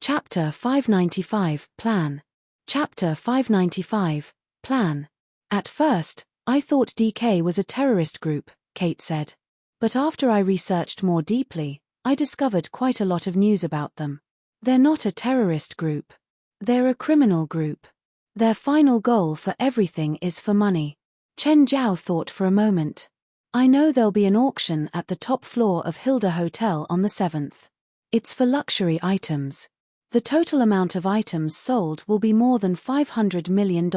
Chapter 595, Plan. Chapter 595, Plan. At first, I thought DK was a terrorist group, Kate said. But after I researched more deeply, I discovered quite a lot of news about them. They're not a terrorist group. They're a criminal group. Their final goal for everything is for money. Chen Zhao thought for a moment. I know there'll be an auction at the top floor of Hilda Hotel on the 7th. It's for luxury items. The total amount of items sold will be more than $500 million.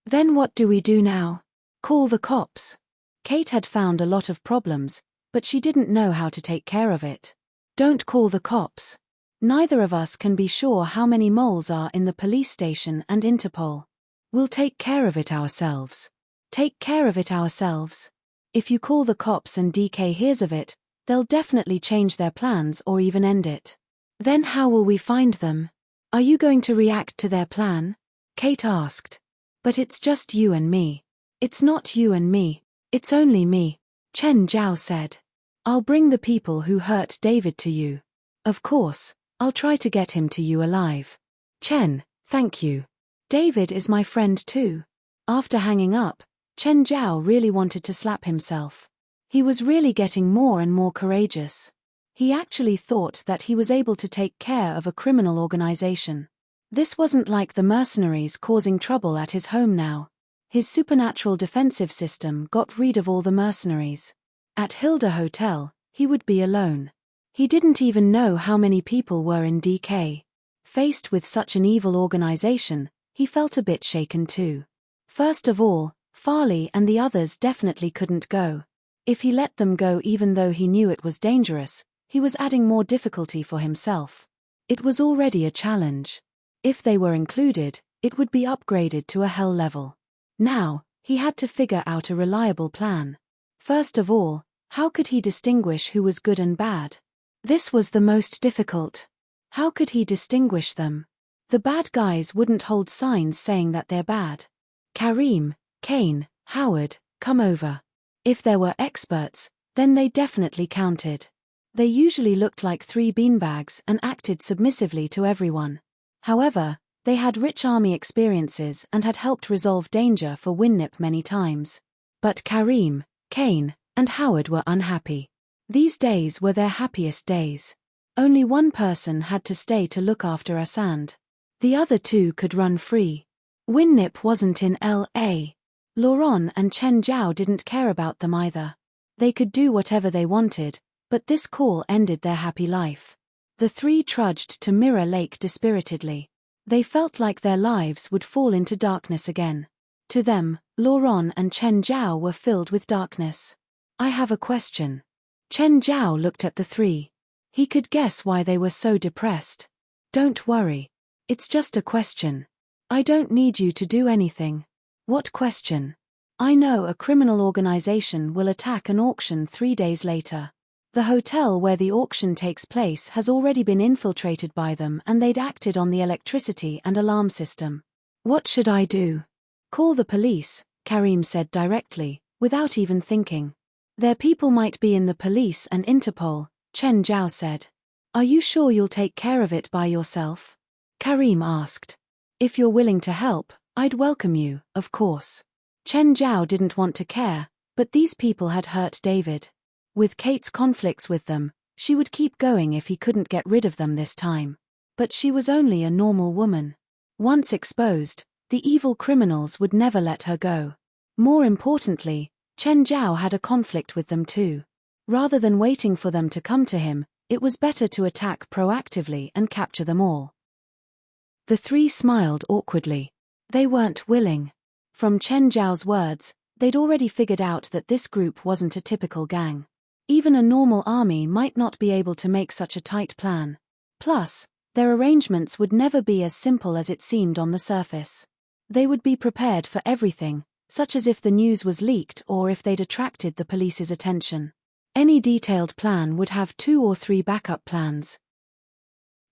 Then what do we do now? Call the cops. Kate had found a lot of problems, but she didn't know how to take care of it. Don't call the cops. Neither of us can be sure how many moles are in the police station and Interpol. We'll take care of it ourselves. Take care of it ourselves. If you call the cops and DK hears of it, they'll definitely change their plans or even end it. Then how will we find them? Are you going to react to their plan? Kate asked. But it's just you and me. It's not you and me. It's only me, Chen Zhao said. I'll bring the people who hurt David to you. Of course, I'll try to get him to you alive. Chen, thank you. David is my friend too. After hanging up, Chen Zhao really wanted to slap himself. He was really getting more and more courageous. He actually thought that he was able to take care of a criminal organization. This wasn't like the mercenaries causing trouble at his home now. His supernatural defensive system got rid of all the mercenaries. At Hilda Hotel, he would be alone. He didn't even know how many people were in DK. Faced with such an evil organization, he felt a bit shaken too. First of all, Farley and the others definitely couldn't go. If he let them go even though he knew it was dangerous, he was adding more difficulty for himself. It was already a challenge. If they were included, it would be upgraded to a hell level. Now, he had to figure out a reliable plan. First of all, how could he distinguish who was good and bad? This was the most difficult. How could he distinguish them? The bad guys wouldn't hold signs saying that they're bad. Karim, Kane, Howard, come over. If there were experts, then they definitely counted. They usually looked like 3 beanbags and acted submissively to everyone. However, they had rich army experiences and had helped resolve danger for Winnip many times. But Karim, Kane, and Howard were unhappy. These days were their happiest days. Only one person had to stay to look after Asand. The other 2 could run free. Winnip wasn't in L.A. Laurent and Chen Zhao didn't care about them either. They could do whatever they wanted, but this call ended their happy life. The 3 trudged to Mirror Lake dispiritedly. They felt like their lives would fall into darkness again. To them, Laurent and Chen Zhao were filled with darkness. I have a question. Chen Zhao looked at the 3. He could guess why they were so depressed. Don't worry. It's just a question. I don't need you to do anything. What question? I know a criminal organization will attack an auction 3 days later. The hotel where the auction takes place has already been infiltrated by them and they'd acted on the electricity and alarm system. What should I do? Call the police, Karim said directly, without even thinking. Their people might be in the police and Interpol, Chen Zhao said. Are you sure you'll take care of it by yourself? Karim asked. If you're willing to help, I'd welcome you, of course. Chen Zhao didn't want to care, but these people had hurt David. With Kate's conflicts with them, she would keep going if he couldn't get rid of them this time. But she was only a normal woman. Once exposed, the evil criminals would never let her go. More importantly, Chen Zhao had a conflict with them too. Rather than waiting for them to come to him, it was better to attack proactively and capture them all. The 3 smiled awkwardly. They weren't willing. From Chen Zhao's words, they'd already figured out that this group wasn't a typical gang. Even a normal army might not be able to make such a tight plan. Plus, their arrangements would never be as simple as it seemed on the surface. They would be prepared for everything, such as if the news was leaked or if they'd attracted the police's attention. Any detailed plan would have 2 or 3 backup plans.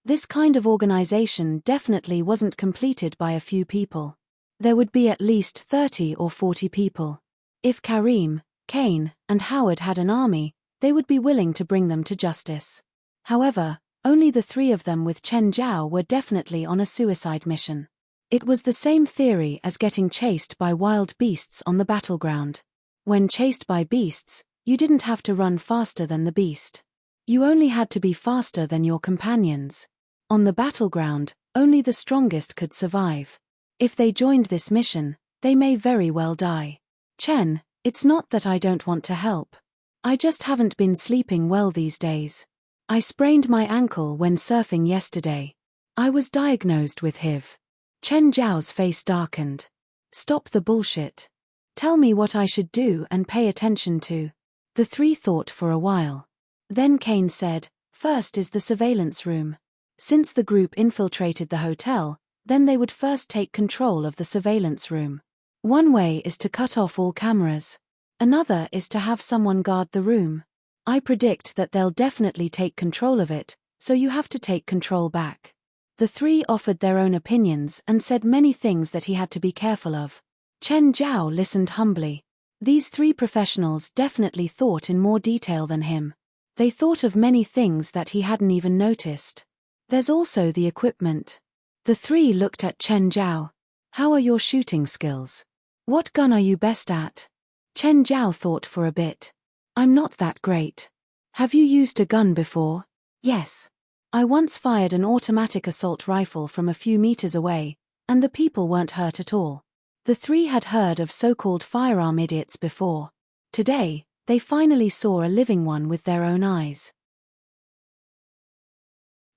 This kind of organization definitely wasn't completed by a few people. There would be at least 30 or 40 people. If Karim, Kane, and Howard had an army, they would be willing to bring them to justice. However, Only the three of them with Chen Zhao were definitely on a suicide mission. It was the same theory as getting chased by wild beasts on the battleground. When chased by beasts, you didn't have to run faster than the beast. You only had to be faster than your companions. On the battleground, only the strongest could survive. If they joined this mission, they may very well die. Chen, it's not that I don't want to help. I just haven't been sleeping well these days. I sprained my ankle when surfing yesterday. I was diagnosed with HIV. Chen Zhao's face darkened. Stop the bullshit. Tell me what I should do and pay attention to. The three thought for a while. Then Kane said, first is the surveillance room. Since the group infiltrated the hotel, then they would first take control of the surveillance room. One way is to cut off all cameras. Another is to have someone guard the room. I predict that they'll definitely take control of it, so you have to take control back. The three offered their own opinions and said many things that he had to be careful of. Chen Zhao listened humbly. These three professionals definitely thought in more detail than him. They thought of many things that he hadn't even noticed. There's also the equipment. The three looked at Chen Zhao. How are your shooting skills? What gun are you best at? Chen Zhao thought for a bit. I'm not that great. Have you used a gun before? Yes. I once fired an automatic assault rifle from a few meters away, and the people weren't hurt at all. The three had heard of so-called firearm idiots before. Today, they finally saw a living one with their own eyes.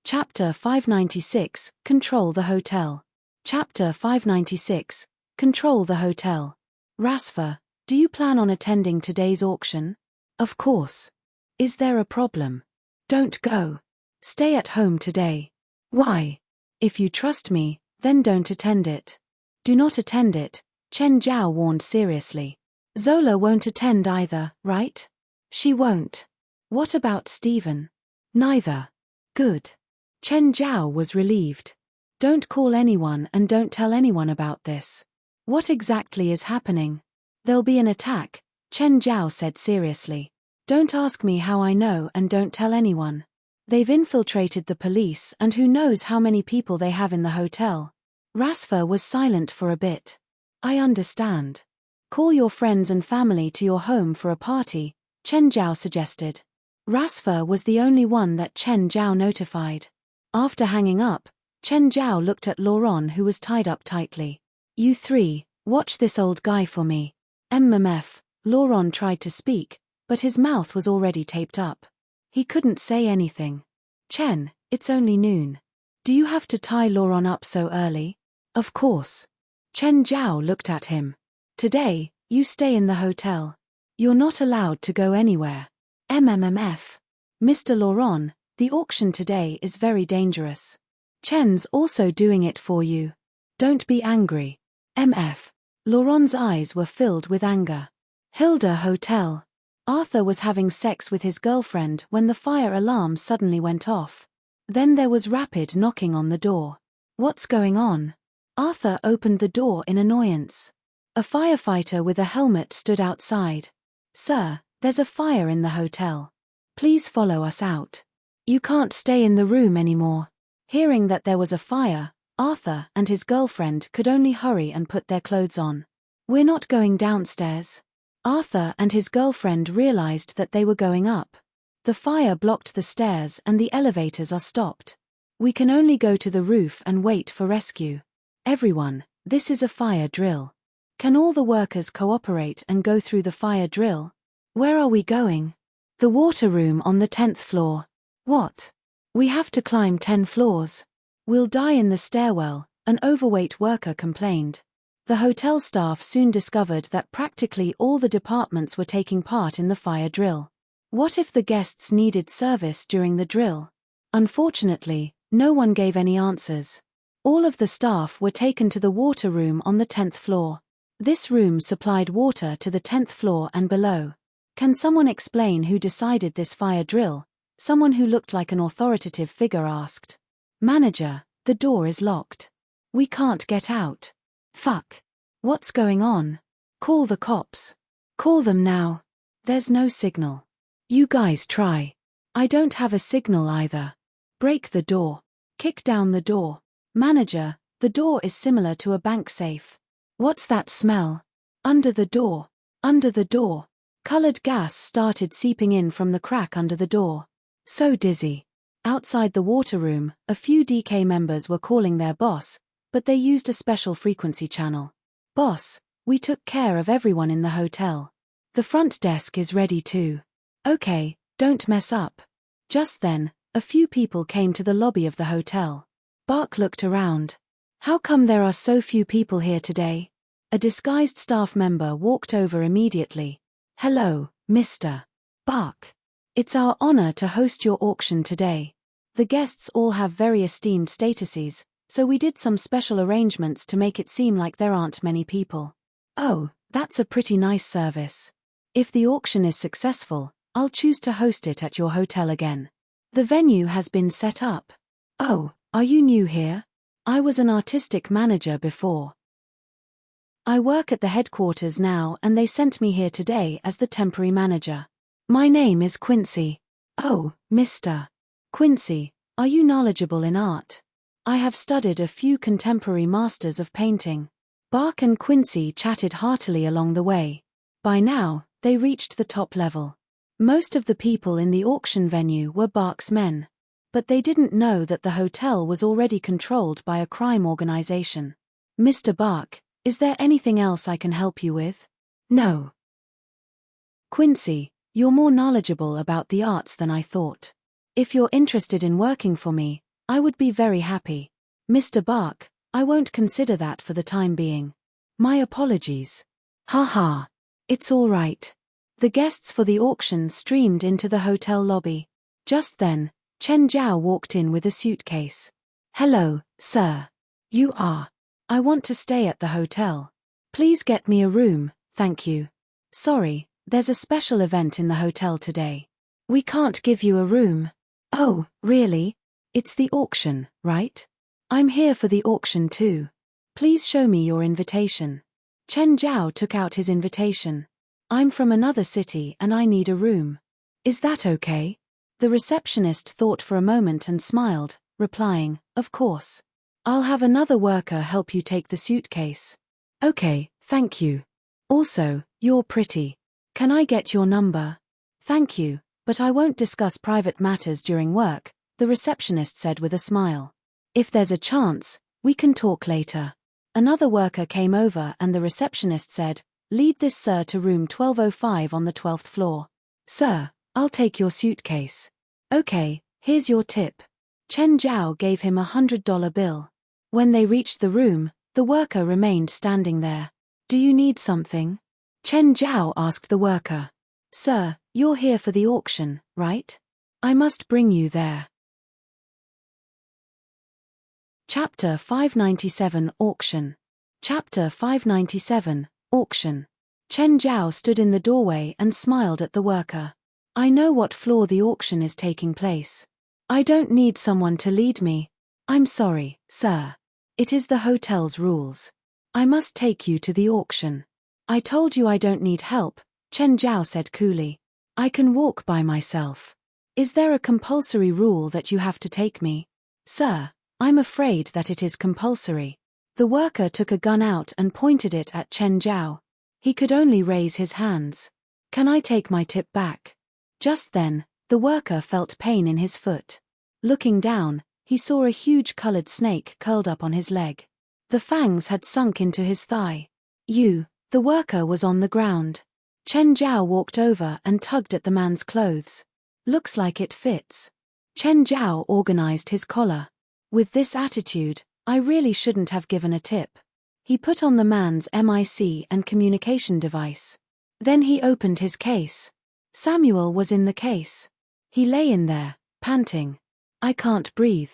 Chapter 596, Control the Hotel. Chapter 596, Control the Hotel. Rasfa, do you plan on attending today's auction? Of course. Is there a problem? Don't go. Stay at home today. Why? If you trust me, then don't attend it. Do not attend it, Chen Zhao warned seriously. Zola won't attend either, right? She won't. What about Stephen? Neither. Good. Chen Zhao was relieved. Don't call anyone and don't tell anyone about this. What exactly is happening? There'll be an attack, Chen Zhao said seriously. Don't ask me how I know and don't tell anyone. They've infiltrated the police and who knows how many people they have in the hotel. Rasfa was silent for a bit. I understand. Call your friends and family to your home for a party, Chen Zhao suggested. Rasfa was the only one that Chen Zhao notified. After hanging up, Chen Zhao looked at Laurent who was tied up tightly. You three, watch this old guy for me. MMF, Laurent tried to speak, but his mouth was already taped up. He couldn't say anything. Chen, it's only noon. Do you have to tie Laurent up so early? Of course. Chen Zhao looked at him. Today, you stay in the hotel. You're not allowed to go anywhere. MMF. Mr. Laurent, the auction today is very dangerous. Chen's also doing it for you. Don't be angry. MF. Laurent's eyes were filled with anger. Hilda Hotel. Arthur was having sex with his girlfriend when the fire alarm suddenly went off. Then there was rapid knocking on the door. What's going on? Arthur opened the door in annoyance. A firefighter with a helmet stood outside. Sir, there's a fire in the hotel. Please follow us out. You can't stay in the room anymore. Hearing that there was a fire, Arthur and his girlfriend could only hurry and put their clothes on. We're not going downstairs. Arthur and his girlfriend realized that they were going up. The fire blocked the stairs and the elevators are stopped. We can only go to the roof and wait for rescue. Everyone, this is a fire drill. Can all the workers cooperate and go through the fire drill? Where are we going? The water room on the 10th floor. What? We have to climb 10 floors. We'll die in the stairwell, an overweight worker complained. The hotel staff soon discovered that practically all the departments were taking part in the fire drill. What if the guests needed service during the drill? Unfortunately, no one gave any answers. All of the staff were taken to the water room on the 10th floor. This room supplied water to the 10th floor and below. Can someone explain who decided this fire drill? Someone who looked like an authoritative figure asked. Manager, the door is locked. We can't get out. Fuck. What's going on? Call the cops. Call them now. There's no signal. You guys try. I don't have a signal either. Break the door. Kick down the door. Manager, the door is similar to a bank safe. What's that smell? Under the door. Under the door. Colored gas started seeping in from the crack under the door. So dizzy. Outside the water room, a few DK members were calling their boss, but they used a special frequency channel. Boss, we took care of everyone in the hotel. The front desk is ready too. Okay, don't mess up. Just then, a few people came to the lobby of the hotel. Bark looked around. How come there are so few people here today? A disguised staff member walked over immediately. Hello, Mr. Bark. It's our honor to host your auction today. The guests all have very esteemed statuses, so we did some special arrangements to make it seem like there aren't many people. Oh, that's a pretty nice service. If the auction is successful, I'll choose to host it at your hotel again. The venue has been set up. Oh, are you new here? I was an artistic manager before. I work at the headquarters now and they sent me here today as the temporary manager. My name is Quincy. Oh, Mr. Quincy, are you knowledgeable in art? I have studied a few contemporary masters of painting. Bark and Quincy chatted heartily along the way. By now, they reached the top level. Most of the people in the auction venue were Bark's men. But they didn't know that the hotel was already controlled by a crime organization. Mr. Bark, is there anything else I can help you with? No. Quincy, you're more knowledgeable about the arts than I thought. If you're interested in working for me, I would be very happy. Mr. Bark, I won't consider that for the time being. My apologies. Haha. It's all right. The guests for the auction streamed into the hotel lobby. Just then, Chen Zhao walked in with a suitcase. Hello, sir. You are. I want to stay at the hotel. Please get me a room, thank you. Sorry, there's a special event in the hotel today. We can't give you a room. Oh, really? It's the auction, right? I'm here for the auction too. Please show me your invitation. Chen Zhao took out his invitation. I'm from another city and I need a room. Is that okay? The receptionist thought for a moment and smiled, replying, of course. I'll have another worker help you take the suitcase. Okay, thank you. Also, you're pretty. Can I get your number? Thank you, but I won't discuss private matters during work, the receptionist said with a smile. If there's a chance, we can talk later. Another worker came over and the receptionist said, lead this sir to room 1205 on the 12th floor. Sir, I'll take your suitcase. Okay, here's your tip. Chen Zhao gave him $100 bill. When they reached the room, the worker remained standing there. Do you need something? Chen Zhao asked the worker. Sir, you're here for the auction, right? I must bring you there. Chapter 597 Auction. Chapter 597 Auction. Chen Zhao stood in the doorway and smiled at the worker. I know what floor the auction is taking place. I don't need someone to lead me. I'm sorry, sir. It is the hotel's rules. I must take you to the auction. I told you I don't need help, Chen Zhao said coolly. I can walk by myself. Is there a compulsory rule that you have to take me? Sir, I'm afraid that it is compulsory. The worker took a gun out and pointed it at Chen Zhao. He could only raise his hands. Can I take my tip back? Just then, the worker felt pain in his foot. Looking down, he saw a huge colored snake curled up on his leg. The fangs had sunk into his thigh. The worker was on the ground. Chen Zhao walked over and tugged at the man's clothes. Looks like it fits. Chen Zhao organized his collar. With this attitude, I really shouldn't have given a tip. He put on the man's MIC and communication device. Then he opened his case. Samuel was in the case. He lay in there, panting. I can't breathe.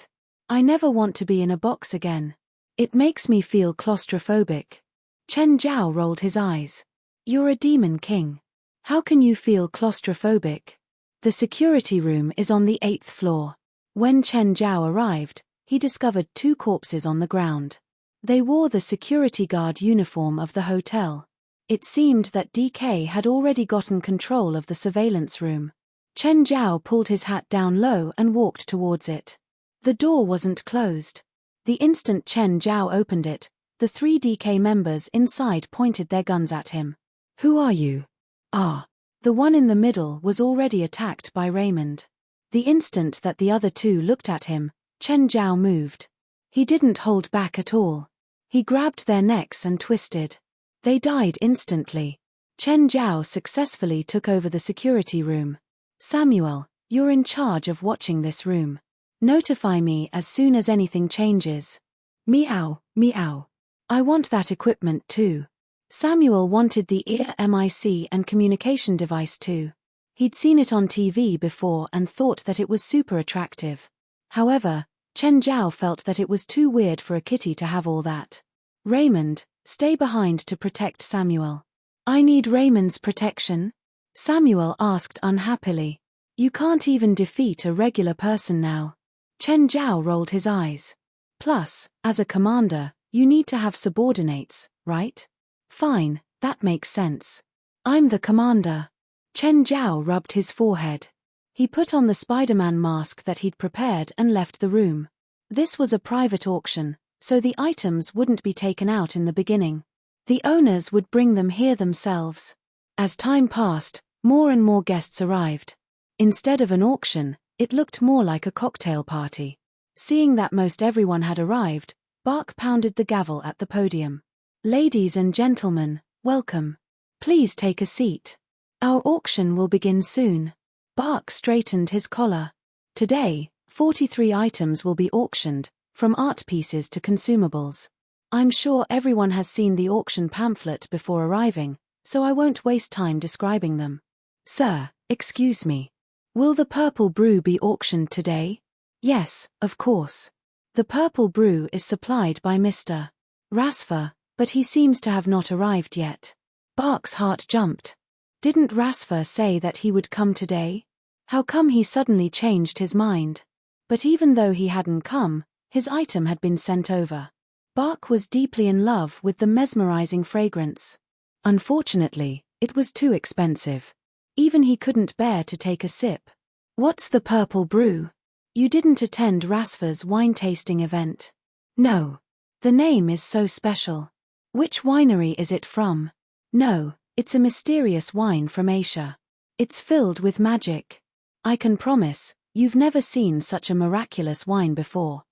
I never want to be in a box again. It makes me feel claustrophobic. Chen Zhao rolled his eyes. You're a demon king. How can you feel claustrophobic? The security room is on the 8th floor. When Chen Zhao arrived, he discovered 2 corpses on the ground. They wore the security guard uniform of the hotel. It seemed that DK had already gotten control of the surveillance room. Chen Zhao pulled his hat down low and walked towards it. The door wasn't closed. The instant Chen Zhao opened it, the 3 DK members inside pointed their guns at him. Who are you? Ah. The one in the middle was already attacked by Raymond. The instant that the other two looked at him, Chen Zhao moved. He didn't hold back at all. He grabbed their necks and twisted. They died instantly. Chen Zhao successfully took over the security room. Samuel, you're in charge of watching this room. Notify me as soon as anything changes. Meow, meow. I want that equipment too. Samuel wanted the ear mic and communication device too. He'd seen it on TV before and thought that it was super attractive. However, Chen Zhao felt that it was too weird for a kitty to have all that. Raymond, stay behind to protect Samuel. I need Raymond's protection? Samuel asked unhappily. You can't even defeat a regular person now. Chen Zhao rolled his eyes. Plus, as a commander, you need to have subordinates, right? Fine, that makes sense. I'm the commander. Chen Zhao rubbed his forehead. He put on the Spider-Man mask that he'd prepared and left the room. This was a private auction, so the items wouldn't be taken out in the beginning. The owners would bring them here themselves. As time passed, more and more guests arrived. Instead of an auction, it looked more like a cocktail party. Seeing that most everyone had arrived, Bark pounded the gavel at the podium. Ladies and gentlemen, welcome. Please take a seat. Our auction will begin soon. Bark straightened his collar. Today, 43 items will be auctioned, from art pieces to consumables. I'm sure everyone has seen the auction pamphlet before arriving, so I won't waste time describing them. Sir, excuse me. Will the purple brew be auctioned today? Yes, of course. The purple brew is supplied by Mr. Rasfer, but he seems to have not arrived yet. Bark's heart jumped. Didn't Rasfer say that he would come today? How come he suddenly changed his mind? But even though he hadn't come, his item had been sent over. Bark was deeply in love with the mesmerizing fragrance. Unfortunately, it was too expensive. Even he couldn't bear to take a sip. What's the purple brew? You didn't attend Rasfer's wine tasting event. No. The name is so special. Which winery is it from? No, it's a mysterious wine from Asia. It's filled with magic. I can promise, you've never seen such a miraculous wine before.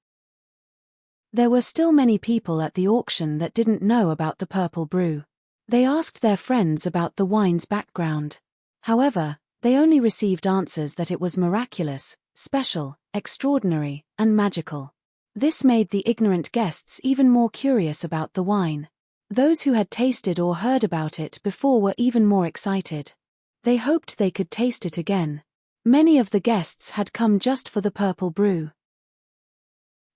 There were still many people at the auction that didn't know about the purple brew. They asked their friends about the wine's background. However, they only received answers that it was miraculous, special, extraordinary, and magical. This made the ignorant guests even more curious about the wine. Those who had tasted or heard about it before were even more excited. They hoped they could taste it again. Many of the guests had come just for the purple brew.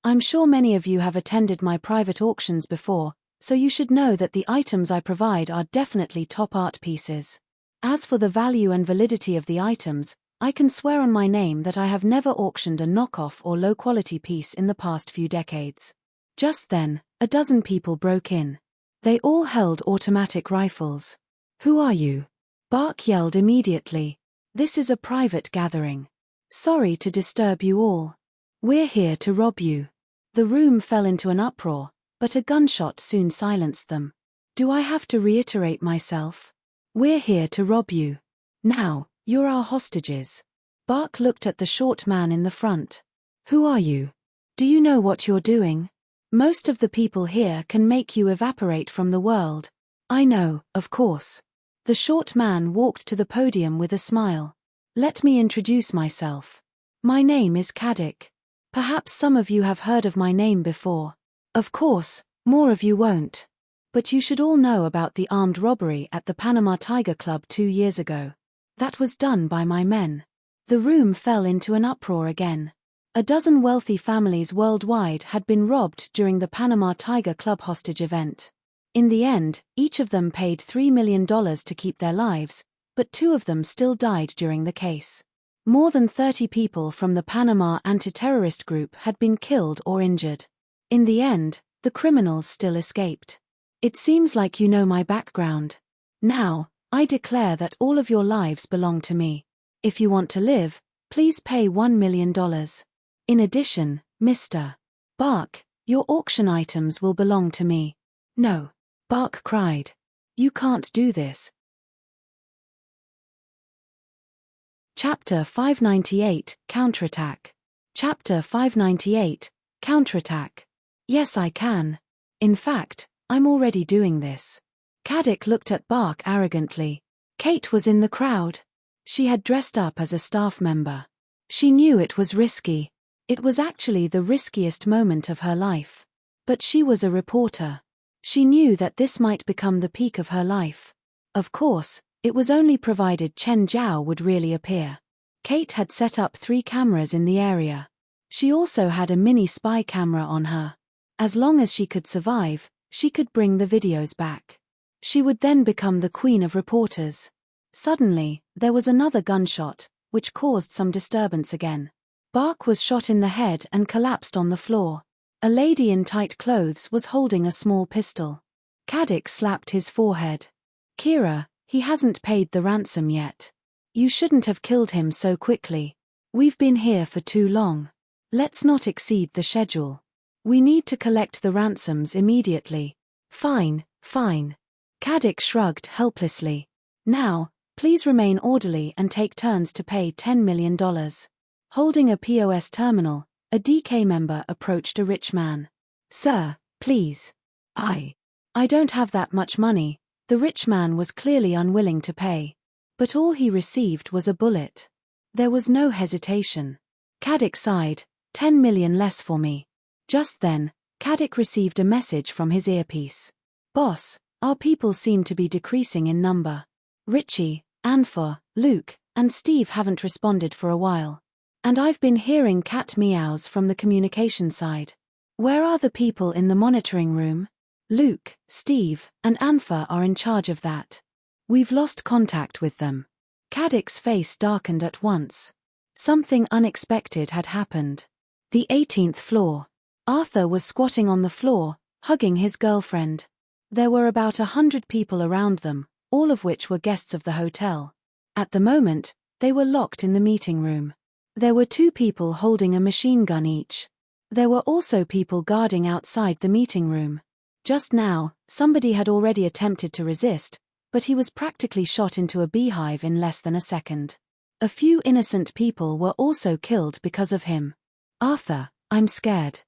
I'm sure many of you have attended my private auctions before, so you should know that the items I provide are definitely top art pieces. As for the value and validity of the items, I can swear on my name that I have never auctioned a knockoff or low-quality piece in the past few decades. Just then, a dozen people broke in. They all held automatic rifles. Who are you? Bark yelled immediately. This is a private gathering. Sorry to disturb you all. We're here to rob you. The room fell into an uproar, but a gunshot soon silenced them. Do I have to reiterate myself? We're here to rob you. Now, you're our hostages. Bark looked at the short man in the front. Who are you? Do you know what you're doing? Most of the people here can make you evaporate from the world. I know, of course. The short man walked to the podium with a smile. Let me introduce myself. My name is Caddick. Perhaps some of you have heard of my name before. Of course, more of you won't. But you should all know about the armed robbery at the Panama Tiger Club 2 years ago. That was done by my men. The room fell into an uproar again. A dozen wealthy families worldwide had been robbed during the Panama Tiger Club hostage event. In the end, each of them paid $3 million to keep their lives, but 2 of them still died during the case. More than 30 people from the Panama anti-terrorist group had been killed or injured. In the end, the criminals still escaped. It seems like you know my background. Now, I declare that all of your lives belong to me. If you want to live, please pay $1 million. In addition, Mr. Bark, your auction items will belong to me. No. Bark cried. You can't do this. Chapter 598, Counterattack. Chapter 598, Counterattack. Yes, I can. In fact, I'm already doing this. Caddick looked at Bark arrogantly. Kate was in the crowd. She had dressed up as a staff member. She knew it was risky. It was actually the riskiest moment of her life. But she was a reporter. She knew that this might become the peak of her life. Of course, it was only provided Chen Zhao would really appear. Kate had set up 3 cameras in the area. She also had a mini spy camera on her. As long as she could survive, she could bring the videos back. She would then become the queen of reporters. Suddenly, there was another gunshot, which caused some disturbance again. Bark was shot in the head and collapsed on the floor. A lady in tight clothes was holding a small pistol. Caddick slapped his forehead. Kira, he hasn't paid the ransom yet. You shouldn't have killed him so quickly. We've been here for too long. Let's not exceed the schedule. We need to collect the ransoms immediately. Fine, fine. Caddick shrugged helplessly. Now, please remain orderly and take turns to pay $10 million. Holding a POS terminal, a DK member approached a rich man. Sir, please. I don't have that much money. The rich man was clearly unwilling to pay. But all he received was a bullet. There was no hesitation. Caddick sighed, 10 million less for me. Just then, Caddick received a message from his earpiece. Boss, our people seem to be decreasing in number. Richie, Anfor, Luke, and Steve haven't responded for a while. And I've been hearing cat meows from the communication side. Where are the people in the monitoring room? Luke, Steve, and Anfor are in charge of that. We've lost contact with them. Caddick's face darkened at once. Something unexpected had happened. The 18th floor. Arthur was squatting on the floor, hugging his girlfriend. There were about 100 people around them, all of which were guests of the hotel. At the moment, they were locked in the meeting room. There were 2 people holding a machine gun each. There were also people guarding outside the meeting room. Just now, somebody had already attempted to resist, but he was practically shot into a beehive in less than a second. A few innocent people were also killed because of him. Arthur, I'm scared.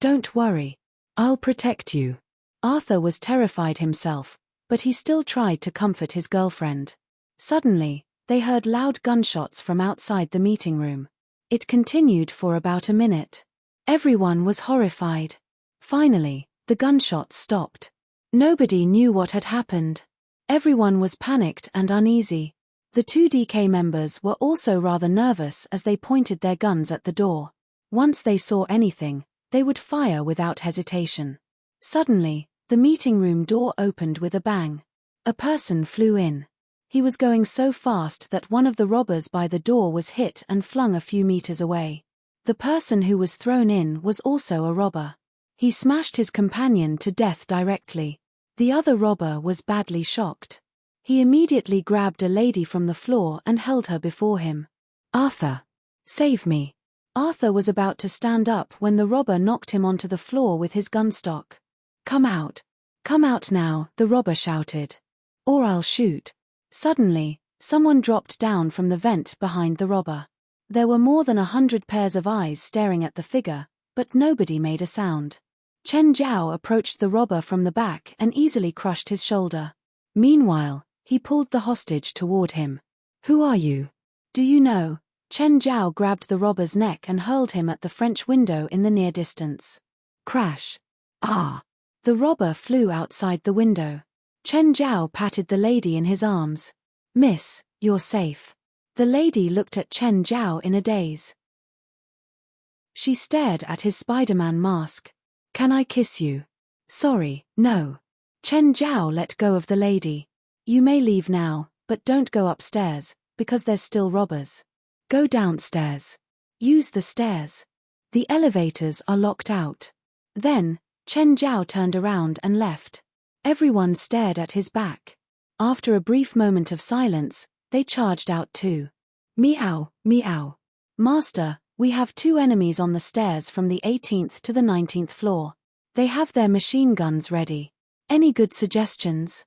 Don't worry. I'll protect you. Arthur was terrified himself, but he still tried to comfort his girlfriend. Suddenly, they heard loud gunshots from outside the meeting room. It continued for about a minute. Everyone was horrified. Finally, the gunshots stopped. Nobody knew what had happened. Everyone was panicked and uneasy. The 2 DK members were also rather nervous as they pointed their guns at the door. Once they saw anything, they would fire without hesitation. Suddenly, the meeting room door opened with a bang. A person flew in. He was going so fast that one of the robbers by the door was hit and flung a few meters away. The person who was thrown in was also a robber. He smashed his companion to death directly. The other robber was badly shocked. He immediately grabbed a lady from the floor and held her before him. Arthur, save me. Arthur was about to stand up when the robber knocked him onto the floor with his gunstock. Come out. Come out now, the robber shouted. Or I'll shoot. Suddenly, someone dropped down from the vent behind the robber. There were more than 100 pairs of eyes staring at the figure, but nobody made a sound. Chen Zhao approached the robber from the back and easily crushed his shoulder. Meanwhile, he pulled the hostage toward him. Who are you? Do you know? Chen Zhao grabbed the robber's neck and hurled him at the French window in the near distance. Crash. Ah! The robber flew outside the window. Chen Zhao patted the lady in his arms. Miss, you're safe. The lady looked at Chen Zhao in a daze. She stared at his Spider-Man mask. Can I kiss you? Sorry, no. Chen Zhao let go of the lady. You may leave now, but don't go upstairs, because there's still robbers. Go downstairs. Use the stairs. The elevators are locked out. Then, Chen Zhao turned around and left. Everyone stared at his back. After a brief moment of silence, they charged out too. Meow, meow. Master, We have 2 enemies on the stairs from the 18th to the 19th floor. They have their machine guns ready. Any good suggestions?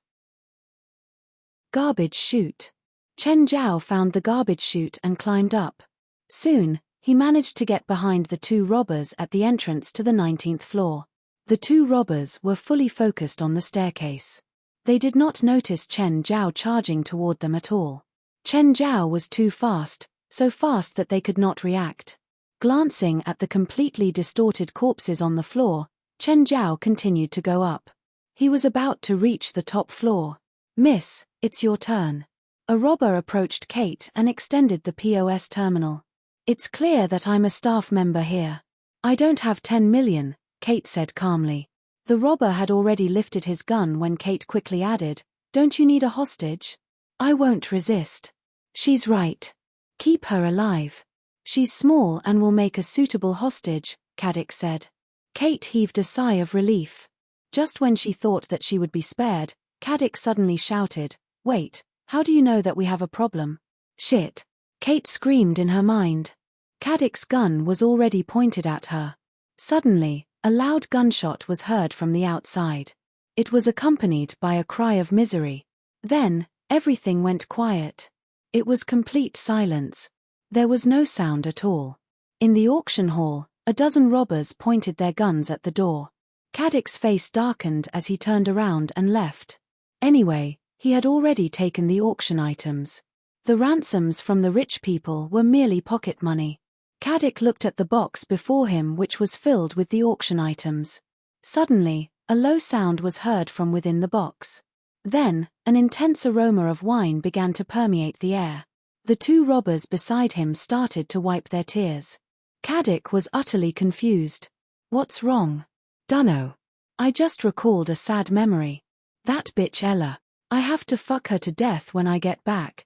Garbage chute. Chen Zhao found the garbage chute and climbed up. Soon, he managed to get behind the 2 robbers at the entrance to the 19th floor. The 2 robbers were fully focused on the staircase. They did not notice Chen Zhao charging toward them at all. Chen Zhao was too fast, so fast that they could not react. Glancing at the completely distorted corpses on the floor, Chen Zhao continued to go up. He was about to reach the top floor. "Miss, it's your turn." A robber approached Kate and extended the POS terminal. "It's clear that I'm a staff member here. I don't have 10 million, Kate said calmly. The robber had already lifted his gun when Kate quickly added, "Don't you need a hostage?" "I won't resist." "She's right. Keep her alive. She's small and will make a suitable hostage," Caddick said. Kate heaved a sigh of relief. Just when she thought that she would be spared, Caddick suddenly shouted, "Wait, how do you know that we have a problem?" "Shit!" Kate screamed in her mind. Caddick's gun was already pointed at her. Suddenly, a loud gunshot was heard from the outside. It was accompanied by a cry of misery. Then, everything went quiet. It was complete silence. There was no sound at all. In the auction hall, a dozen robbers pointed their guns at the door. Caddick's face darkened as he turned around and left. Anyway, he had already taken the auction items. The ransoms from the rich people were merely pocket money. Caddick looked at the box before him, which was filled with the auction items. Suddenly, a low sound was heard from within the box. Then, an intense aroma of wine began to permeate the air. The 2 robbers beside him started to wipe their tears. Caddick was utterly confused. "What's wrong?" "Dunno. I just recalled a sad memory. That bitch Ella. I have to fuck her to death when I get back."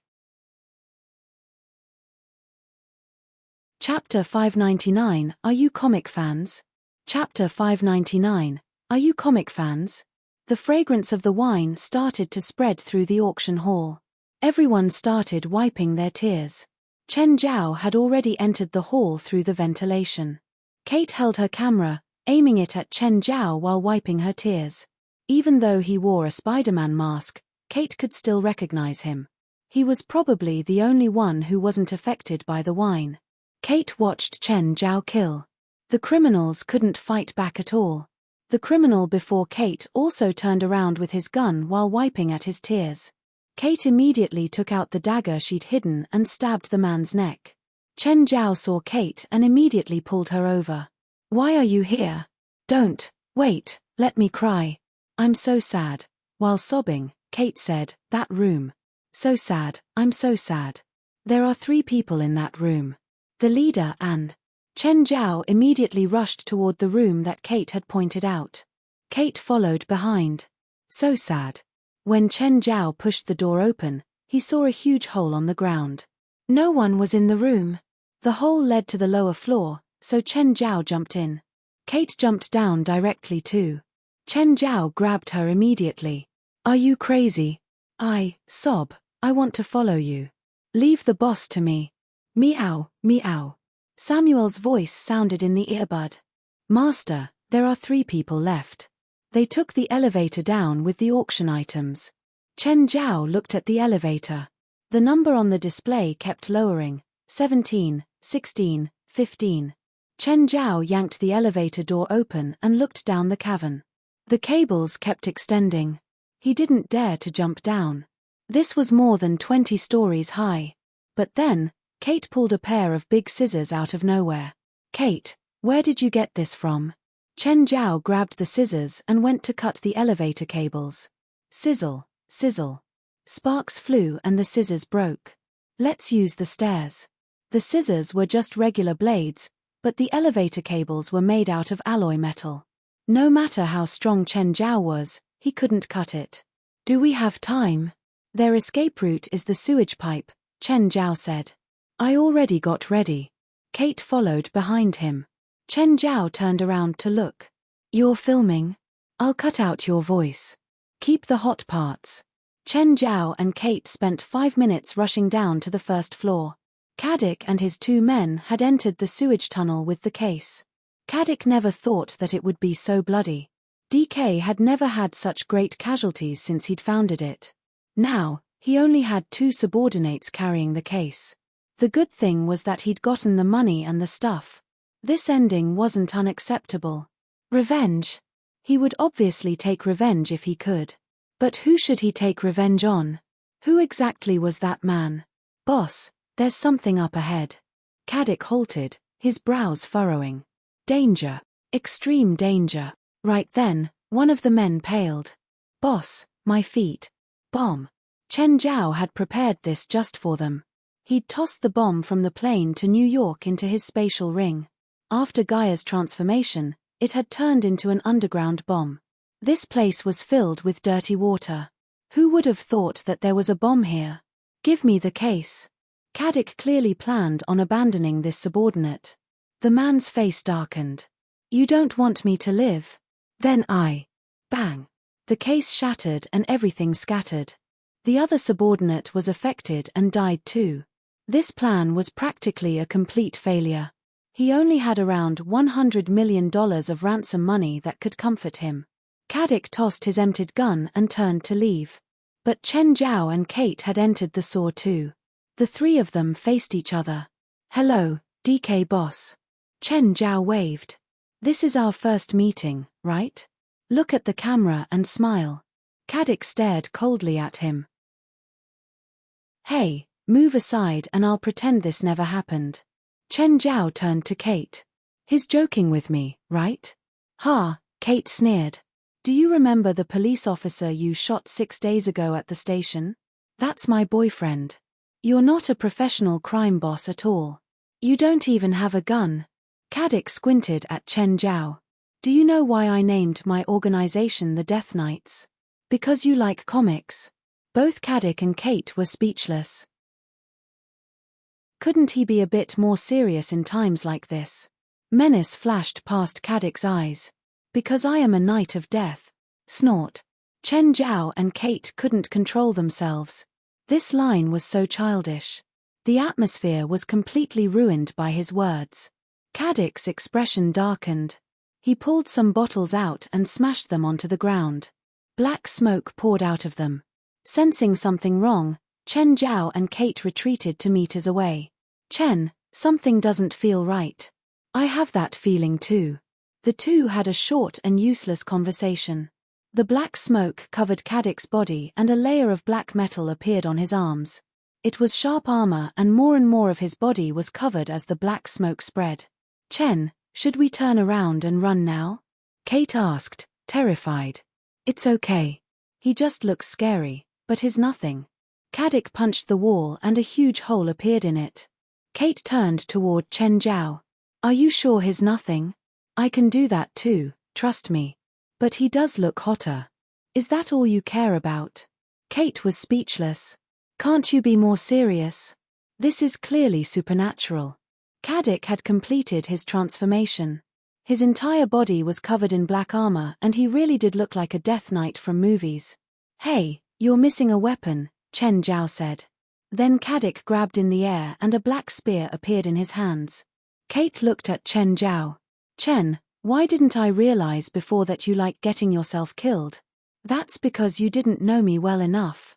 Chapter 599, Are you comic fans? Chapter 599, Are you comic fans? The fragrance of the wine started to spread through the auction hall. Everyone started wiping their tears. Chen Zhao had already entered the hall through the ventilation. Kate held her camera, aiming it at Chen Zhao while wiping her tears. Even though he wore a Spider-Man mask, Kate could still recognize him. He was probably the only one who wasn't affected by the wine. Kate watched Chen Zhao kill. The criminals couldn't fight back at all. The criminal before Kate also turned around with his gun while wiping at his tears. Kate immediately took out the dagger she'd hidden and stabbed the man's neck. Chen Zhao saw Kate and immediately pulled her over. "Why are you here?" "Don't, wait, let me cry. I'm so sad." While sobbing, Kate said, "That room. So sad, I'm so sad. There are 3 people in that room. The leader and..." Chen Zhao immediately rushed toward the room that Kate had pointed out. Kate followed behind. So sad. When Chen Zhao pushed the door open, he saw a huge hole on the ground. No one was in the room. The hole led to the lower floor, so Chen Zhao jumped in. Kate jumped down directly too. Chen Zhao grabbed her immediately. "Are you crazy?" Sob, "I want to follow you. Leave the boss to me." "Meow, meow." Samuel's voice sounded in the earbud. "Master, there are 3 people left. They took the elevator down with the auction items." Chen Zhao looked at the elevator. The number on the display kept lowering. 17, 16, 15. Chen Zhao yanked the elevator door open and looked down the cavern. The cables kept extending. He didn't dare to jump down. This was more than 20 stories high. But then, Kate pulled a pair of big scissors out of nowhere. "Kate, where did you get this from?" Chen Zhao grabbed the scissors and went to cut the elevator cables. Sizzle, sizzle. Sparks flew and the scissors broke. "Let's use the stairs." The scissors were just regular blades, but the elevator cables were made out of alloy metal. No matter how strong Chen Zhao was, he couldn't cut it. "Do we have time?" "Their escape route is the sewage pipe," Chen Zhao said. "I already got ready." Kate followed behind him. Chen Zhao turned around to look. "You're filming? I'll cut out your voice. Keep the hot parts." Chen Zhao and Kate spent 5 minutes rushing down to the first floor. Caddick and his 2 men had entered the sewage tunnel with the case. Caddick never thought that it would be so bloody. DK had never had such great casualties since he'd founded it. Now, he only had 2 subordinates carrying the case. The good thing was that he'd gotten the money and the stuff. This ending wasn't unacceptable. Revenge. He would obviously take revenge if he could. But who should he take revenge on? Who exactly was that man? Boss, there's something up ahead. Caddick halted, his brows furrowing. Danger. Extreme danger. Right then, one of the men paled. Boss, my feet. Bomb. Chen Zhao had prepared this just for them. He'd tossed the bomb from the plane to New York into his spatial ring. After Gaia's transformation, it had turned into an underground bomb. This place was filled with dirty water. Who would have thought that there was a bomb here? Give me the case. Caddick clearly planned on abandoning this subordinate. The man's face darkened. You don't want me to live? Then Bang. The case shattered and everything scattered. The other subordinate was affected and died too. This plan was practically a complete failure. He only had around $100 million of ransom money that could comfort him. Caddick tossed his emptied gun and turned to leave. But Chen Zhao and Kate had entered the saw too. The 3 of them faced each other. Hello, DK boss. Chen Zhao waved. This is our first meeting, right? Look at the camera and smile. Caddick stared coldly at him. Hey, move aside and I'll pretend this never happened. Chen Zhao turned to Kate. He's joking with me, right? Ha, Kate sneered. Do you remember the police officer you shot 6 days ago at the station? That's my boyfriend. You're not a professional crime boss at all. You don't even have a gun. Caddick squinted at Chen Zhao. Do you know why I named my organization the Death Knights? Because you like comics. Both Caddick and Kate were speechless. Couldn't he be a bit more serious in times like this? Menace flashed past Caddick's eyes. Because I am a knight of death. Snort. Chen Zhao and Kate couldn't control themselves. This line was so childish. The atmosphere was completely ruined by his words. Caddick's expression darkened. He pulled some bottles out and smashed them onto the ground. Black smoke poured out of them. Sensing something wrong, Chen Zhao and Kate retreated to meters away. Chen, something doesn't feel right. I have that feeling too. The 2 had a short and useless conversation. The black smoke covered Caddick's body and a layer of black metal appeared on his arms. It was sharp armor and more of his body was covered as the black smoke spread. Chen, should we turn around and run now? Kate asked, terrified. It's okay. He just looks scary, but he's nothing. Caddick punched the wall and a huge hole appeared in it. Kate turned toward Chen Zhao. Are you sure he's nothing? I can do that too, trust me. But he does look hotter. Is that all you care about? Kate was speechless. Can't you be more serious? This is clearly supernatural. Caddick had completed his transformation. His entire body was covered in black armor and he really did look like a Death Knight from movies. Hey, you're missing a weapon, Chen Zhao said. Then Caddick grabbed in the air and a black spear appeared in his hands. Kate looked at Chen Zhao. Chen, why didn't I realize before that you like getting yourself killed? That's because you didn't know me well enough.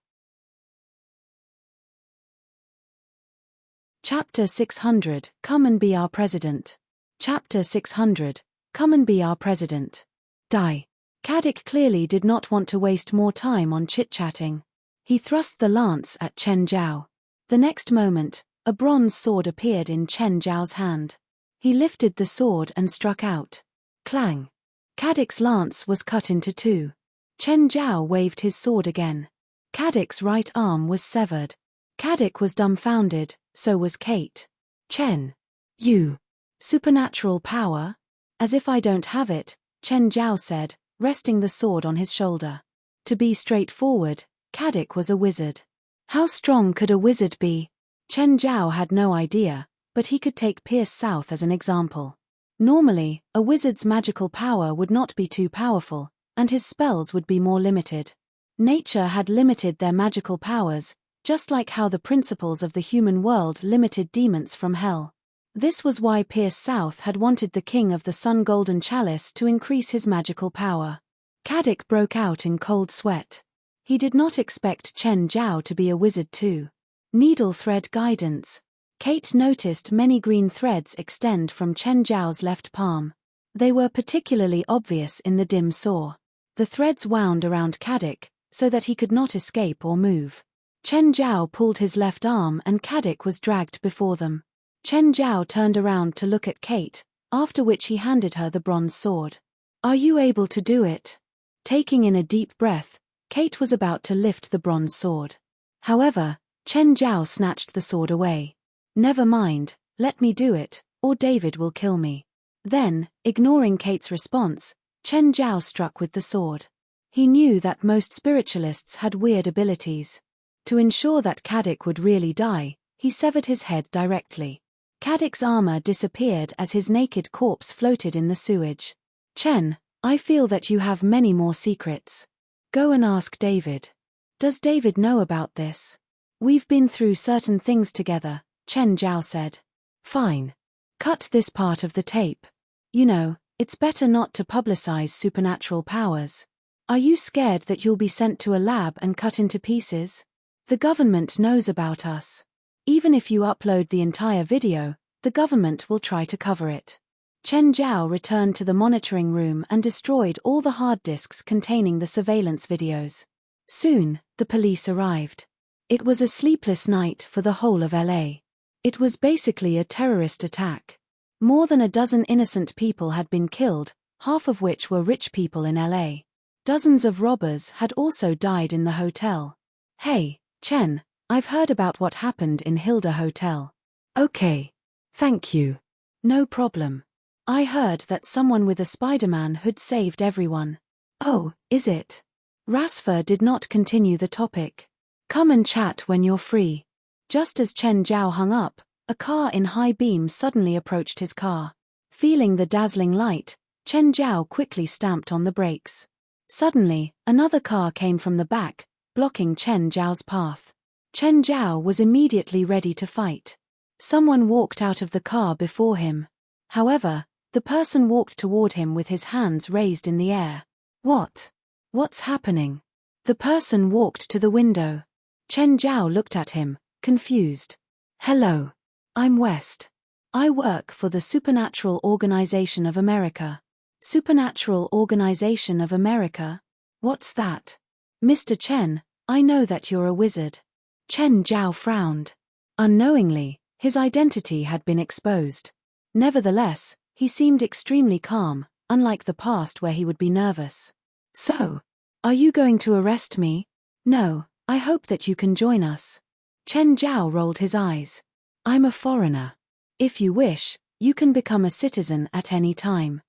Chapter 600, Come and be our president. Chapter 600, Come and be our president. Die. Caddick clearly did not want to waste more time on chit-chatting. He thrust the lance at Chen Zhao. The next moment, a bronze sword appeared in Chen Zhao's hand. He lifted the sword and struck out. Clang. Caddick's lance was cut into 2. Chen Zhao waved his sword again. Caddick's right arm was severed. Caddick was dumbfounded, so was Kate. Chen. You. Supernatural power? As if I don't have it, Chen Zhao said, resting the sword on his shoulder. To be straightforward, Caddick was a wizard. How strong could a wizard be? Chen Zhao had no idea, but he could take Pierce South as an example. Normally, a wizard's magical power would not be too powerful, and his spells would be more limited. Nature had limited their magical powers, just like how the principles of the human world limited demons from hell. This was why Pierce South had wanted the King of the Sun Golden Chalice to increase his magical power. Caddick broke out in cold sweat. He did not expect Chen Zhao to be a wizard too. Needle thread guidance. Kate noticed many green threads extend from Chen Zhao's left palm. They were particularly obvious in the dim saw. The threads wound around Caddick, so that he could not escape or move. Chen Zhao pulled his left arm and Caddick was dragged before them. Chen Zhao turned around to look at Kate, after which he handed her the bronze sword. "Are you able to do it?" Taking in a deep breath, Kate was about to lift the bronze sword. However, Chen Zhao snatched the sword away. "Never mind, let me do it, or David will kill me." Then, ignoring Kate's response, Chen Zhao struck with the sword. He knew that most spiritualists had weird abilities. To ensure that Caddick would really die, he severed his head directly. Caddick's armor disappeared as his naked corpse floated in the sewage. "Chen, I feel that you have many more secrets. Go and ask David. Does David know about this?" "We've been through certain things together," Chen Zhao said. "Fine. Cut this part of the tape. You know, it's better not to publicize supernatural powers. Are you scared that you'll be sent to a lab and cut into pieces? The government knows about us. Even if you upload the entire video, the government will try to cover it." Chen Zhao returned to the monitoring room and destroyed all the hard disks containing the surveillance videos. Soon, the police arrived. It was a sleepless night for the whole of LA. It was basically a terrorist attack. More than a dozen innocent people had been killed, half of which were rich people in LA. Dozens of robbers had also died in the hotel. "Hey, Chen, I've heard about what happened in Hilda Hotel." "Okay. Thank you." "No problem. I heard that someone with a Spider-Man hood saved everyone." "Oh, is it?" Rasfer did not continue the topic. "Come and chat when you're free." Just as Chen Zhao hung up, a car in high beam suddenly approached his car. Feeling the dazzling light, Chen Zhao quickly stamped on the brakes. Suddenly, another car came from the back, blocking Chen Zhao's path. Chen Zhao was immediately ready to fight. Someone walked out of the car before him. However, the person walked toward him with his hands raised in the air. What's happening? The person walked to the window. Chen Zhao looked at him, confused. "Hello. I'm West. I work for the Supernatural Organization of America." "Supernatural Organization of America? What's that?" "Mr. Chen, I know that you're a wizard." Chen Zhao frowned. Unknowingly, his identity had been exposed. Nevertheless, he seemed extremely calm, unlike the past where he would be nervous. "So, are you going to arrest me?" "No, I hope that you can join us." Chen Zhao rolled his eyes. "I'm a foreigner. If you wish, you can become a citizen at any time."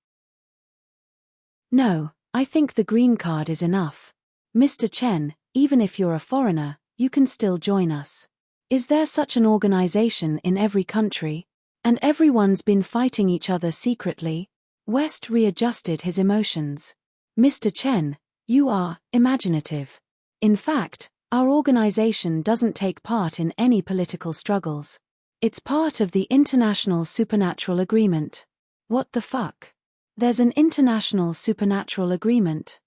"No, I think the green card is enough. Mr. Chen, even if you're a foreigner, you can still join us. Is there such an organization in every country? And everyone's been fighting each other secretly?" West readjusted his emotions. "Mr. Chen, you are imaginative. In fact, our organization doesn't take part in any political struggles. It's part of the International Supernatural Agreement." "What the fuck? There's an International Supernatural Agreement?"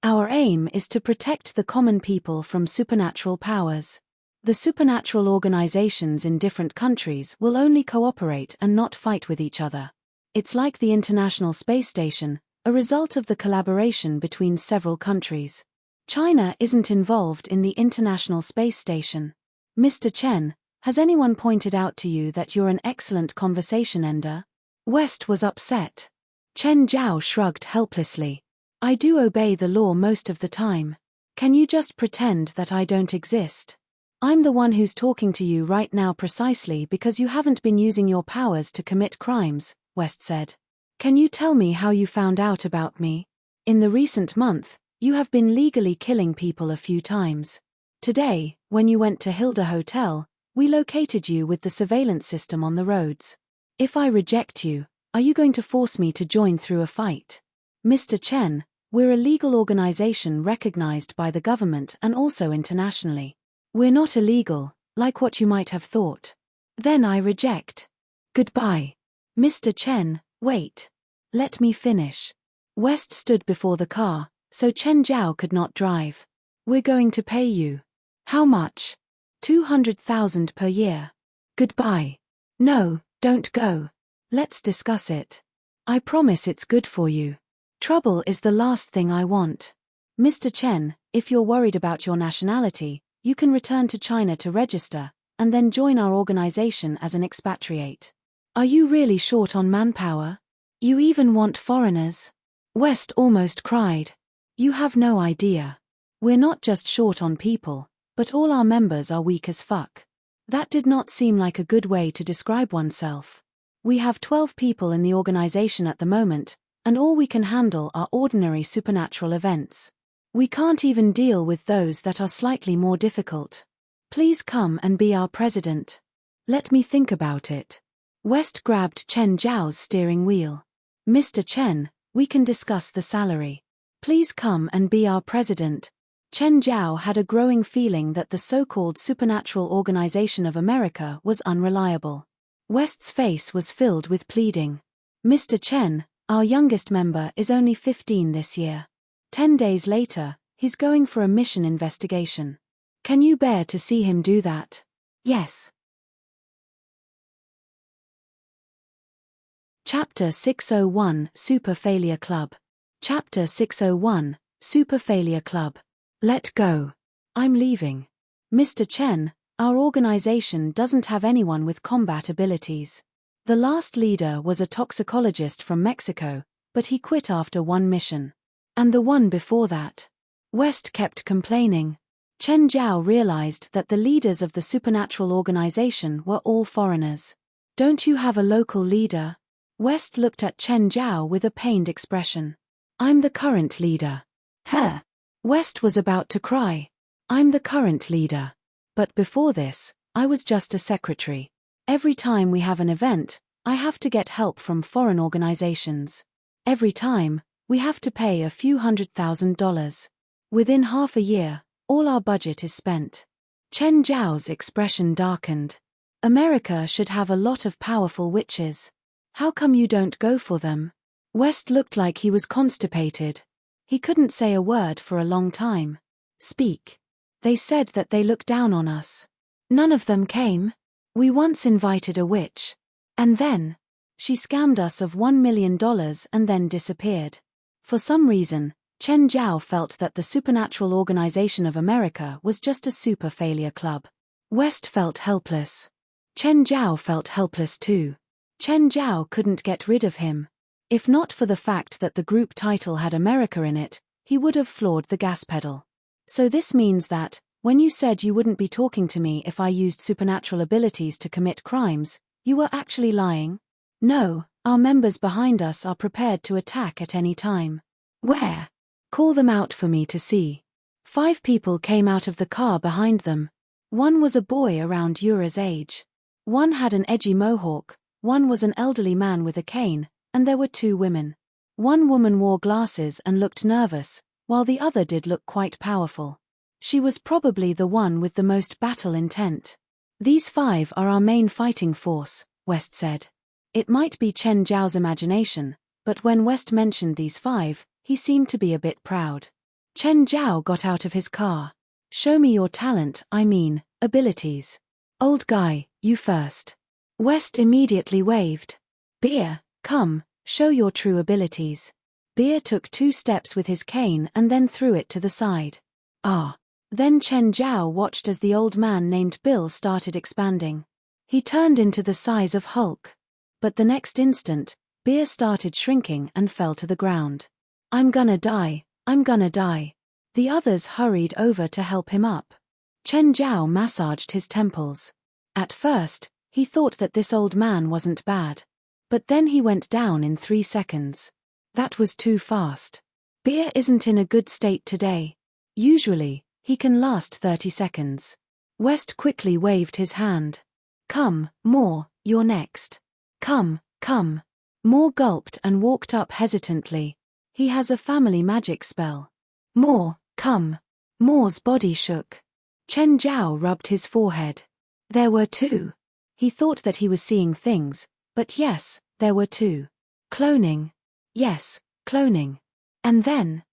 "Our aim is to protect the common people from supernatural powers. The supernatural organizations in different countries will only cooperate and not fight with each other. It's like the International Space Station, a result of the collaboration between several countries. China isn't involved in the International Space Station. Mr. Chen, has anyone pointed out to you that you're an excellent conversation ender?" West was upset. Chen Zhao shrugged helplessly. "I do obey the law most of the time. Can you just pretend that I don't exist? I'm the one who's talking to you right now precisely because you haven't been using your powers to commit crimes," West said. "Can you tell me how you found out about me? In the recent month, you have been legally killing people a few times. Today, when you went to Hilda Hotel, we located you with the surveillance system on the roads. If I reject you, are you going to force me to join through a fight?" "Mr. Chen, We're a legal organization recognized by the government and also internationally. We're not illegal, like what you might have thought. Then I reject. Goodbye. Mr. Chen, wait. Let me finish. West stood before the car, so Chen Zhao could not drive. We're going to pay you. How much? 200,000 per year. Goodbye. No, don't go. Let's discuss it. I promise it's good for you. Trouble is the last thing I want. Mr. Chen, if you're worried about your nationality, you can return to China to register, and then join our organization as an expatriate. Are you really short on manpower? You even want foreigners? West almost cried. You have no idea. We're not just short on people, but all our members are weak as fuck. That did not seem like a good way to describe oneself. We have 12 people in the organization at the moment, and all we can handle are ordinary supernatural events. We can't even deal with those that are slightly more difficult. Please come and be our president. Let me think about it. West grabbed Chen Zhao's steering wheel. Mr. Chen, we can discuss the salary. Please come and be our president. Chen Zhao had a growing feeling that the so-called Supernatural Organization of America was unreliable. West's face was filled with pleading. Mr. Chen, our youngest member is only 15 this year. 10 days later, he's going for a mission investigation. Can you bear to see him do that? Yes. Chapter 601 Super Failure Club. Chapter 601 Super Failure Club. Let go. I'm leaving. Mr. Chen, our organization doesn't have anyone with combat abilities. The last leader was a toxicologist from Mexico, but he quit after one mission. And the one before that. West kept complaining. Chen Zhao realized that the leaders of the supernatural organization were all foreigners. Don't you have a local leader? West looked at Chen Zhao with a pained expression. I'm the current leader. Huh. West was about to cry. I'm the current leader. But before this, I was just a secretary. Every time we have an event, I have to get help from foreign organizations. Every time, we have to pay a few $100,000. Within half a year, all our budget is spent. Chen Zhao's expression darkened. America should have a lot of powerful witches. How come you don't go for them? West looked like he was constipated. He couldn't say a word for a long time. Speak. They said that they look down on us. None of them came. We once invited a witch. And then, she scammed us of $1 million and then disappeared. For some reason, Chen Zhao felt that the Supernatural Organization of America was just a super failure club. West felt helpless. Chen Zhao felt helpless too. Chen Zhao couldn't get rid of him. If not for the fact that the group title had America in it, he would have floored the gas pedal. So this means that, when you said you wouldn't be talking to me if I used supernatural abilities to commit crimes, you were actually lying? No, our members behind us are prepared to attack at any time. Where? Call them out for me to see. 5 people came out of the car behind them. One was a boy around Yura's age. One had an edgy mohawk, one was an elderly man with a cane, and there were 2 women. One woman wore glasses and looked nervous, while the other did look quite powerful. She was probably the one with the most battle intent. These 5 are our main fighting force, West said. It might be Chen Zhao's imagination, but when West mentioned these 5, he seemed to be a bit proud. Chen Zhao got out of his car. Show me your talent, abilities. Old guy, you first. West immediately waved. Beer, come, show your true abilities. Beer took 2 steps with his cane and then threw it to the side. Ah. Then Chen Zhao watched as the old man named Bill started expanding. He turned into the size of Hulk. But the next instant, Beer started shrinking and fell to the ground. I'm gonna die, I'm gonna die. The others hurried over to help him up. Chen Zhao massaged his temples. At first, he thought that this old man wasn't bad. But then he went down in 3 seconds. That was too fast. Beer isn't in a good state today. Usually, he can last 30 seconds. West quickly waved his hand. Come, more, you're next. Come, come. Moore gulped and walked up hesitantly. He has a family magic spell. More, come. Moore's body shook. Chen Zhao rubbed his forehead. There were two. He thought that he was seeing things, but yes, there were two. Cloning. Yes, cloning. And then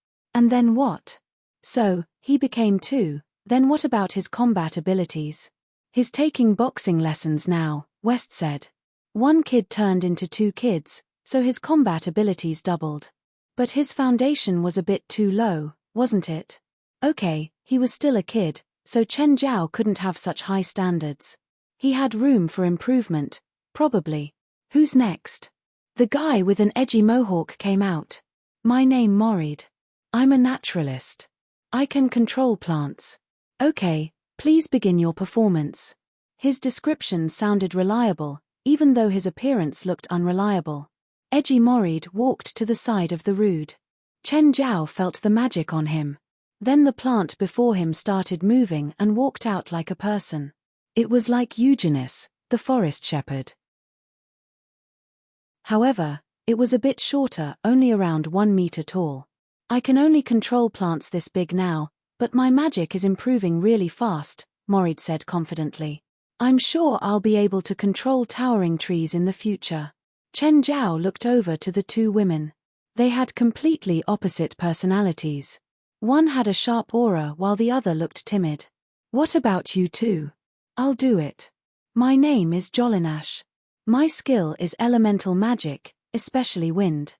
what? So, he became two, then what about his combat abilities? He's taking boxing lessons now, West said. One kid turned into two kids, so his combat abilities doubled. But his foundation was a bit too low, wasn't it? Okay, he was still a kid, so Chen Zhao couldn't have such high standards. He had room for improvement, probably. Who's next? The guy with an edgy mohawk came out. My name Morid. I'm a naturalist. I can control plants. Okay, please begin your performance. His description sounded reliable, even though his appearance looked unreliable. Edgy Morid walked to the side of the rood. Chen Zhao felt the magic on him. Then the plant before him started moving and walked out like a person. It was like Eugenus, the forest shepherd. However, it was a bit shorter, only around 1 meter tall. I can only control plants this big now, but my magic is improving really fast, Morid said confidently. I'm sure I'll be able to control towering trees in the future. Chen Zhao looked over to the two women. They had completely opposite personalities. One had a sharp aura while the other looked timid. What about you two? I'll do it. My name is Jolinash. My skill is elemental magic, especially wind.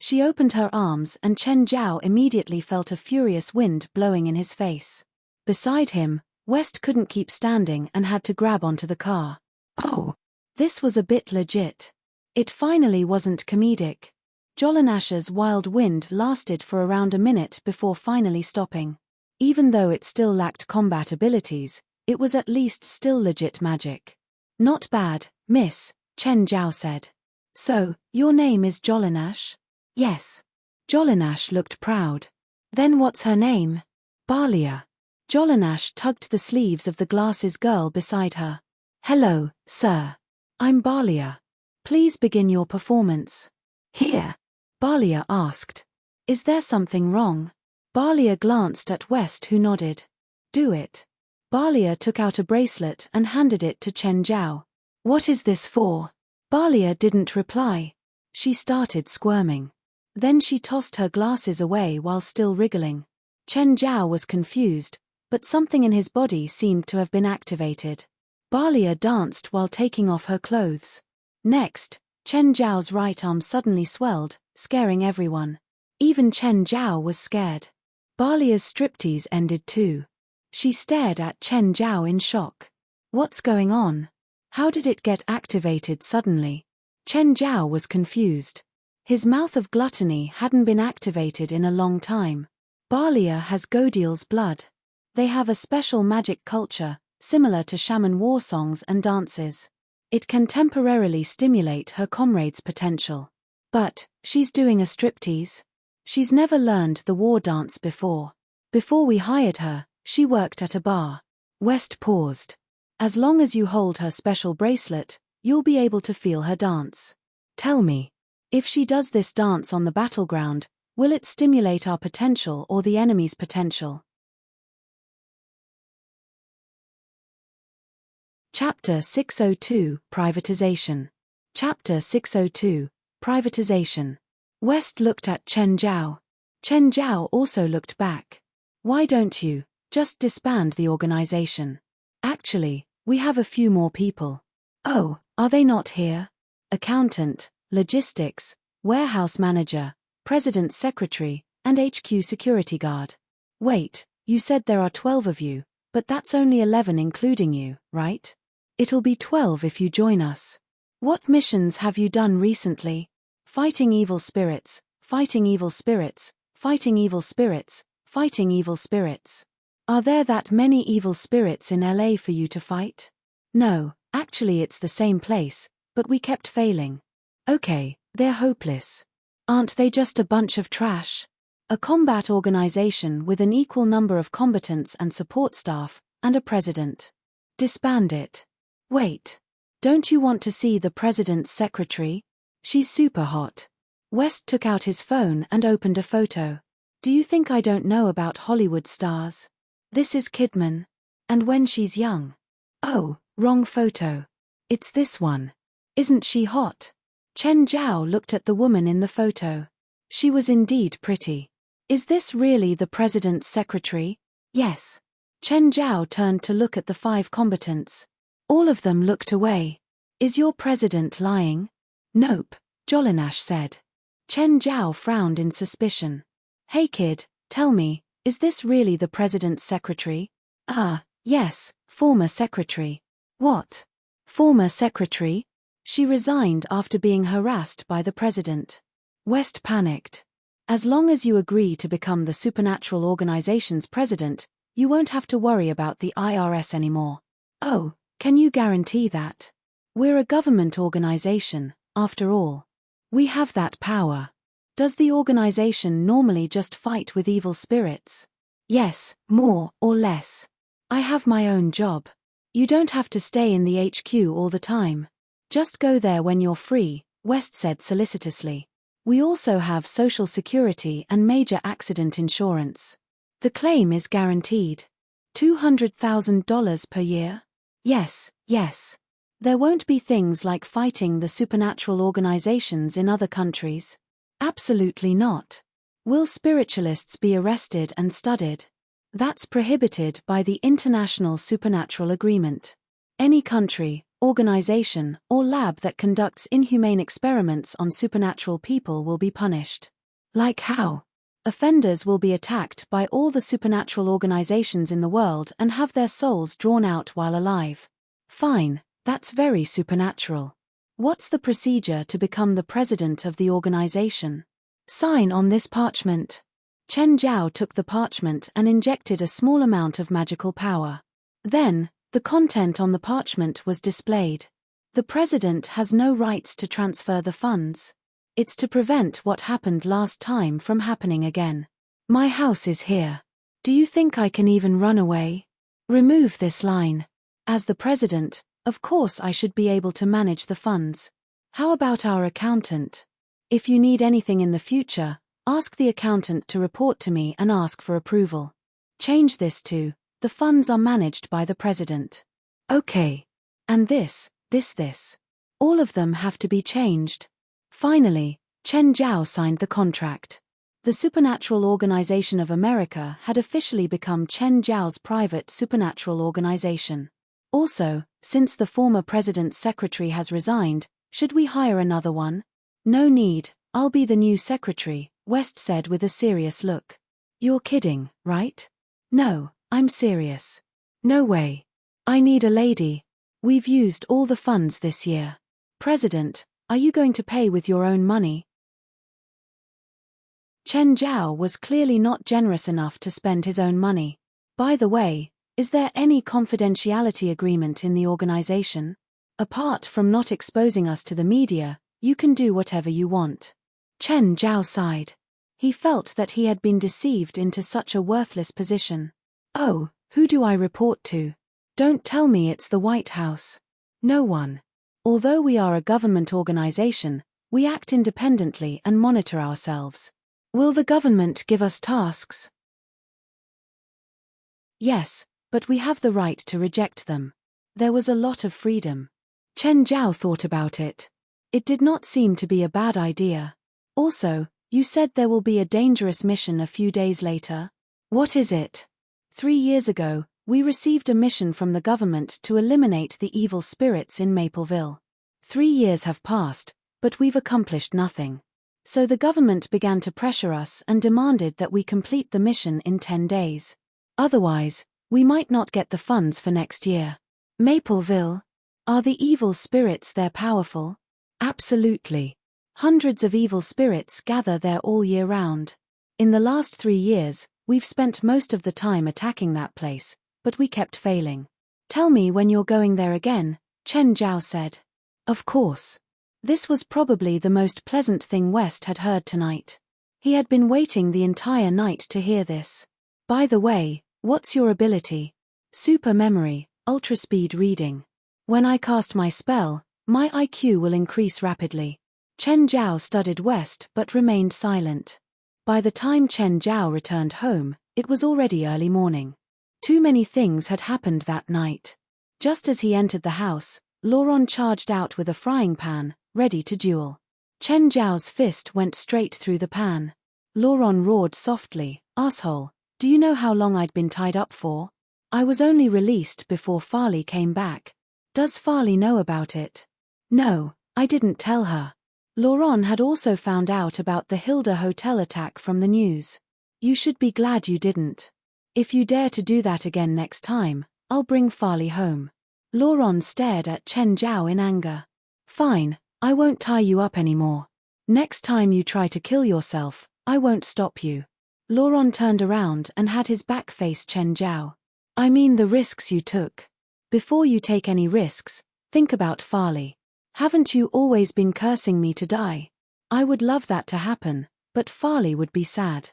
She opened her arms and Chen Zhao immediately felt a furious wind blowing in his face. Beside him, West couldn't keep standing and had to grab onto the car. Oh! This was a bit legit. It finally wasn't comedic. Jolinash's wild wind lasted for around a minute before finally stopping. Even though it still lacked combat abilities, it was at least still legit magic. Not bad, miss, Chen Zhao said. So, your name is Jolinash? Yes. Jolinash looked proud. Then what's her name? Balia. Jolinash tugged the sleeves of the glasses girl beside her. Hello, sir. I'm Balia. Please begin your performance. Here. Balia asked. Is there something wrong? Balia glanced at West, who nodded. Do it. Balia took out a bracelet and handed it to Chen Zhao. What is this for? Balia didn't reply. She started squirming. Then she tossed her glasses away while still wriggling. Chen Zhao was confused, but something in his body seemed to have been activated. Balia danced while taking off her clothes. Next, Chen Zhao's right arm suddenly swelled, scaring everyone. Even Chen Zhao was scared. Balia's striptease ended too. She stared at Chen Zhao in shock. What's going on? How did it get activated suddenly? Chen Zhao was confused. His mouth of gluttony hadn't been activated in a long time. Balia has Godiel's blood. They have a special magic culture, similar to shaman war songs and dances. It can temporarily stimulate her comrade's potential. But, she's doing a striptease. She's never learned the war dance before. Before we hired her, she worked at a bar. West paused. As long as you hold her special bracelet, you'll be able to feel her dance. Tell me, if she does this dance on the battleground, will it stimulate our potential or the enemy's potential? Chapter 602, Privatization. Chapter 602, Privatization. West looked at Chen Zhao. Chen Zhao also looked back. Why don't you just disband the organization? Actually, we have a few more people. Oh, are they not here? Accountant, logistics, warehouse manager, president's secretary, and HQ security guard. Wait, you said there are 12 of you, but that's only 11 including you, right? It'll be 12 if you join us. What missions have you done recently? Fighting evil spirits, fighting evil spirits, fighting evil spirits, fighting evil spirits. Are there that many evil spirits in LA for you to fight? No, actually it's the same place, but we kept failing. Okay, they're hopeless. Aren't they just a bunch of trash? A combat organization with an equal number of combatants and support staff, and a president. Disband it. Wait. Don't you want to see the president's secretary? She's super hot. West took out his phone and opened a photo. Do you think I don't know about Hollywood stars? This is Kidman. And when she's young. Oh, wrong photo. It's this one. Isn't she hot? Chen Zhao looked at the woman in the photo. She was indeed pretty. Is this really the president's secretary? Yes. Chen Zhao turned to look at the 5 combatants. All of them looked away. Is your president lying? Nope, Jolinash said. Chen Zhao frowned in suspicion. Hey kid, tell me, is this really the president's secretary? Yes, former secretary. What? Former secretary? She resigned after being harassed by the president. West panicked. As long as you agree to become the supernatural organization's president, you won't have to worry about the IRS anymore. Oh, can you guarantee that? We're a government organization, after all. We have that power. Does the organization normally just fight with evil spirits? Yes, more or less. I have my own job. You don't have to stay in the HQ all the time. Just go there when you're free, West said solicitously. We also have Social Security and major accident insurance. The claim is guaranteed. $200,000 per year? Yes. There won't be things like fighting the supernatural organizations in other countries. Absolutely not. Will spiritualists be arrested and studied? That's prohibited by the International Supernatural Agreement. Any country, organization, or lab that conducts inhumane experiments on supernatural people will be punished. Like how? Offenders will be attacked by all the supernatural organizations in the world and have their souls drawn out while alive. Fine, that's very supernatural. What's the procedure to become the president of the organization? Sign on this parchment. Chen Zhao took the parchment and injected a small amount of magical power. Then, the content on the parchment was displayed. The president has no rights to transfer the funds. It's to prevent what happened last time from happening again. My house is here. Do you think I can even run away? Remove this line. As the president, of course I should be able to manage the funds. How about our accountant? If you need anything in the future, ask the accountant to report to me and ask for approval. Change this to, the funds are managed by the president. Okay. And this. All of them have to be changed. Finally, Chen Zhao signed the contract. The Supernatural Organization of America had officially become Chen Zhao's private supernatural organization. Also, since the former president's secretary has resigned, should we hire another one? No need, I'll be the new secretary, West said with a serious look. You're kidding, right? No, I'm serious. No way. I need a lady. We've used all the funds this year. President, are you going to pay with your own money? Chen Zhao was clearly not generous enough to spend his own money. By the way, is there any confidentiality agreement in the organization? Apart from not exposing us to the media, you can do whatever you want. Chen Zhao sighed. He felt that he had been deceived into such a worthless position. Oh, who do I report to? Don't tell me it's the White House. No one. Although we are a government organization, we act independently and monitor ourselves. Will the government give us tasks? Yes, but we have the right to reject them. There was a lot of freedom. Chen Zhao thought about it. It did not seem to be a bad idea. Also, you said there will be a dangerous mission a few days later. What is it? 3 years ago, we received a mission from the government to eliminate the evil spirits in Mapleville. 3 years have passed, but we've accomplished nothing. So the government began to pressure us and demanded that we complete the mission in 10 days. Otherwise, we might not get the funds for next year. Mapleville? Are the evil spirits there powerful? Absolutely. Hundreds of evil spirits gather there all year round. In the last 3 years, we've spent most of the time attacking that place, but we kept failing. Tell me when you're going there again, Chen Zhao said. Of course. This was probably the most pleasant thing West had heard tonight. He had been waiting the entire night to hear this. By the way, what's your ability? Super memory, ultra speed reading. When I cast my spell, my IQ will increase rapidly. Chen Zhao studied west but remained silent. By the time Chen Zhao returned home, it was already early morning. Too many things had happened that night. Just as he entered the house, Laurent charged out with a frying pan, ready to duel. Chen Zhao's fist went straight through the pan. Laurent roared softly, "Asshole, do you know how long I'd been tied up for? I was only released before Farley came back. Does Farley know about it?" "No, I didn't tell her." Laurent had also found out about the Hilda Hotel attack from the news. "You should be glad you didn't. If you dare to do that again next time, I'll bring Farley home." Laurent stared at Chen Zhao in anger. "Fine, I won't tie you up anymore. Next time you try to kill yourself, I won't stop you." Laurent turned around and had his back face Chen Zhao. "I mean the risks you took. Before you take any risks, think about Farley. Haven't you always been cursing me to die? I would love that to happen, but Farley would be sad."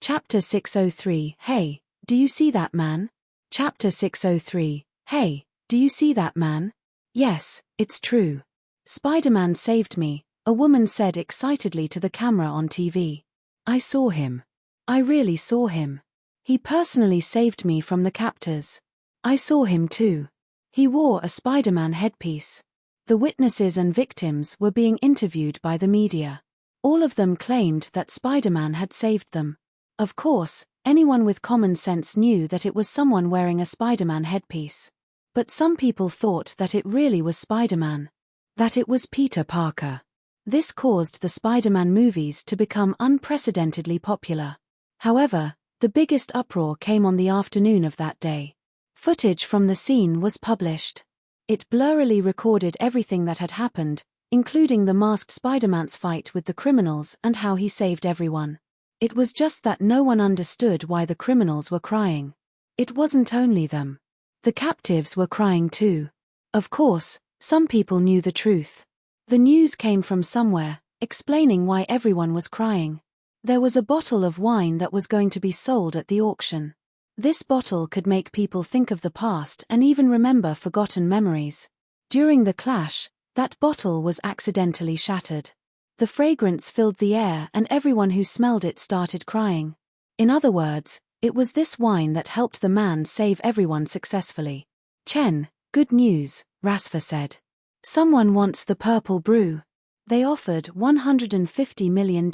Chapter 603, Hey, do you see that man? Chapter 603, Hey, do you see that man? Yes, it's true. Spider-Man saved me, a woman said excitedly to the camera on TV. I saw him. I really saw him. He personally saved me from the captors. I saw him too. He wore a Spider-Man headpiece. The witnesses and victims were being interviewed by the media. All of them claimed that Spider-Man had saved them. Of course, anyone with common sense knew that it was someone wearing a Spider-Man headpiece. But some people thought that it really was Spider-Man. That it was Peter Parker. This caused the Spider-Man movies to become unprecedentedly popular. However, the biggest uproar came on the afternoon of that day. Footage from the scene was published. It blurrily recorded everything that had happened, including the masked Spider-Man's fight with the criminals and how he saved everyone. It was just that no one understood why the criminals were crying. It wasn't only them. The captives were crying too. Of course, some people knew the truth. The news came from somewhere, explaining why everyone was crying. There was a bottle of wine that was going to be sold at the auction. This bottle could make people think of the past and even remember forgotten memories. During the clash, that bottle was accidentally shattered. The fragrance filled the air and everyone who smelled it started crying. In other words, it was this wine that helped the man save everyone successfully. Chen, good news, Rasfa said. Someone wants the purple brew. They offered $150 million.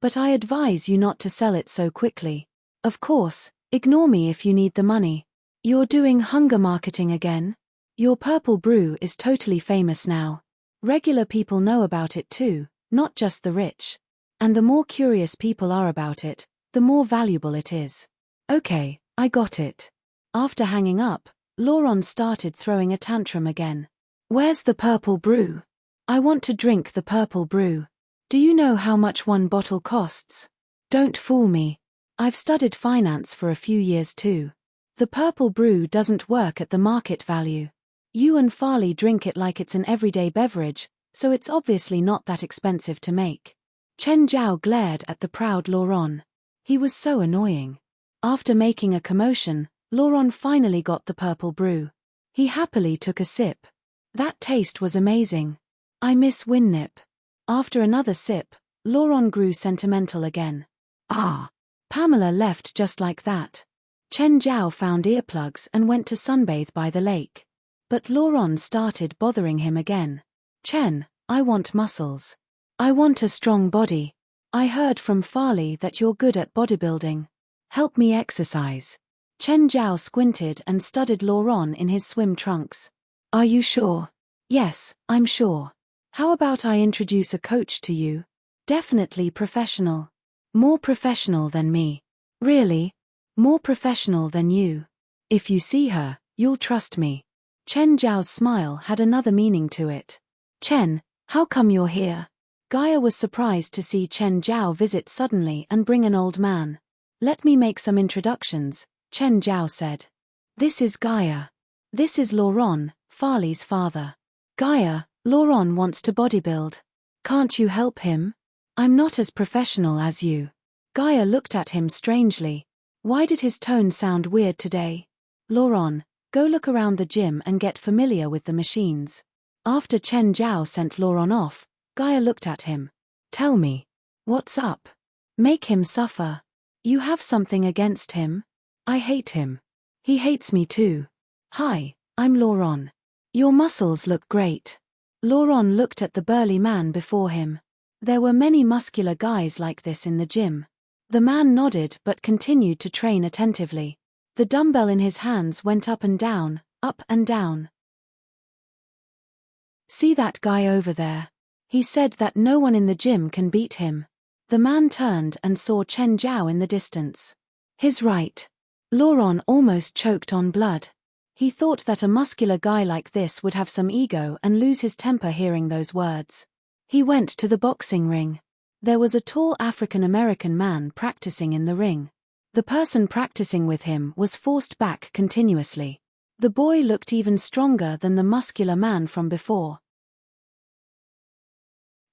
But I advise you not to sell it so quickly. Of course, ignore me if you need the money. You're doing hunger marketing again? Your purple brew is totally famous now. Regular people know about it too, not just the rich. And the more curious people are about it, the more valuable it is. Okay, I got it. After hanging up, Laurent started throwing a tantrum again. Where's the purple brew? I want to drink the purple brew. Do you know how much one bottle costs? Don't fool me. I've studied finance for a few years too. The purple brew doesn't work at the market value. You and Farley drink it like it's an everyday beverage, so it's obviously not that expensive to make. Chen Zhao glared at the proud Laurent. He was so annoying. After making a commotion, Laurent finally got the purple brew. He happily took a sip. That taste was amazing. I miss Winnip. After another sip, Laurent grew sentimental again. Ah! Pamela left just like that. Chen Zhao found earplugs and went to sunbathe by the lake. But Laurent started bothering him again. Chen, I want muscles. I want a strong body. I heard from Farley that you're good at bodybuilding. Help me exercise. Chen Zhao squinted and studied Laurent in his swim trunks. Are you sure? Yes, I'm sure. How about I introduce a coach to you? Definitely professional. More professional than me. Really? More professional than you. If you see her, you'll trust me. Chen Zhao's smile had another meaning to it. Chen, how come you're here? Gaia was surprised to see Chen Zhao visit suddenly and bring an old man. Let me make some introductions, Chen Zhao said. This is Gaia. This is Laurent, Farley's father. Gaia, Laurent wants to bodybuild. Can't you help him? I'm not as professional as you. Gaia looked at him strangely. Why did his tone sound weird today? Laurent, Go look around the gym and get familiar with the machines. After Chen Zhao sent Laurent off, Gaia looked at him. Tell me. What's up? Make him suffer. You have something against him? I hate him. He hates me too. Hi, I'm Laurent. Your muscles look great. Laurent looked at the burly man before him. There were many muscular guys like this in the gym. The man nodded but continued to train attentively. The dumbbell in his hands went up and down, up and down. See that guy over there? He said that no one in the gym can beat him. The man turned and saw Chen Zhao in the distance. His right. Laurent almost choked on blood. He thought that a muscular guy like this would have some ego and lose his temper hearing those words. He went to the boxing ring. There was a tall African-American man practicing in the ring. The person practicing with him was forced back continuously. The boy looked even stronger than the muscular man from before.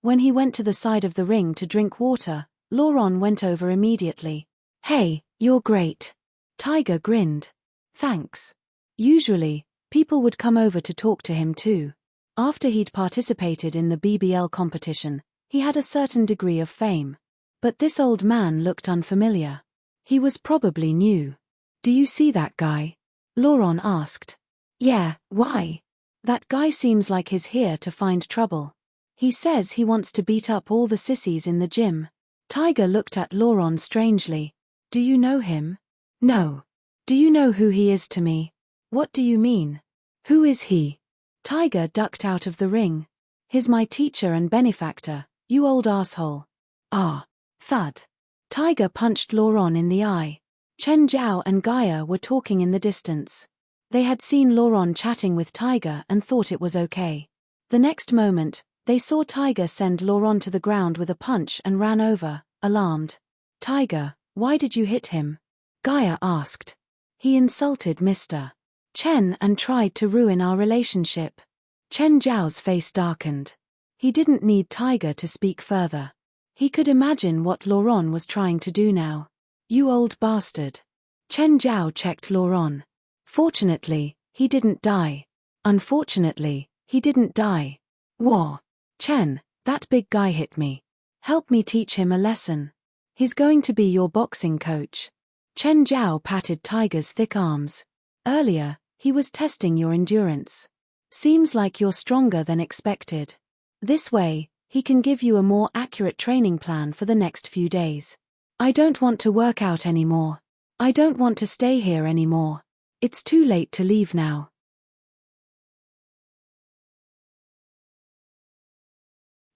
When he went to the side of the ring to drink water, Laurent went over immediately. Hey, you're great. Tiger grinned. Thanks. Usually, people would come over to talk to him too. After he'd participated in the BBL competition, he had a certain degree of fame. But this old man looked unfamiliar. He was probably new. Do you see that guy? Laurent asked. Yeah, why? That guy seems like he's here to find trouble. He says he wants to beat up all the sissies in the gym. Tiger looked at Laurent strangely. Do you know him? No. Do you know who he is to me? What do you mean? Who is he? Tiger ducked out of the ring. He's my teacher and benefactor, you old asshole. Ah. Thud. Tiger punched Laurent in the eye. Chen Zhao and Gaia were talking in the distance. They had seen Laurent chatting with Tiger and thought it was okay. The next moment, they saw Tiger send Laurent to the ground with a punch and ran over, alarmed. Tiger, why did you hit him? Gaia asked. He insulted Mr. Chen and tried to ruin our relationship. Chen Zhao's face darkened. He didn't need Tiger to speak further. He could imagine what Laurent was trying to do now. You old bastard. Chen Zhao checked Laurent. Fortunately, he didn't die. Unfortunately, he didn't die. Whoa. Chen, that big guy hit me. Help me teach him a lesson. He's going to be your boxing coach. Chen Zhao patted Tiger's thick arms. Earlier, he was testing your endurance. Seems like you're stronger than expected. This way, he can give you a more accurate training plan for the next few days. I don't want to work out anymore. I don't want to stay here anymore. It's too late to leave now.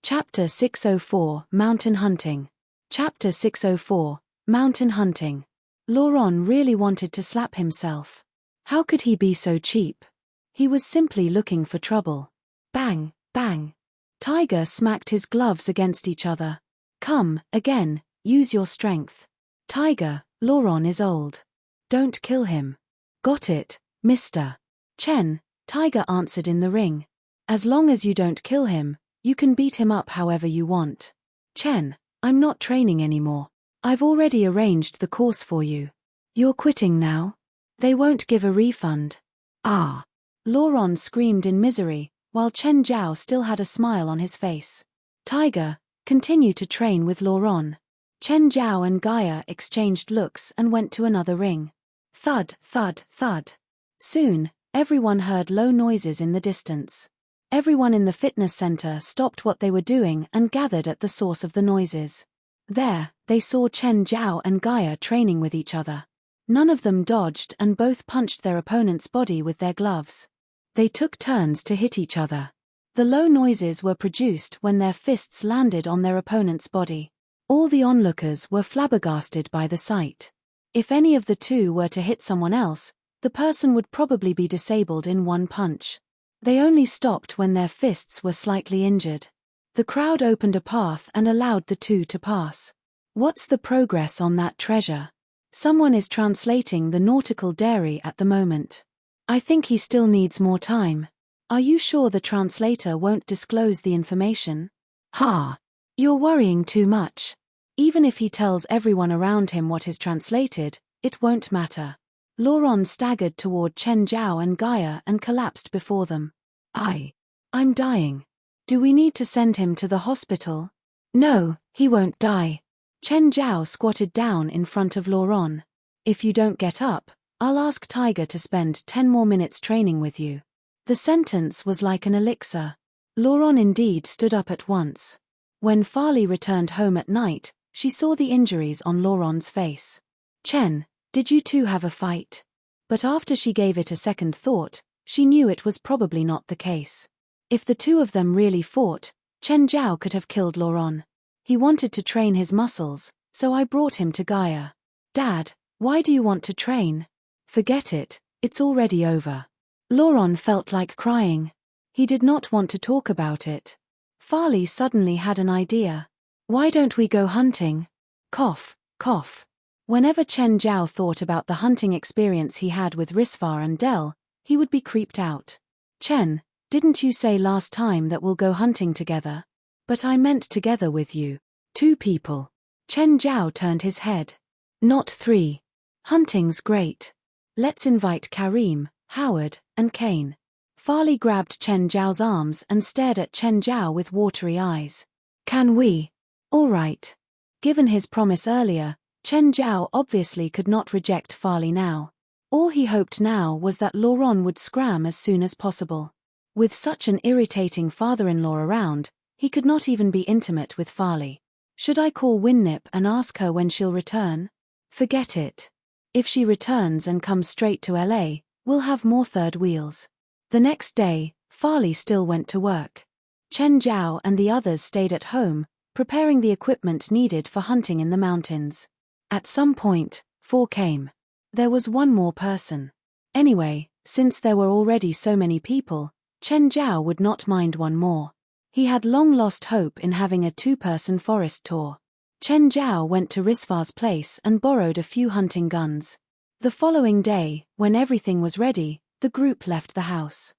Chapter 604, Mountain Hunting. Chapter 604, Mountain Hunting. Laurent really wanted to slap himself. How could he be so cheap? He was simply looking for trouble. Bang, bang. Tiger smacked his gloves against each other. Come, again, use your strength. Tiger, Laurent is old. Don't kill him. Got it, Mr. Chen, Tiger answered in the ring. As long as you don't kill him, you can beat him up however you want. Chen, I'm not training anymore. I've already arranged the course for you. You're quitting now? They won't give a refund. Ah. Laurent screamed in misery, while Chen Zhao still had a smile on his face. Tiger, continue to train with Laurent. Chen Zhao and Gaia exchanged looks and went to another ring. Thud, thud, thud. Soon, everyone heard low noises in the distance. Everyone in the fitness center stopped what they were doing and gathered at the source of the noises. There, they saw Chen Zhao and Gaia training with each other. None of them dodged and both punched their opponent's body with their gloves. They took turns to hit each other. The low noises were produced when their fists landed on their opponent's body. All the onlookers were flabbergasted by the sight. If any of the two were to hit someone else, the person would probably be disabled in one punch. They only stopped when their fists were slightly injured. The crowd opened a path and allowed the two to pass. What's the progress on that treasure? Someone is translating the nautical dairy at the moment. I think he still needs more time. Are you sure the translator won't disclose the information? Ha! You're worrying too much. Even if he tells everyone around him what is translated, it won't matter. Laurent staggered toward Chen Zhao and Gaia and collapsed before them. I'm dying. Do we need to send him to the hospital? No, he won't die. Chen Zhao squatted down in front of Laurent. If you don't get up, I'll ask Tiger to spend 10 more minutes training with you. The sentence was like an elixir. Laurent indeed stood up at once. When Farley returned home at night, she saw the injuries on Laurent's face. Chen, did you two have a fight? But after she gave it a second thought, she knew it was probably not the case. If the two of them really fought, Chen Zhao could have killed Laurent. He wanted to train his muscles, so I brought him to Gaia. Dad, why do you want to train? Forget it, it's already over. Laurent felt like crying. He did not want to talk about it. Farley suddenly had an idea. Why don't we go hunting? Cough, cough. Whenever Chen Zhao thought about the hunting experience he had with Risvar and Del, he would be creeped out. Chen, didn't you say last time that we'll go hunting together? But I meant together with you. 2 people. Chen Zhao turned his head. Not 3. Hunting's great. Let's invite Karim, Howard, and Kane. Farley grabbed Chen Zhao's arms and stared at Chen Zhao with watery eyes. Can we? All right. Given his promise earlier, Chen Zhao obviously could not reject Farley now. All he hoped now was that Laurent would scram as soon as possible. With such an irritating father-in-law around, he could not even be intimate with Farley. Should I call Winnip and ask her when she'll return? Forget it. If she returns and comes straight to LA, we'll have more third wheels. The next day, Farley still went to work. Chen Zhao and the others stayed at home, preparing the equipment needed for hunting in the mountains. At some point, 4 came. There was one more person. Anyway, since there were already so many people, Chen Zhao would not mind one more. He had long lost hope in having a 2-person forest tour. Chen Zhao went to Risvar's place and borrowed a few hunting guns. The following day, when everything was ready, the group left the house.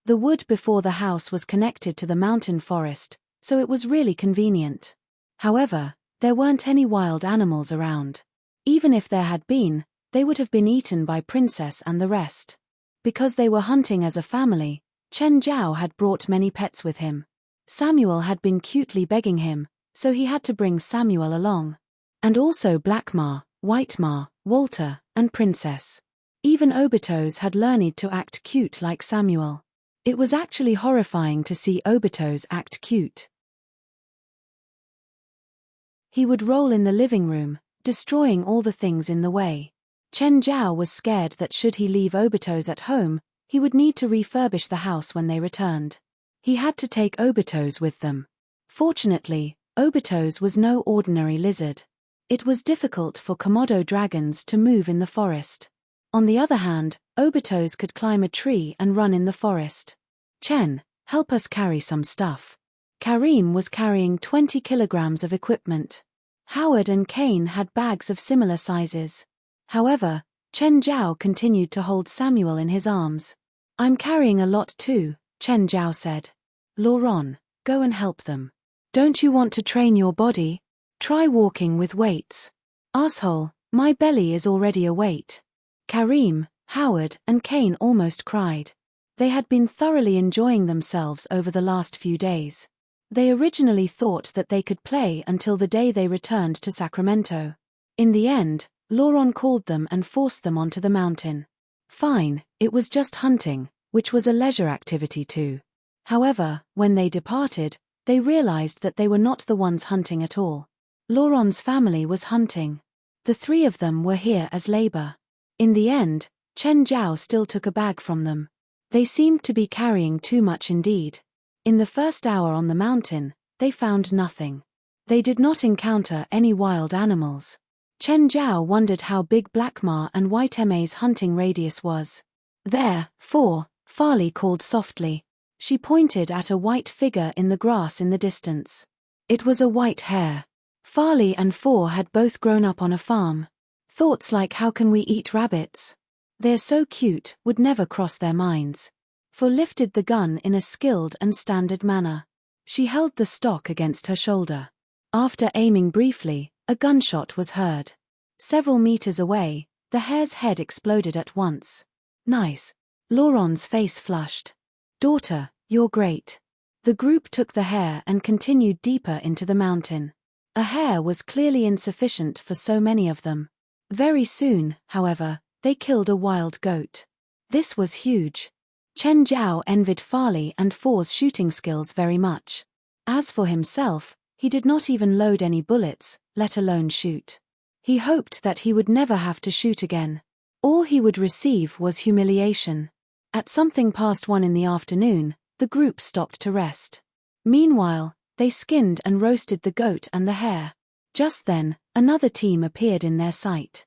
The wood before the house was connected to the mountain forest, so it was really convenient. However, there weren't any wild animals around. Even if there had been, they would have been eaten by Princess and the rest. Because they were hunting as a family, Chen Zhao had brought many pets with him. Samuel had been cutely begging him, so he had to bring Samuel along. And also Blackmar, Whitemar, Walter, and Princess. Even Obito's had learned to act cute like Samuel. It was actually horrifying to see Obito's act cute. He would roll in the living room, destroying all the things in the way. Chen Zhao was scared that should he leave Obito's at home, he would need to refurbish the house when they returned. He had to take Obito's with them. Fortunately, Obito's was no ordinary lizard. It was difficult for Komodo dragons to move in the forest. On the other hand, Obito's could climb a tree and run in the forest. Chen, help us carry some stuff. Karim was carrying 20 kilograms of equipment. Howard and Kane had bags of similar sizes. However, Chen Zhao continued to hold Samuel in his arms. I'm carrying a lot too, Chen Zhao said. Laurent, go and help them. Don't you want to train your body? Try walking with weights. Asshole, my belly is already a weight. Karim, Howard, and Kane almost cried. They had been thoroughly enjoying themselves over the last few days. They originally thought that they could play until the day they returned to Sacramento. In the end, Laurent called them and forced them onto the mountain. Fine, it was just hunting, which was a leisure activity too. However, when they departed, they realized that they were not the ones hunting at all. Laurent's family was hunting. The 3 of them were here as labor. In the end, Chen Zhao still took a bag from them. They seemed to be carrying too much indeed. In the first hour on the mountain, they found nothing. They did not encounter any wild animals. Chen Zhao wondered how big Blackmar and Whitema's hunting radius was. There, 4, Farley called softly. She pointed at a white figure in the grass in the distance. It was a white hare. Farley and 4 had both grown up on a farm. Thoughts like how can we eat rabbits? They're so cute would never cross their minds. 4 lifted the gun in a skilled and standard manner. She held the stock against her shoulder. After aiming briefly, a gunshot was heard. Several meters away, the hare's head exploded at once. Nice. Laurent's face flushed. Daughter, you're great. The group took the hare and continued deeper into the mountain. A hare was clearly insufficient for so many of them. Very soon, however, they killed a wild goat. This was huge. Chen Zhao envied Farley and Four's shooting skills very much. As for himself, he did not even load any bullets, let alone shoot. He hoped that he would never have to shoot again. All he would receive was humiliation. At something past 1 in the afternoon, the group stopped to rest. Meanwhile, they skinned and roasted the goat and the hare. Just then, another team appeared in their sight.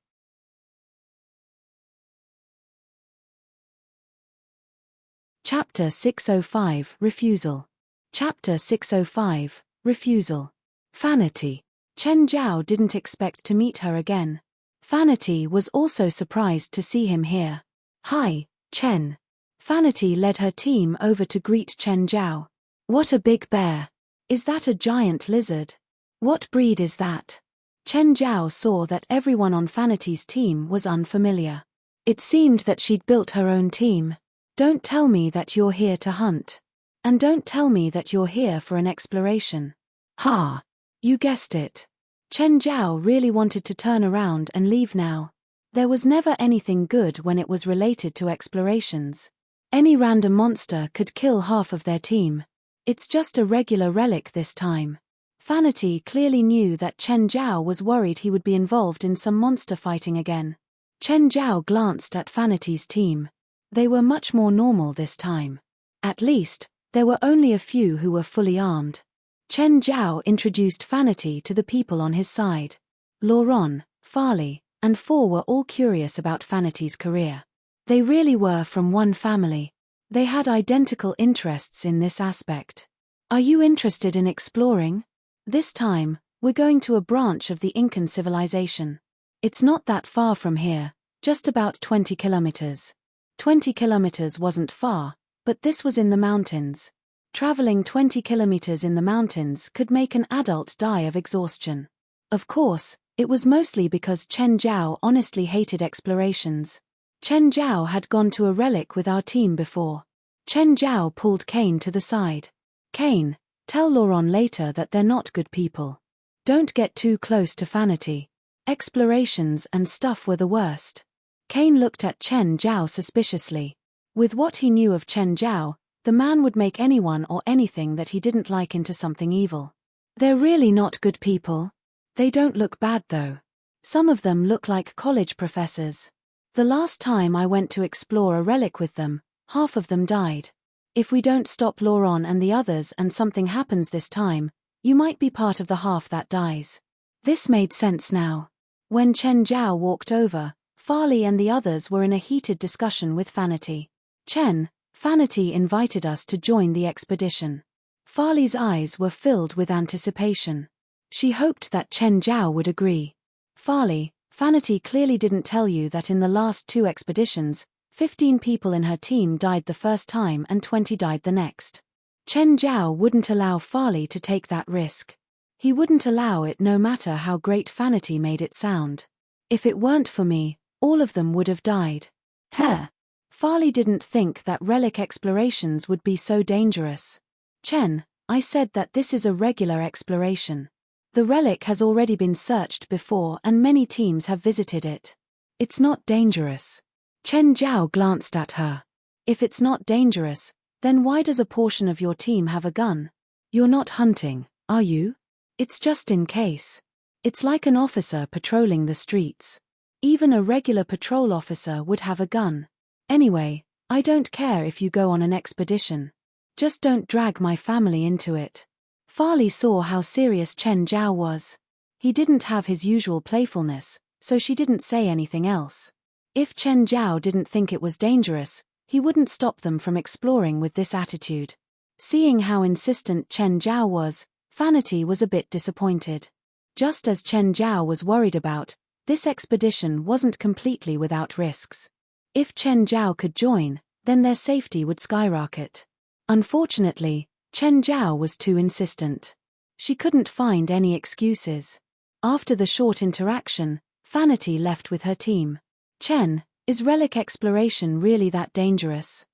Chapter 605, Refusal. Chapter 605, Refusal. Fanity. Chen Zhao didn't expect to meet her again. Fanity was also surprised to see him here. Hi, Chen. Fanity led her team over to greet Chen Zhao. What a big bear. Is that a giant lizard? What breed is that? Chen Zhao saw that everyone on Fanity's team was unfamiliar. It seemed that she'd built her own team. Don't tell me that you're here to hunt. And don't tell me that you're here for an exploration. Ha! You guessed it. Chen Zhao really wanted to turn around and leave now. There was never anything good when it was related to explorations. Any random monster could kill half of their team. It's just a regular relic this time. Fanity clearly knew that Chen Zhao was worried he would be involved in some monster fighting again. Chen Zhao glanced at Fanity's team. They were much more normal this time. At least, there were only a few who were fully armed. Chen Zhao introduced Fanity to the people on his side. Laurent, Farley, and Four were all curious about Fanity's career. They really were from one family. They had identical interests in this aspect. Are you interested in exploring? This time, we're going to a branch of the Incan civilization. It's not that far from here, just about 20 kilometers. 20 kilometers wasn't far, but this was in the mountains. Traveling 20 kilometers in the mountains could make an adult die of exhaustion. Of course, it was mostly because Chen Zhao honestly hated explorations. Chen Zhao had gone to a relic with our team before. Chen Zhao pulled Kane to the side. Kane, tell Laurent later that they're not good people. Don't get too close to Fanity. Explorations and stuff were the worst. Kane looked at Chen Zhao suspiciously. With what he knew of Chen Zhao, the man would make anyone or anything that he didn't like into something evil. They're really not good people. They don't look bad though. Some of them look like college professors. The last time I went to explore a relic with them, half of them died. If we don't stop Laurent and the others and something happens this time, you might be part of the half that dies. This made sense now. When Chen Zhao walked over, Farley and the others were in a heated discussion with Fanity. Chen, Fanity invited us to join the expedition. Farley's eyes were filled with anticipation. She hoped that Chen Zhao would agree. Farley, Fanity clearly didn't tell you that in the last 2 expeditions, 15 people in her team died the first time and 20 died the next. Chen Zhao wouldn't allow Farley to take that risk. He wouldn't allow it no matter how great Fanity made it sound. If it weren't for me, all of them would have died. Heh. Farley didn't think that relic explorations would be so dangerous. Chen, I said that this is a regular exploration. The relic has already been searched before and many teams have visited it. It's not dangerous. Chen Zhao glanced at her. If it's not dangerous, then why does a portion of your team have a gun? You're not hunting, are you? It's just in case. It's like an officer patrolling the streets. Even a regular patrol officer would have a gun. Anyway, I don't care if you go on an expedition. Just don't drag my family into it. Farley saw how serious Chen Zhao was. He didn't have his usual playfulness, so she didn't say anything else. If Chen Zhao didn't think it was dangerous, he wouldn't stop them from exploring with this attitude. Seeing how insistent Chen Zhao was, Fanity was a bit disappointed. Just as Chen Zhao was worried about, this expedition wasn't completely without risks. If Chen Zhao could join, then their safety would skyrocket. Unfortunately, Chen Zhao was too insistent. She couldn't find any excuses. After the short interaction, Vanity left with her team. Chen, is relic exploration really that dangerous?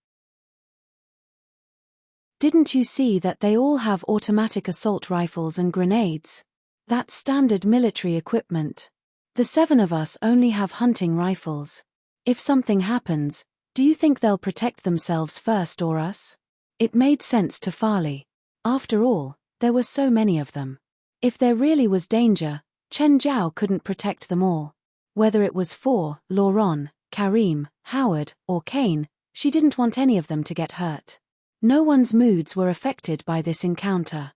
Didn't you see that they all have automatic assault rifles and grenades? That's standard military equipment. The 7 of us only have hunting rifles. If something happens, do you think they'll protect themselves first or us? It made sense to Farley. After all, there were so many of them. If there really was danger, Chen Zhao couldn't protect them all. Whether it was for Lauren, Karim, Howard, or Kane, she didn't want any of them to get hurt. No one's moods were affected by this encounter.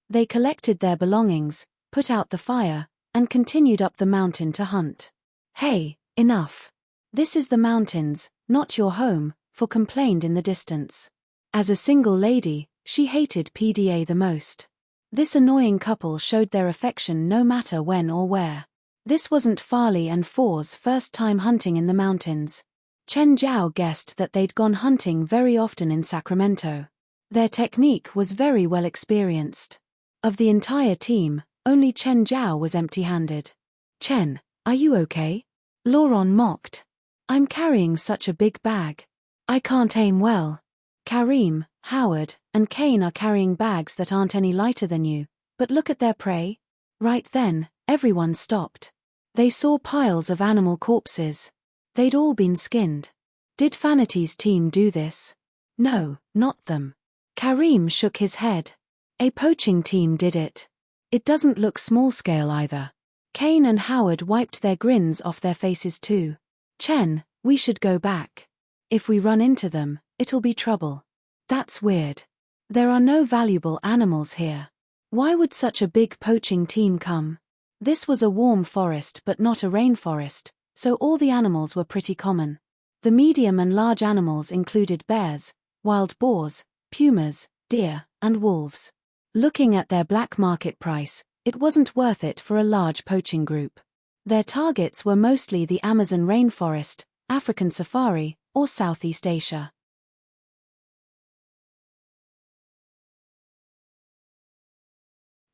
They collected their belongings, put out the fire, and continued up the mountain to hunt. Hey, enough. This is the mountains, not your home, For complained in the distance. As a single lady, she hated PDA the most. This annoying couple showed their affection no matter when or where. This wasn't Farley and Four's first time hunting in the mountains. Chen Zhao guessed that they'd gone hunting very often in Sacramento. Their technique was very well experienced. Of the entire team, only Chen Zhao was empty-handed. Chen, are you okay? Lauren mocked. I'm carrying such a big bag. I can't aim well. Karim, Howard, and Kane are carrying bags that aren't any lighter than you, but look at their prey. Right then, everyone stopped. They saw piles of animal corpses. They'd all been skinned. Did Vanity's team do this? No, not them. Karim shook his head. A poaching team did it. It doesn't look small-scale either. Kane and Howard wiped their grins off their faces too. Chen, we should go back. If we run into them, it'll be trouble. That's weird. There are no valuable animals here. Why would such a big poaching team come? This was a warm forest but not a rainforest, so all the animals were pretty common. The medium and large animals included bears, wild boars, pumas, deer, and wolves. Looking at their black market price, it wasn't worth it for a large poaching group. Their targets were mostly the Amazon rainforest, African safari, or Southeast Asia.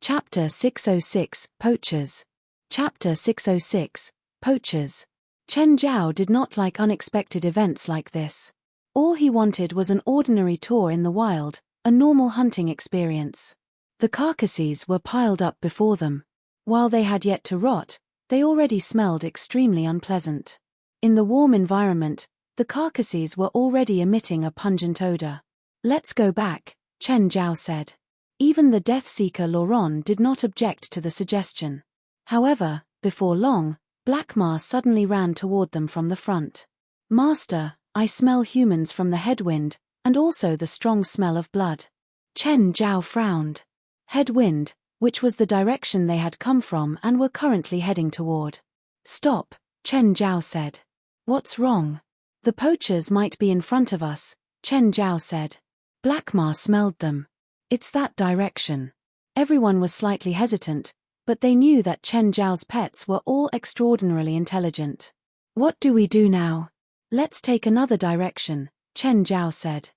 Chapter 606, Poachers. Chapter 606, Poachers. Chen Zhao did not like unexpected events like this. All he wanted was an ordinary tour in the wild, a normal hunting experience. The carcasses were piled up before them. While they had yet to rot, they already smelled extremely unpleasant. In the warm environment, the carcasses were already emitting a pungent odor. Let's go back, Chen Zhao said. Even the death-seeker Lauren did not object to the suggestion. However, before long, Blackmar suddenly ran toward them from the front. Master, I smell humans from the headwind, and also the strong smell of blood. Chen Zhao frowned. Headwind, which was the direction they had come from and were currently heading toward. Stop, Chen Zhao said. What's wrong? The poachers might be in front of us, Chen Zhao said. Blackmar smelled them. It's that direction. Everyone was slightly hesitant, but they knew that Chen Zhao's pets were all extraordinarily intelligent. What do we do now? Let's take another direction, Chen Zhao said.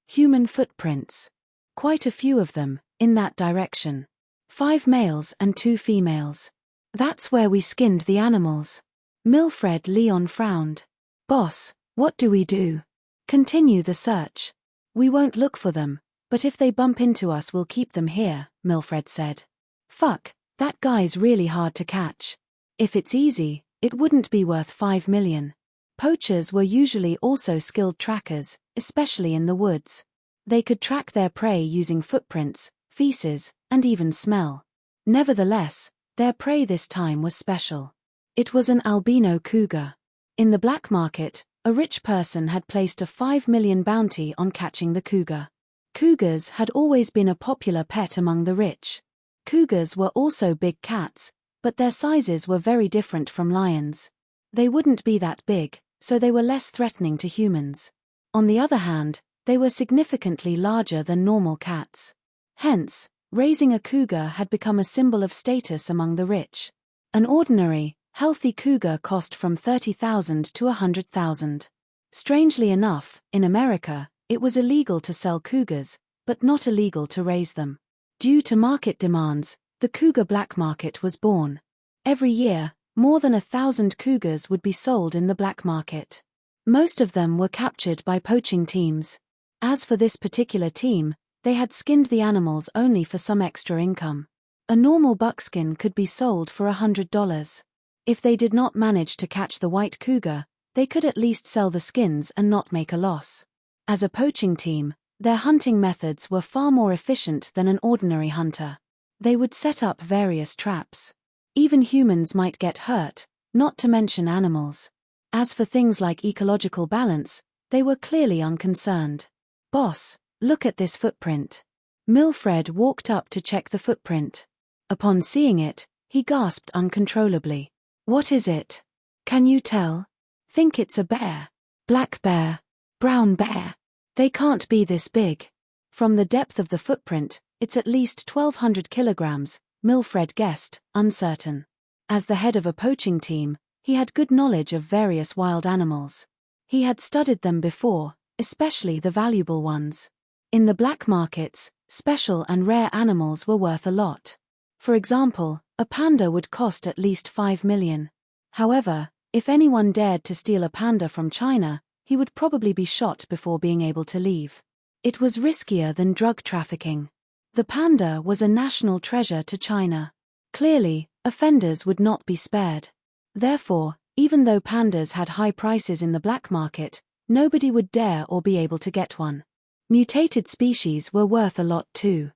Human footprints. Quite a few of them, in that direction. 5 males and 2 females. That's where we skinned the animals. Milfred Leon frowned. Boss, what do we do? Continue the search. We won't look for them, but if they bump into us we'll keep them here, Milfred said. Fuck, that guy's really hard to catch. If it's easy, it wouldn't be worth 5 million. Poachers were usually also skilled trackers, especially in the woods. They could track their prey using footprints, feces, and even smell. Nevertheless, their prey this time was special. It was an albino cougar. In the black market, a rich person had placed a 5 million bounty on catching the cougar. Cougars had always been a popular pet among the rich. Cougars were also big cats, but their sizes were very different from lions. They wouldn't be that big, so they were less threatening to humans. On the other hand, they were significantly larger than normal cats. Hence, raising a cougar had become a symbol of status among the rich. An ordinary, healthy cougar cost from $30,000 to $100,000. Strangely enough, in America, it was illegal to sell cougars, but not illegal to raise them. Due to market demands, The cougar black market was born. Every year, more than 1,000 cougars would be sold in the black market. Most of them were captured by poaching teams. As for this particular team, they had skinned the animals only for some extra income. A normal buckskin could be sold for $100. If they did not manage to catch the white cougar, they could at least sell the skins and not make a loss. As a poaching team, their hunting methods were far more efficient than an ordinary hunter. They would set up various traps. Even humans might get hurt, not to mention animals. As for things like ecological balance, they were clearly unconcerned. "Boss, look at this footprint." Milfred walked up to check the footprint. Upon seeing it, he gasped uncontrollably. "What is it? Can you tell?" "Think it's a bear. Black bear. Brown bear. They can't be this big." From the depth of the footprint, it's at least 1,200 kilograms, Milfred guessed, uncertain. As the head of a poaching team, he had good knowledge of various wild animals. He had studied them before, especially the valuable ones. In the black markets, special and rare animals were worth a lot. For example, a panda would cost at least 5 million. However, if anyone dared to steal a panda from China, he would probably be shot before being able to leave. It was riskier than drug trafficking. The panda was a national treasure to China. Clearly, offenders would not be spared. Therefore, even though pandas had high prices in the black market, nobody would dare or be able to get one. Mutated species were worth a lot too.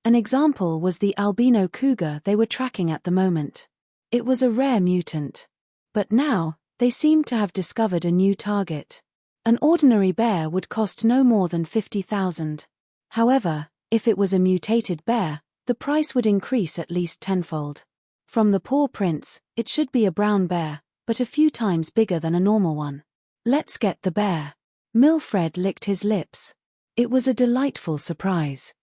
An example was the albino cougar they were tracking at the moment. It was a rare mutant. But now, they seemed to have discovered a new target. An ordinary bear would cost no more than 50,000. However, if it was a mutated bear, the price would increase at least tenfold. From the paw prints, it should be a brown bear, but a few times bigger than a normal one. "Let's get the bear." Milfred licked his lips. It was a delightful surprise.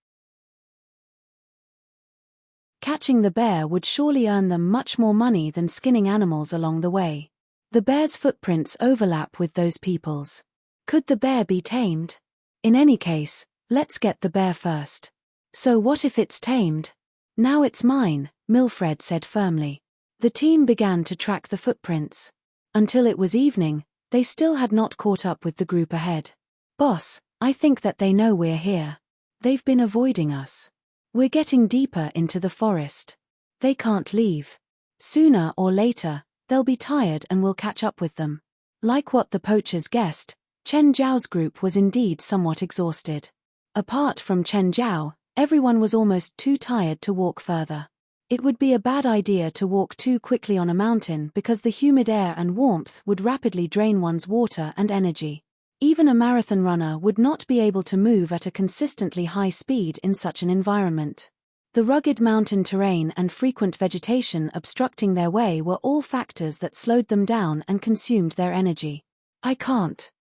Catching the bear would surely earn them much more money than skinning animals along the way. The bear's footprints overlap with those people's. Could the bear be tamed? In any case, let's get the bear first. "So what if it's tamed?" "Now it's mine," Milfred said firmly. The team began to track the footprints. Until it was evening, they still had not caught up with the group ahead. "Boss, I think that they know we're here. They've been avoiding us. We're getting deeper into the forest. They can't leave. Sooner or later, they'll be tired and we'll catch up with them." Like what the poachers guessed, Chen Zhao's group was indeed somewhat exhausted. Apart from Chen Zhao, everyone was almost too tired to walk further. It would be a bad idea to walk too quickly on a mountain because the humid air and warmth would rapidly drain one's water and energy. Even a marathon runner would not be able to move at a consistently high speed in such an environment. The rugged mountain terrain and frequent vegetation obstructing their way were all factors that slowed them down and consumed their energy. I can't.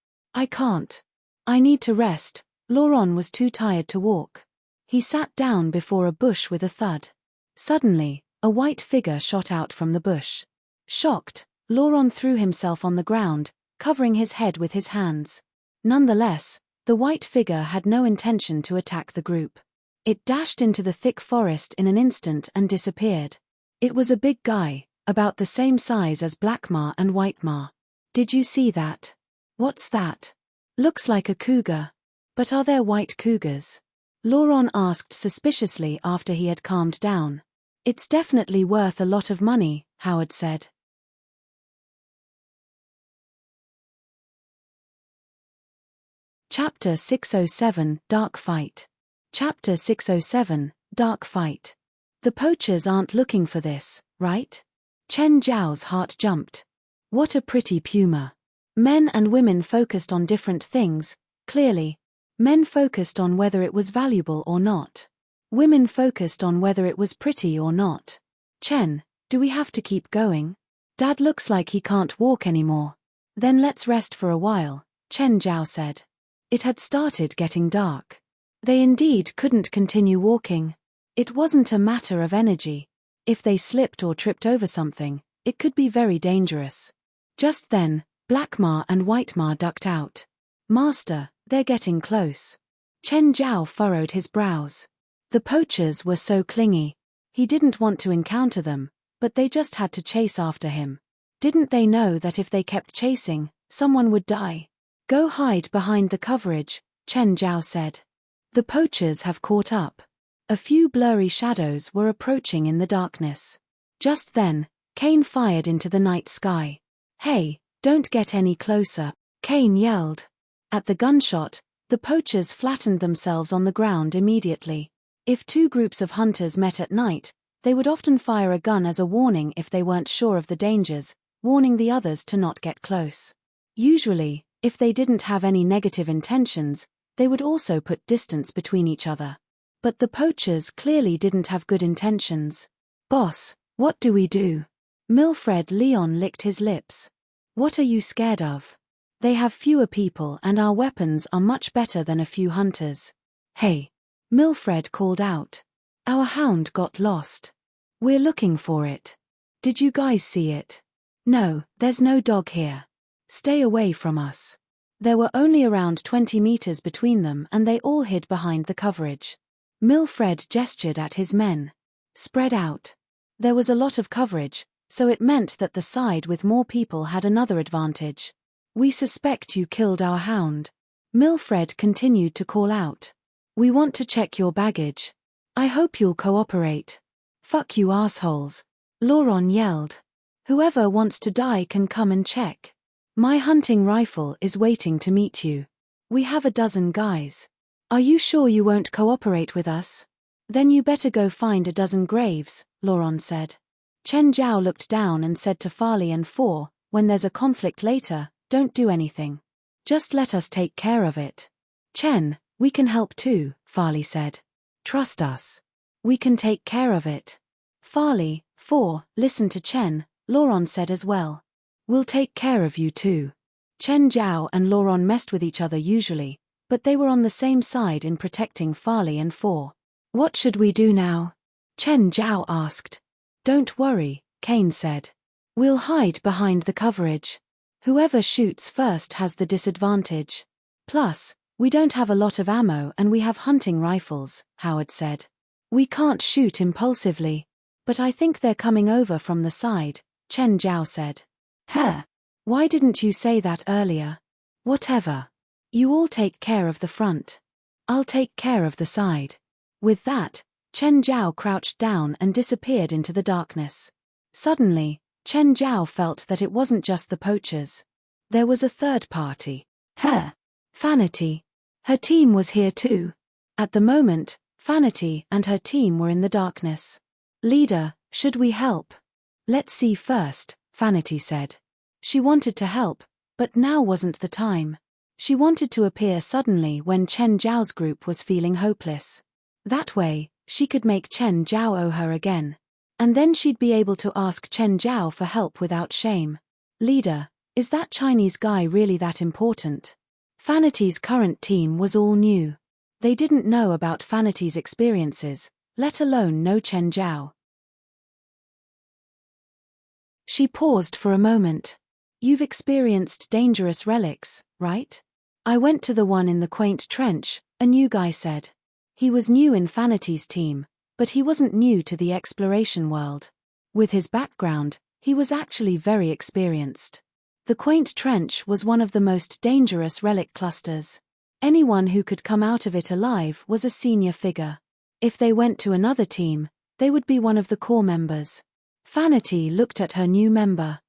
I need to rest." Laurent was too tired to walk. He sat down before a bush with a thud. Suddenly, a white figure shot out from the bush. Shocked, Laurent threw himself on the ground, covering his head with his hands. Nonetheless, the white figure had no intention to attack the group. It dashed into the thick forest in an instant and disappeared. It was a big guy, about the same size as Black Ma and White Ma. "Did you see that?" "What's that?" "Looks like a cougar. But are there white cougars?" Laurent asked suspiciously after he had calmed down. "It's definitely worth a lot of money," Howard said. Chapter 607, Dark Fight. Chapter 607, Dark Fight. The poachers aren't looking for this, right? Chen Zhao's heart jumped. What a pretty puma. Men and women focused on different things, clearly. Men focused on whether it was valuable or not. Women focused on whether it was pretty or not. "Chen, do we have to keep going? Dad looks like he can't walk anymore." "Then let's rest for a while," Chen Zhao said. It had started getting dark. They indeed couldn't continue walking. It wasn't a matter of energy. If they slipped or tripped over something, it could be very dangerous. Just then, Black Ma and White Ma ducked out. "Master, they're getting close." Chen Zhao furrowed his brows. The poachers were so clingy. He didn't want to encounter them, but they just had to chase after him. Didn't they know that if they kept chasing, someone would die? Go hide behind the coverage, Chen Zhao said. The poachers have caught up. A few blurry shadows were approaching in the darkness. Just then, Kane fired into the night sky. Hey, don't get any closer, Kane yelled. At the gunshot, the poachers flattened themselves on the ground immediately. If two groups of hunters met at night, they would often fire a gun as a warning if they weren't sure of the dangers, warning the others to not get close. Usually, if they didn't have any negative intentions, they would also put distance between each other. But the poachers clearly didn't have good intentions. Boss, what do we do? Milfred Leon licked his lips. What are you scared of? They have fewer people and our weapons are much better than a few hunters. Hey! Milfred called out. Our hound got lost. We're looking for it. Did you guys see it? No, there's no dog here. Stay away from us. There were only around 20 meters between them and they all hid behind the coverage. Milfred gestured at his men. Spread out. There was a lot of coverage, so it meant that the side with more people had another advantage. We suspect you killed our hound. Milfred continued to call out. We want to check your baggage. I hope you'll cooperate. Fuck you assholes. Lauron yelled. Whoever wants to die can come and check. My hunting rifle is waiting to meet you. We have a dozen guys. Are you sure you won't cooperate with us? Then you better go find a dozen graves, Lauron said. Chen Zhao looked down and said to Farley and Four, when there's a conflict later, don't do anything. Just let us take care of it. Chen, we can help too, Farley said. Trust us. We can take care of it. Farley, Four, listen to Chen, Lauron said as well. We'll take care of you too. Chen Zhao and Lauron messed with each other usually, but they were on the same side in protecting Farley and Four. What should we do now? Chen Zhao asked. Don't worry, Kane said. We'll hide behind the coverage. Whoever shoots first has the disadvantage. Plus, we don't have a lot of ammo and we have hunting rifles, Howard said. We can't shoot impulsively. But I think they're coming over from the side, Chen Zhao said. Huh? Why didn't you say that earlier? Whatever. You all take care of the front. I'll take care of the side. With that, Chen Zhao crouched down and disappeared into the darkness. Suddenly, Chen Zhao felt that it wasn't just the poachers. There was a third party. Her. Vanity. Her team was here too. At the moment, Vanity and her team were in the darkness. Leader, should we help? Let's see first, Vanity said. She wanted to help, but now wasn't the time. She wanted to appear suddenly when Chen Zhao's group was feeling hopeless. That way, she could make Chen Zhao owe her again. And then she'd be able to ask Chen Zhao for help without shame. Leader, is that Chinese guy really that important? Vanity's current team was all new. They didn't know about Vanity's experiences, let alone know Chen Zhao. She paused for a moment. You've experienced dangerous relics, right? I went to the one in the quaint trench, a new guy said. He was new in Vanity's team, but he wasn't new to the exploration world. With his background, he was actually very experienced. The quaint trench was one of the most dangerous relic clusters. Anyone who could come out of it alive was a senior figure. If they went to another team, they would be one of the core members. Vanity looked at her new member.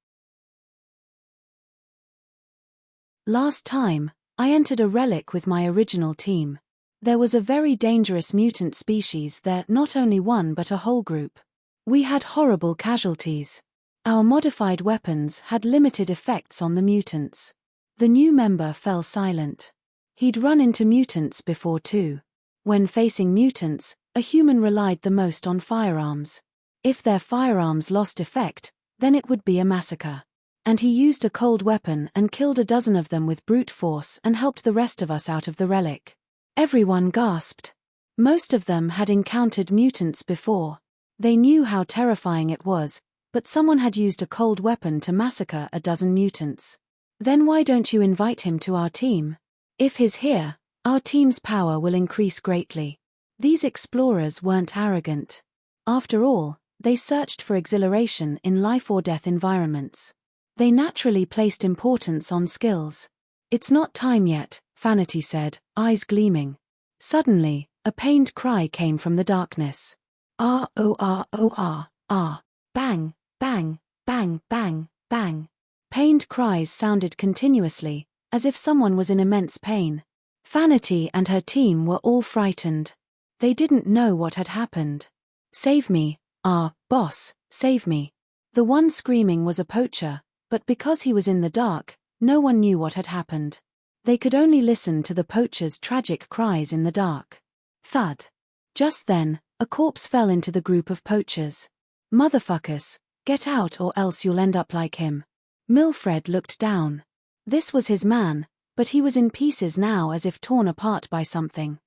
Last time, I entered a relic with my original team. There was a very dangerous mutant species there, not only one but a whole group. We had horrible casualties. Our modified weapons had limited effects on the mutants. The new member fell silent. He'd run into mutants before too. When facing mutants, a human relied the most on firearms. If their firearms lost effect, then it would be a massacre. And he used a cold weapon and killed a dozen of them with brute force and helped the rest of us out of the relic. Everyone gasped. Most of them had encountered mutants before. They knew how terrifying it was, but someone had used a cold weapon to massacre a dozen mutants. Then why don't you invite him to our team? If he's here, our team's power will increase greatly. These explorers weren't arrogant. After all, they searched for exhilaration in life-or-death environments. They naturally placed importance on skills. "It's not time yet," Vanity said, eyes gleaming. Suddenly, a pained cry came from the darkness. R-O-R-O-R-R. Bang, bang, bang, bang, bang. Pained cries sounded continuously, as if someone was in immense pain. Vanity and her team were all frightened. They didn't know what had happened. "Save me, boss, save me." The one screaming was a poacher, but because he was in the dark, no one knew what had happened. They could only listen to the poacher's tragic cries in the dark. Thud. Just then, a corpse fell into the group of poachers. "Motherfuckers, get out or else you'll end up like him." Milfred looked down. This was his man, but he was in pieces now as if torn apart by something.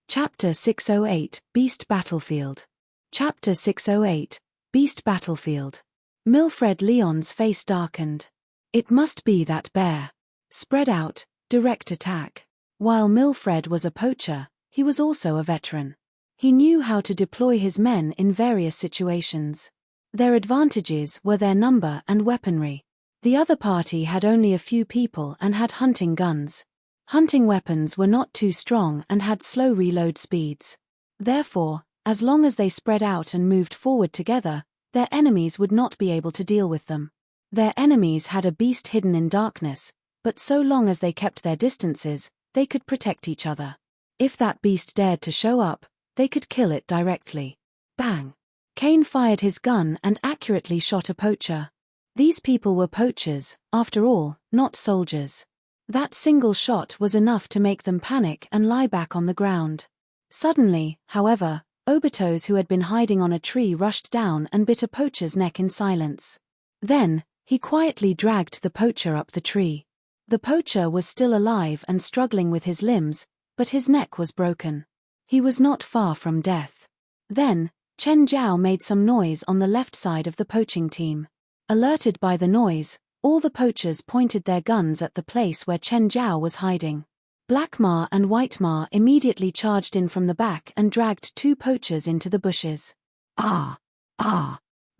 Chapter 608, Beast Battlefield. Chapter 608, Beast Battlefield. Milfred Leon's face darkened. It must be that bear. Spread out, direct attack. While Milfred was a poacher, he was also a veteran. He knew how to deploy his men in various situations. Their advantages were their number and weaponry. The other party had only a few people and had hunting guns. Hunting weapons were not too strong and had slow reload speeds. Therefore, as long as they spread out and moved forward together, their enemies would not be able to deal with them. Their enemies had a beast hidden in darkness, but so long as they kept their distances, they could protect each other. If that beast dared to show up, they could kill it directly. Bang! Kane fired his gun and accurately shot a poacher. These people were poachers, after all, not soldiers. That single shot was enough to make them panic and lie back on the ground. Suddenly, however, Obito's, who had been hiding on a tree, rushed down and bit a poacher's neck in silence. Then, he quietly dragged the poacher up the tree. The poacher was still alive and struggling with his limbs, but his neck was broken. He was not far from death. Then, Chen Zhao made some noise on the left side of the poaching team. Alerted by the noise, all the poachers pointed their guns at the place where Chen Zhao was hiding. Black Ma and White Ma immediately charged in from the back and dragged two poachers into the bushes. Ah!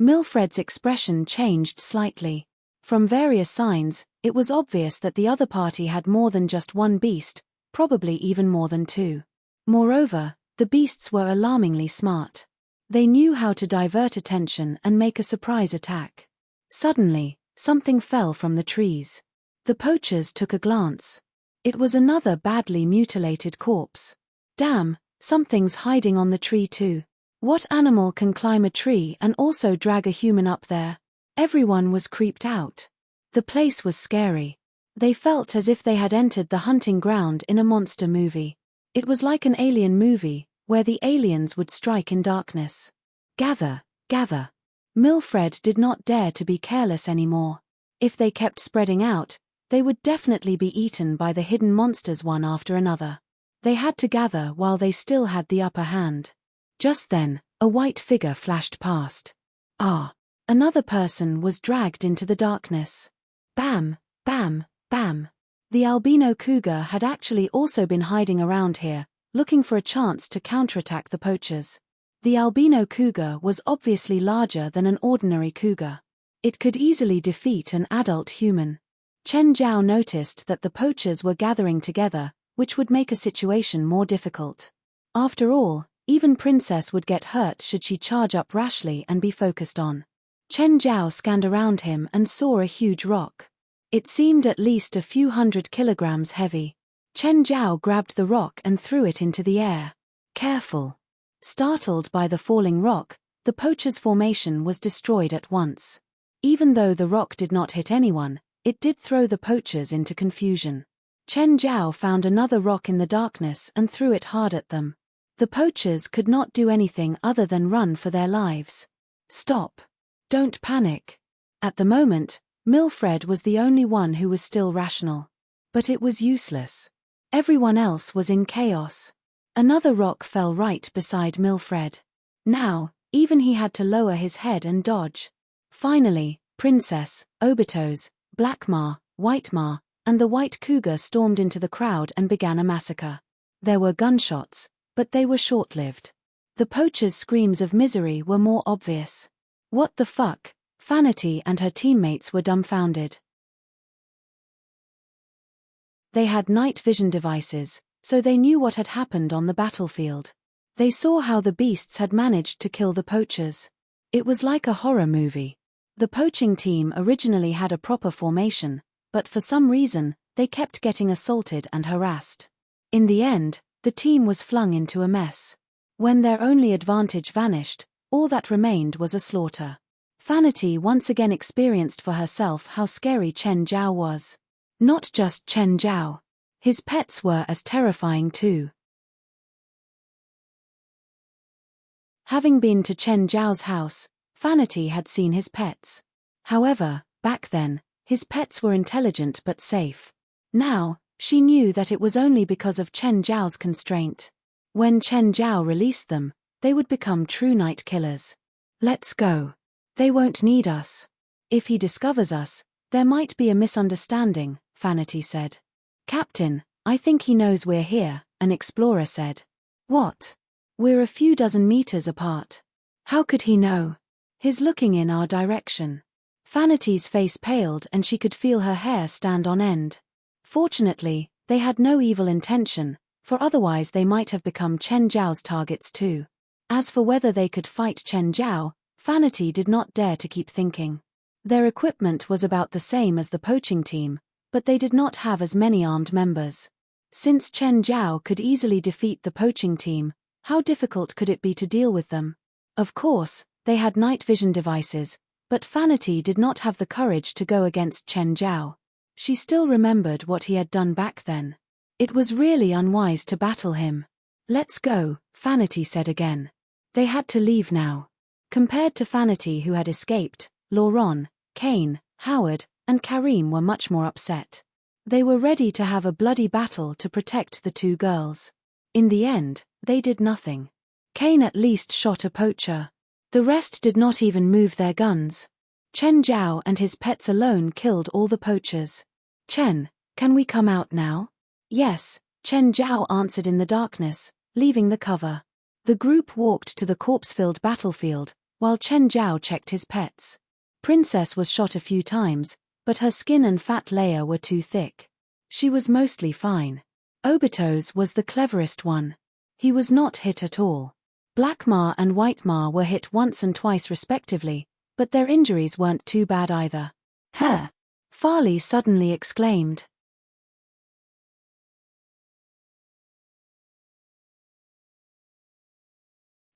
Milfred's expression changed slightly. From various signs, it was obvious that the other party had more than just one beast, probably even more than two. Moreover, the beasts were alarmingly smart. They knew how to divert attention and make a surprise attack. Suddenly, something fell from the trees. The poachers took a glance. It was another badly mutilated corpse. Damn, something's hiding on the tree too. What animal can climb a tree and also drag a human up there? Everyone was creeped out. The place was scary. They felt as if they had entered the hunting ground in a monster movie. It was like an alien movie, where the aliens would strike in darkness. Gather, gather. Milfred did not dare to be careless anymore. If they kept spreading out, they would definitely be eaten by the hidden monsters one after another. They had to gather while they still had the upper hand. Just then, a white figure flashed past. Another person was dragged into the darkness. Bam, bam, bam. The albino cougar had actually also been hiding around here, looking for a chance to counterattack the poachers. The albino cougar was obviously larger than an ordinary cougar. It could easily defeat an adult human. Chen Zhao noticed that the poachers were gathering together, which would make a situation more difficult. After all, even Princess would get hurt should she charge up rashly and be focused on. Chen Zhao scanned around him and saw a huge rock. It seemed at least a few 100 kilograms heavy. Chen Zhao grabbed the rock and threw it into the air. Careful! Startled by the falling rock, the poacher's formation was destroyed at once. Even though the rock did not hit anyone, it did throw the poachers into confusion. Chen Zhao found another rock in the darkness and threw it hard at them. The poachers could not do anything other than run for their lives. Stop! Don't panic! At the moment, Milfred was the only one who was still rational. But it was useless. Everyone else was in chaos. Another rock fell right beside Milfred. Now, even he had to lower his head and dodge. Finally, Princess, Obito's, Black Ma, Whitemar, and the white cougar stormed into the crowd and began a massacre. There were gunshots, but they were short-lived. The poachers' screams of misery were more obvious. What the fuck? Vanity and her teammates were dumbfounded. They had night vision devices, so they knew what had happened on the battlefield. They saw how the beasts had managed to kill the poachers. It was like a horror movie. The poaching team originally had a proper formation, but for some reason, they kept getting assaulted and harassed. In the end, the team was flung into a mess. When their only advantage vanished, all that remained was a slaughter. Vanity once again experienced for herself how scary Chen Zhao was. Not just Chen Zhao. His pets were as terrifying too. Having been to Chen Zhao's house, Vanity had seen his pets. However, back then, his pets were intelligent but safe. Now, she knew that it was only because of Chen Zhao's constraint. When Chen Zhao released them, they would become true night killers. Let's go. They won't need us. If he discovers us, there might be a misunderstanding, Vanity said. Captain, I think he knows we're here, an explorer said. What? We're a few dozen meters apart. How could he know? He's looking in our direction. Vanity's face paled and she could feel her hair stand on end. Fortunately, they had no evil intention, for otherwise they might have become Chen Zhao's targets too. As for whether they could fight Chen Zhao, Vanity did not dare to keep thinking. Their equipment was about the same as the poaching team, but they did not have as many armed members. Since Chen Zhao could easily defeat the poaching team, how difficult could it be to deal with them? Of course, they had night vision devices, but Vanity did not have the courage to go against Chen Zhao. She still remembered what he had done back then. It was really unwise to battle him. Let's go, Vanity said again. They had to leave now. Compared to Vanity who had escaped, Laurent, Kane, Howard, and Karim were much more upset. They were ready to have a bloody battle to protect the two girls. In the end, they did nothing. Kane at least shot a poacher. The rest did not even move their guns. Chen Zhao and his pets alone killed all the poachers. Chen, can we come out now? Yes, Chen Zhao answered in the darkness, leaving the cover. The group walked to the corpse-filled battlefield, while Chen Zhao checked his pets. Princess was shot a few times, but her skin and fat layer were too thick. She was mostly fine. Obito's was the cleverest one. He was not hit at all. Blackmar and Whitemar were hit once and twice respectively, but their injuries weren't too bad either. Huh! Farley suddenly exclaimed.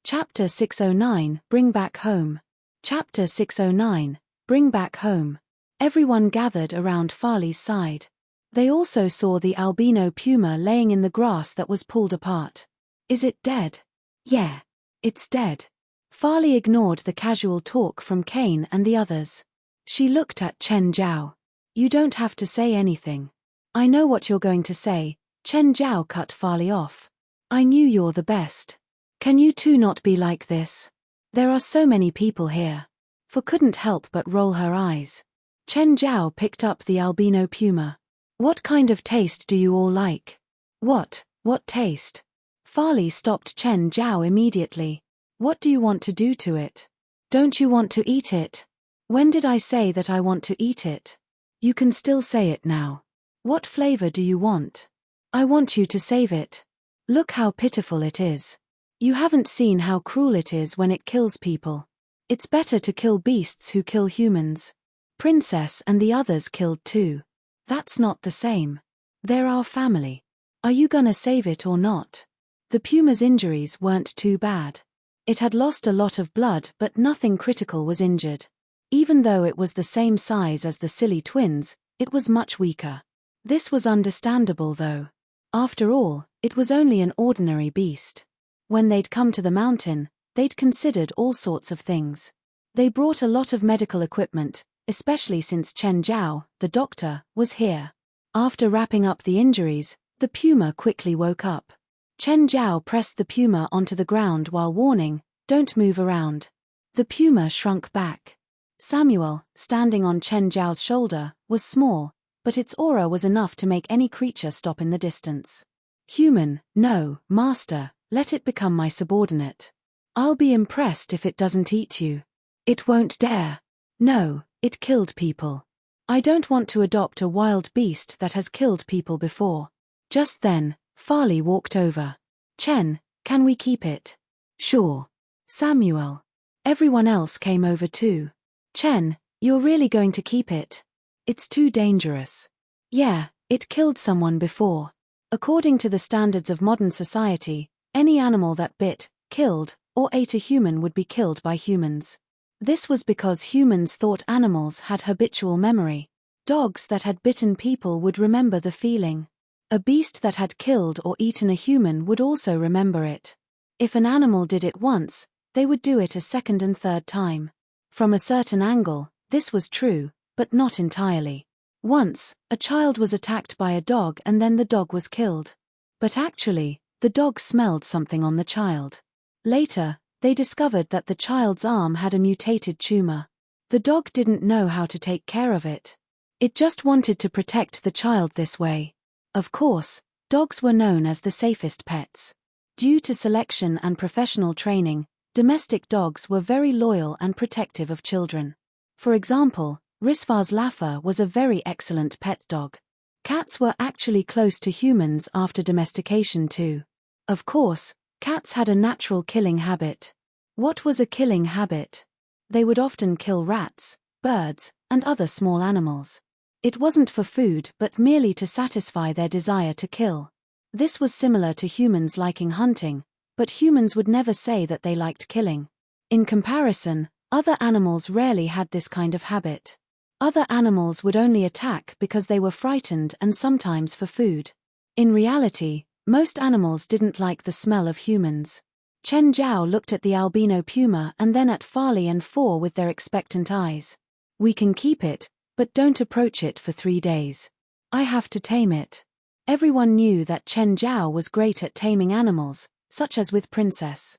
Chapter 609, Bring Back Home. Chapter 609, Bring Back Home. Everyone gathered around Farley's side. They also saw the albino puma laying in the grass that was pulled apart. Is it dead? Yeah. It's dead. Farley ignored the casual talk from Kane and the others. She looked at Chen Zhao. You don't have to say anything. I know what you're going to say. Chen Zhao cut Farley off. I knew you're the best. Can you two not be like this? There are so many people here. For couldn't help but roll her eyes. Chen Zhao picked up the albino puma. What kind of taste do you all like? What taste? Farley stopped Chen Zhao immediately. What do you want to do to it? Don't you want to eat it? When did I say that I want to eat it? You can still say it now. What flavor do you want? I want you to save it. Look how pitiful it is. You haven't seen how cruel it is when it kills people. It's better to kill beasts who kill humans. Princess and the others killed too. That's not the same. They're our family. Are you gonna save it or not? The puma's injuries weren't too bad. It had lost a lot of blood but nothing critical was injured. Even though it was the same size as the silly twins, it was much weaker. This was understandable though. After all, it was only an ordinary beast. When they'd come to the mountain, they'd considered all sorts of things. They brought a lot of medical equipment, especially since Chen Zhao, the doctor, was here. After wrapping up the injuries, the puma quickly woke up. Chen Zhao pressed the puma onto the ground while warning, "Don't move around." The puma shrunk back. Samuel, standing on Chen Zhao's shoulder, was small, but its aura was enough to make any creature stop in the distance. Human, no, master, let it become my subordinate. I'll be impressed if it doesn't eat you. It won't dare. No, it killed people. I don't want to adopt a wild beast that has killed people before. Just then, Farley walked over. Chen, can we keep it? Sure. Samuel. Everyone else came over too. Chen, you're really going to keep it? It's too dangerous. Yeah, it killed someone before. According to the standards of modern society, any animal that bit, killed, or ate a human would be killed by humans. This was because humans thought animals had habitual memory. Dogs that had bitten people would remember the feeling. A beast that had killed or eaten a human would also remember it. If an animal did it once, they would do it a second and third time. From a certain angle, this was true, but not entirely. Once, a child was attacked by a dog and then the dog was killed. But actually, the dog smelled something on the child. Later, they discovered that the child's arm had a mutated tumor. The dog didn't know how to take care of it. It just wanted to protect the child this way. Of course, dogs were known as the safest pets. Due to selection and professional training, domestic dogs were very loyal and protective of children. For example, Risvar's Laffer was a very excellent pet dog. Cats were actually close to humans after domestication too. Of course, cats had a natural killing habit. What was a killing habit? They would often kill rats, birds, and other small animals. It wasn't for food but merely to satisfy their desire to kill. This was similar to humans liking hunting, but humans would never say that they liked killing. In comparison, other animals rarely had this kind of habit. Other animals would only attack because they were frightened and sometimes for food. In reality, most animals didn't like the smell of humans. Chen Zhao looked at the albino puma and then at Farley and Four with their expectant eyes. We can keep it, but don't approach it for 3 days. I have to tame it. Everyone knew that Chen Zhao was great at taming animals, such as with Princess.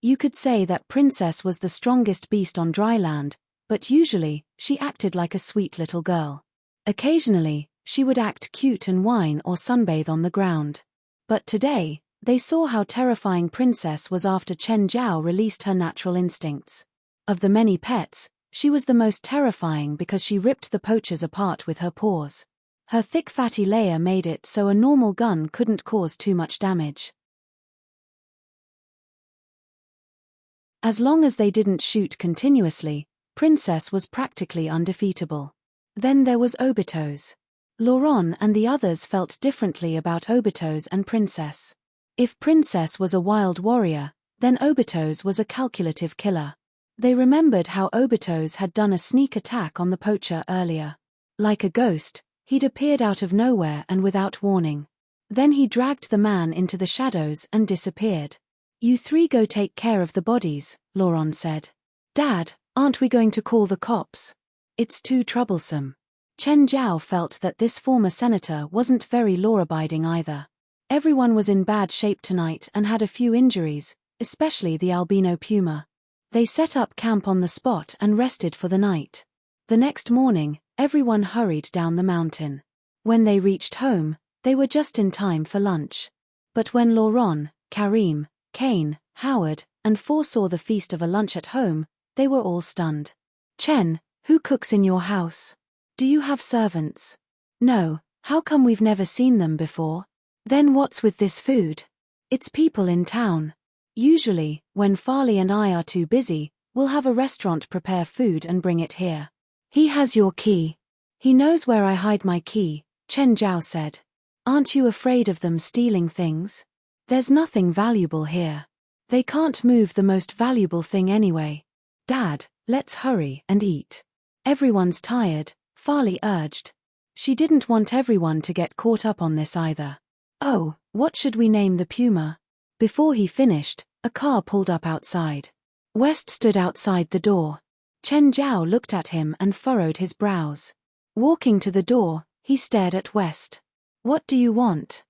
You could say that Princess was the strongest beast on dry land, but usually, she acted like a sweet little girl. Occasionally, she would act cute and whine or sunbathe on the ground. But today, they saw how terrifying Princess was after Chen Zhao released her natural instincts. Of the many pets, she was the most terrifying because she ripped the poachers apart with her paws. Her thick fatty layer made it so a normal gun couldn't cause too much damage. As long as they didn't shoot continuously, Princess was practically undefeatable. Then there was Obito's. Laurent and the others felt differently about Obito's and Princess. If Princess was a wild warrior, then Obito's was a calculative killer. They remembered how Obito's had done a sneak attack on the poacher earlier. Like a ghost, he'd appeared out of nowhere and without warning. Then he dragged the man into the shadows and disappeared. You three go take care of the bodies, Laurent said. Dad, aren't we going to call the cops? It's too troublesome. Chen Zhao felt that this former senator wasn't very law-abiding either. Everyone was in bad shape tonight and had a few injuries, especially the albino puma. They set up camp on the spot and rested for the night. The next morning, everyone hurried down the mountain. When they reached home, they were just in time for lunch. But when Laurent, Karim, Kane, Howard, and Four saw the feast of a lunch at home, they were all stunned. Chen, who cooks in your house? Do you have servants? No, how come we've never seen them before? Then what's with this food? It's people in town. Usually, when Farley and I are too busy, we'll have a restaurant prepare food and bring it here. He has your key. He knows where I hide my key, Chen Zhao said. Aren't you afraid of them stealing things? There's nothing valuable here. They can't move the most valuable thing anyway. Dad, let's hurry and eat. Everyone's tired, Farley urged. She didn't want everyone to get caught up on this either. Oh, what should we name the puma? Before he finished, a car pulled up outside. West stood outside the door. Chen Zhao looked at him and furrowed his brows. Walking to the door, he stared at West. What do you want?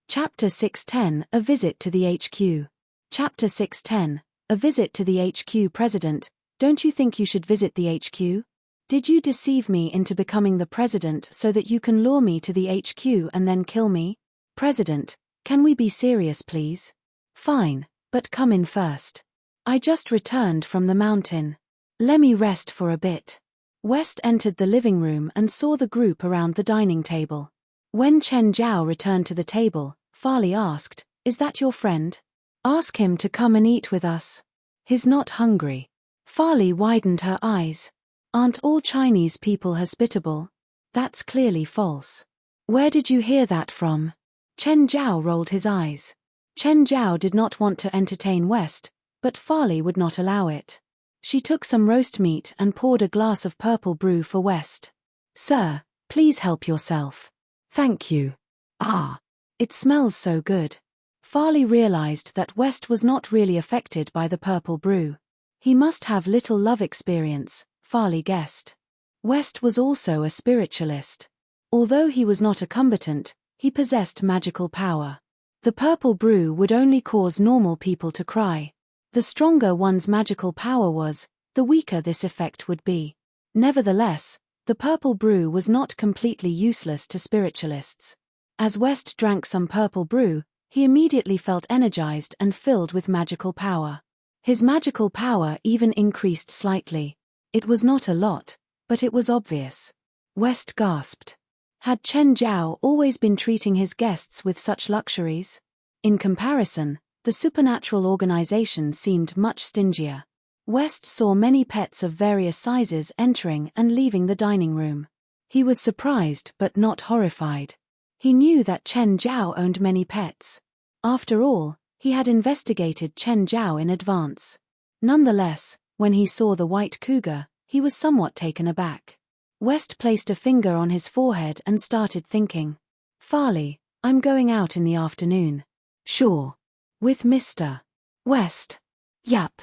Chapter 610, A Visit to the HQ. Chapter 610, A Visit to the HQ. President, don't you think you should visit the HQ? Did you deceive me into becoming the president so that you can lure me to the HQ and then kill me? President, can we be serious please? Fine, but come in first. I just returned from the mountain. Lemme rest for a bit. West entered the living room and saw the group around the dining table. When Chen Zhao returned to the table, Farley asked, "Is that your friend? Ask him to come and eat with us. He's not hungry." Farley widened her eyes. Aren't all Chinese people hospitable? That's clearly false. Where did you hear that from? Chen Zhao rolled his eyes. Chen Zhao did not want to entertain West, but Farley would not allow it. She took some roast meat and poured a glass of purple brew for West. "Sir, please help yourself." "Thank you." "Ah, it smells so good." Farley realized that West was not really affected by the purple brew. He must have little love experience, Farley guessed. West was also a spiritualist. Although he was not a combatant, he possessed magical power. The purple brew would only cause normal people to cry. The stronger one's magical power was, the weaker this effect would be. Nevertheless, the purple brew was not completely useless to spiritualists. As West drank some purple brew, he immediately felt energized and filled with magical power. His magical power even increased slightly. It was not a lot, but it was obvious. West gasped. Had Chen Zhao always been treating his guests with such luxuries? In comparison, the supernatural organization seemed much stingier. West saw many pets of various sizes entering and leaving the dining room. He was surprised but not horrified. He knew that Chen Zhao owned many pets. After all, he had investigated Chen Zhao in advance. Nonetheless, when he saw the white cougar, he was somewhat taken aback. West placed a finger on his forehead and started thinking. "Farley, I'm going out in the afternoon." "Sure. With Mr. West?" "Yup."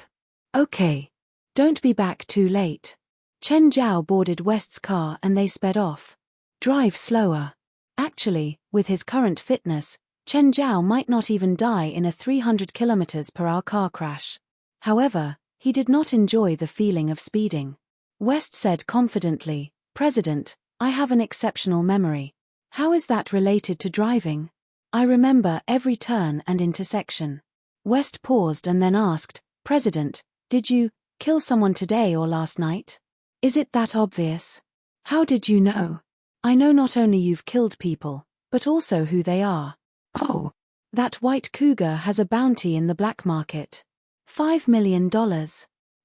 "Okay. Don't be back too late." Chen Zhao boarded West's car and they sped off. "Drive slower." Actually, with his current fitness, Chen Zhao might not even die in a 300 km/h car crash. However, he did not enjoy the feeling of speeding. West said confidently, "President, I have an exceptional memory." "How is that related to driving?" "I remember every turn and intersection." West paused and then asked, "President, did you kill someone today or last night? Is it that obvious?" "How did you know?" "I know not only you've killed people, but also who they are." "Oh, that white cougar has a bounty in the black market. $5 million.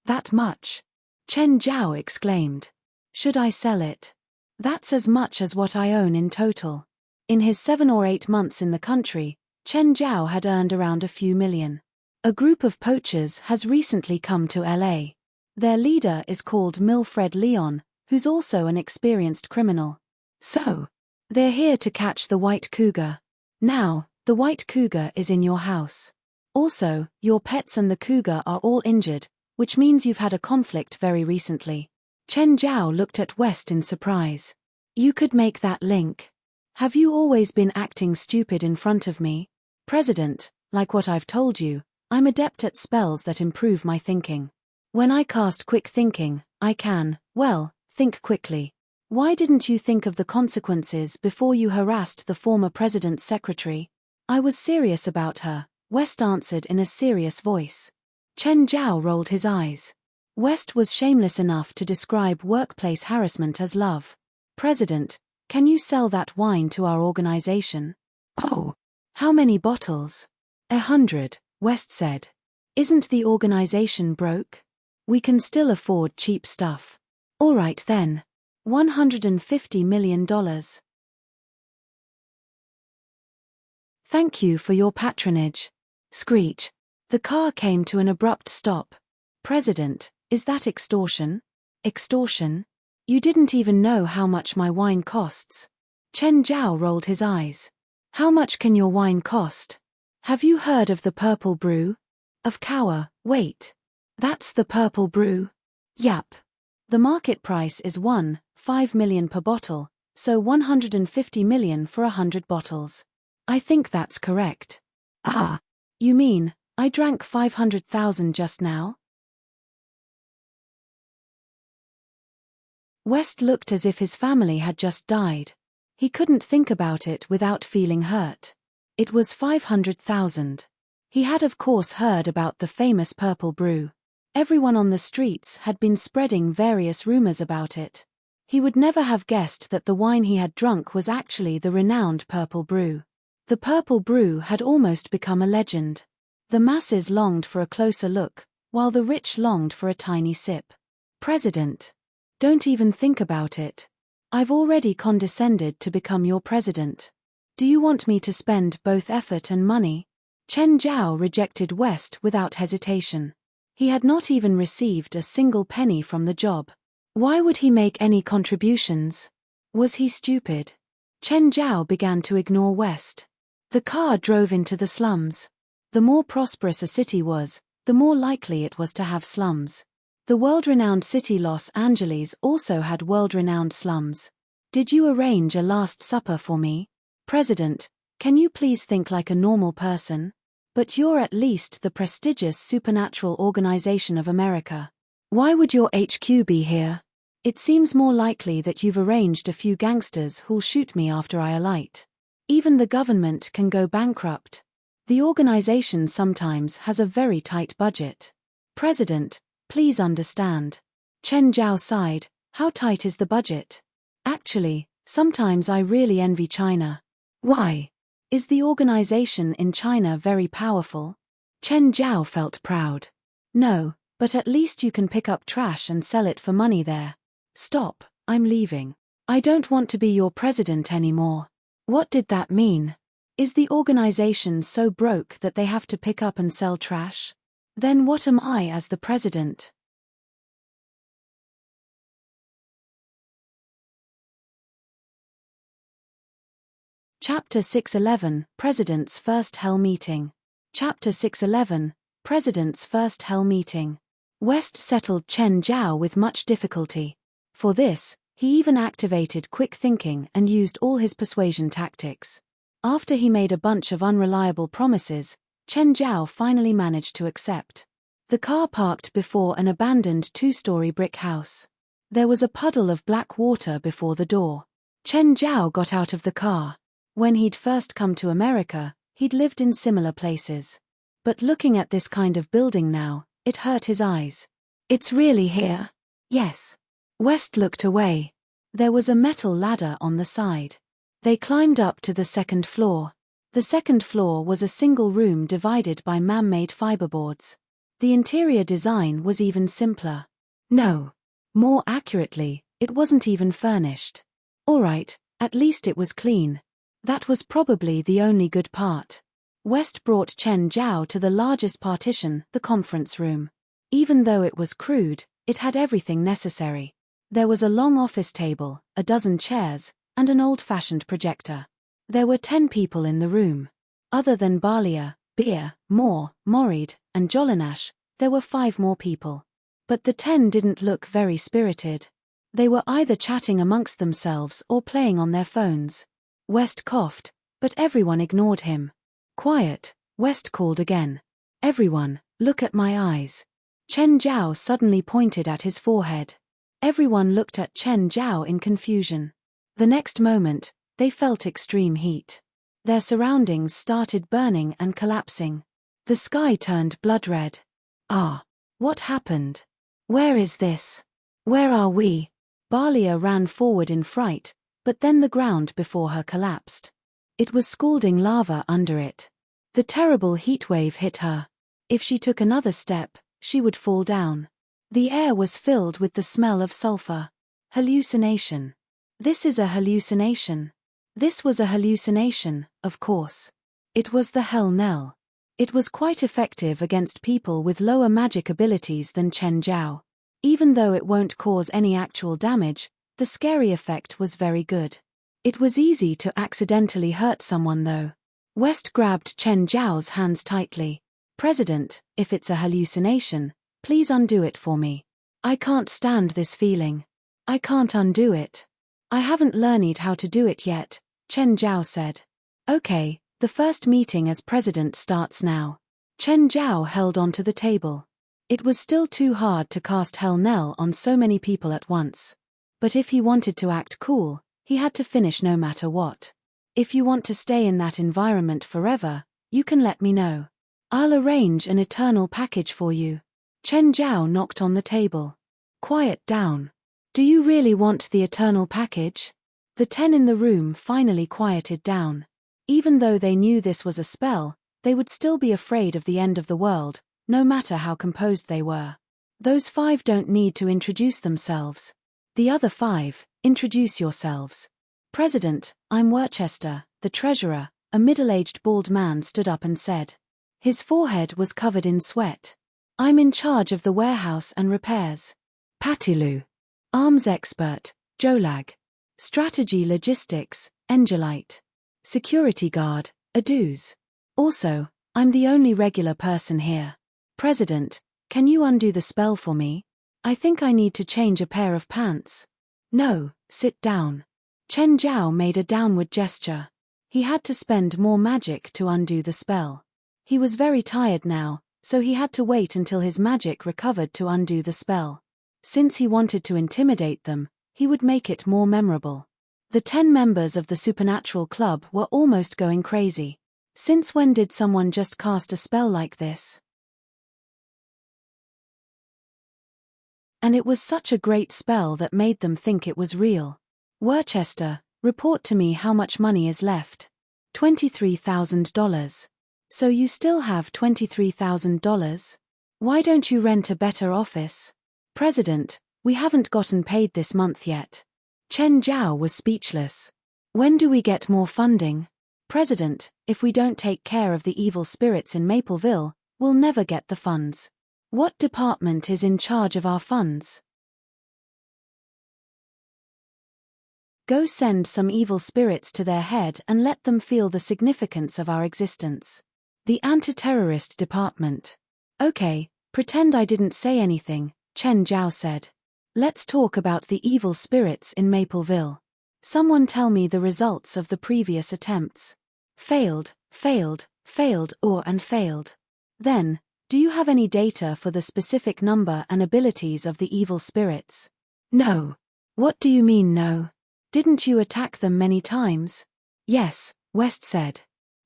That much?" Chen Zhao exclaimed. "Should I sell it?" "That's as much as what I own in total." In his 7 or 8 months in the country, Chen Zhao had earned around a few million. A group of poachers has recently come to LA. Their leader is called Milfred Leon, who's also an experienced criminal. "So, they're here to catch the white cougar. Now, the white cougar is in your house. Also, your pets and the cougar are all injured, which means you've had a conflict very recently." Chen Zhao looked at West in surprise. "You could make that link. Have you always been acting stupid in front of me?" "President, like what I've told you, I'm adept at spells that improve my thinking. When I cast quick thinking, I can, well, think quickly. Why didn't you think of the consequences before you harassed the former president's secretary?" "I was serious about her," West answered in a serious voice. Chen Zhao rolled his eyes. West was shameless enough to describe workplace harassment as love. "President, can you sell that wine to our organization?" "Oh, how many bottles?" 100, West said. "Isn't the organization broke? We can still afford cheap stuff." "All right then. $150 million. Thank you for your patronage." Screech. The car came to an abrupt stop. "President, is that extortion?" "Extortion? You didn't even know how much my wine costs." Chen Zhao rolled his eyes. "How much can your wine cost? Have you heard of the purple brew?" "Of Cower, wait. That's the purple brew?" "Yep. The market price is 1.5 million per bottle, so 150 million for 100 bottles. I think that's correct." "Ah, you mean, I drank 500,000 just now. West looked as if his family had just died. He couldn't think about it without feeling hurt. It was 500,000. He had of course heard about the famous purple brew. Everyone on the streets had been spreading various rumors about it. He would never have guessed that the wine he had drunk was actually the renowned purple brew. The purple brew had almost become a legend. The masses longed for a closer look, while the rich longed for a tiny sip. President. Don't even think about it. I've already condescended to become your president. Do you want me to spend both effort and money? Chen Zhao rejected West without hesitation. He had not even received a single penny from the job. Why would he make any contributions? Was he stupid? Chen Zhao began to ignore West. The car drove into the slums. The more prosperous a city was, the more likely it was to have slums. The world-renowned city Los Angeles also had world-renowned slums. Did you arrange a last supper for me? President, can you please think like a normal person? But you're at least the prestigious Supernatural Organization of America. Why would your HQ be here? It seems more likely that you've arranged a few gangsters who'll shoot me after I alight. Even the government can go bankrupt. The organization sometimes has a very tight budget. President, please understand. Chen Zhao sighed. How tight is the budget? Actually, sometimes I really envy China. Why? Is the organization in China very powerful? Chen Zhao felt proud. No, but at least you can pick up trash and sell it for money there. Stop, I'm leaving. I don't want to be your president anymore. What did that mean? Is the organization so broke that they have to pick up and sell trash? Then what am I as the president? Chapter 611, President's First Hell Meeting. Chapter 611, President's First Hell Meeting. West settled Chen Zhao with much difficulty. For this, he even activated quick thinking and used all his persuasion tactics. After he made a bunch of unreliable promises, Chen Zhao finally managed to accept. The car parked before an abandoned two-story brick house. There was a puddle of black water before the door. Chen Zhao got out of the car. When he'd first come to America, he'd lived in similar places. But looking at this kind of building now, it hurt his eyes. It's really here? Yes. West looked away. There was a metal ladder on the side. They climbed up to the second floor. The second floor was a single room divided by man-made fiberboards. The interior design was even simpler. No. More accurately, it wasn't even furnished. All right, at least it was clean. That was probably the only good part. West brought Chen Zhao to the largest partition, the conference room. Even though it was crude, it had everything necessary. There was a long office table, a dozen chairs, and an old-fashioned projector. There were 10 people in the room. Other than Balia, Beer, Moore, Morid, and Jolinash, there were 5 more people. But the 10 didn't look very spirited. They were either chatting amongst themselves or playing on their phones. West coughed, but everyone ignored him. Quiet, West called again. Everyone, look at my eyes. Chen Zhao suddenly pointed at his forehead. Everyone looked at Chen Zhao in confusion. The next moment, they felt extreme heat. Their surroundings started burning and collapsing. The sky turned blood red. Ah, what happened? Where is this? Where are we? Balia ran forward in fright, but then the ground before her collapsed. It was scalding lava under it. The terrible heat wave hit her. If she took another step, she would fall down. The air was filled with the smell of sulfur. Hallucination. This is a hallucination. This was a hallucination, of course. It was the hell knell. It was quite effective against people with lower magic abilities than Chen Zhao. Even though it won't cause any actual damage, the scary effect was very good. It was easy to accidentally hurt someone though. West grabbed Chen Zhao's hands tightly. President, if it's a hallucination, please undo it for me. I can't stand this feeling. I can't undo it. I haven't learned how to do it yet, Chen Zhao said. Okay, the first meeting as president starts now. Chen Zhao held onto the table. It was still too hard to cast Hell Knell on so many people at once. But if he wanted to act cool, he had to finish no matter what. If you want to stay in that environment forever, you can let me know. I'll arrange an eternal package for you. Chen Zhao knocked on the table. Quiet down. Do you really want the eternal package? The 10 in the room finally quieted down. Even though they knew this was a spell, they would still be afraid of the end of the world, no matter how composed they were. Those 5 don't need to introduce themselves. The other 5, introduce yourselves. President, I'm Worcester, the treasurer, a middle-aged bald man stood up and said. His forehead was covered in sweat. I'm in charge of the warehouse and repairs. Patilu. Arms expert, Jolag. Strategy logistics, Engelite. Security guard, Aduz. Also, I'm the only regular person here. President, can you undo the spell for me? I think I need to change a pair of pants. No, sit down. Chen Zhao made a downward gesture. He had to spend more magic to undo the spell. He was very tired now, so he had to wait until his magic recovered to undo the spell. Since he wanted to intimidate them, he would make it more memorable. The 10 members of the Supernatural Club were almost going crazy. Since when did someone just cast a spell like this? And it was such a great spell that made them think it was real. Worcester, report to me how much money is left. $23,000. So you still have $23,000? Why don't you rent a better office? President, we haven't gotten paid this month yet. Chen Zhao was speechless. When do we get more funding? President, if we don't take care of the evil spirits in Mapleville, we'll never get the funds. What department is in charge of our funds? Go send some evil spirits to their head and let them feel the significance of our existence. The anti-terrorist department. Okay, pretend I didn't say anything, Chen Zhao said. Let's talk about the evil spirits in Mapleville. Someone tell me the results of the previous attempts. Failed, failed, failed and failed. Then, do you have any data for the specific number and abilities of the evil spirits? No. What do you mean no? Didn't you attack them many times? Yes, West said.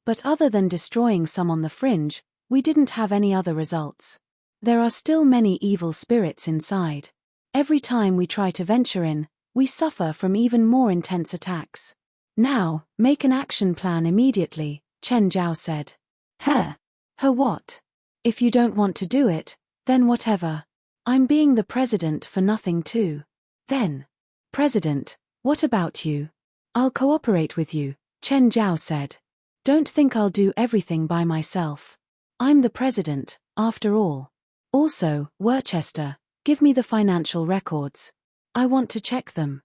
But other than destroying some on the fringe, we didn't have any other results. There are still many evil spirits inside. Every time we try to venture in, we suffer from even more intense attacks. Now, make an action plan immediately, Chen Zhao said. Her what? If you don't want to do it, then whatever. I'm being the president for nothing too. Then. President, what about you? I'll cooperate with you, Chen Zhao said. Don't think I'll do everything by myself. I'm the president, after all. Also, Worcester, give me the financial records. I want to check them.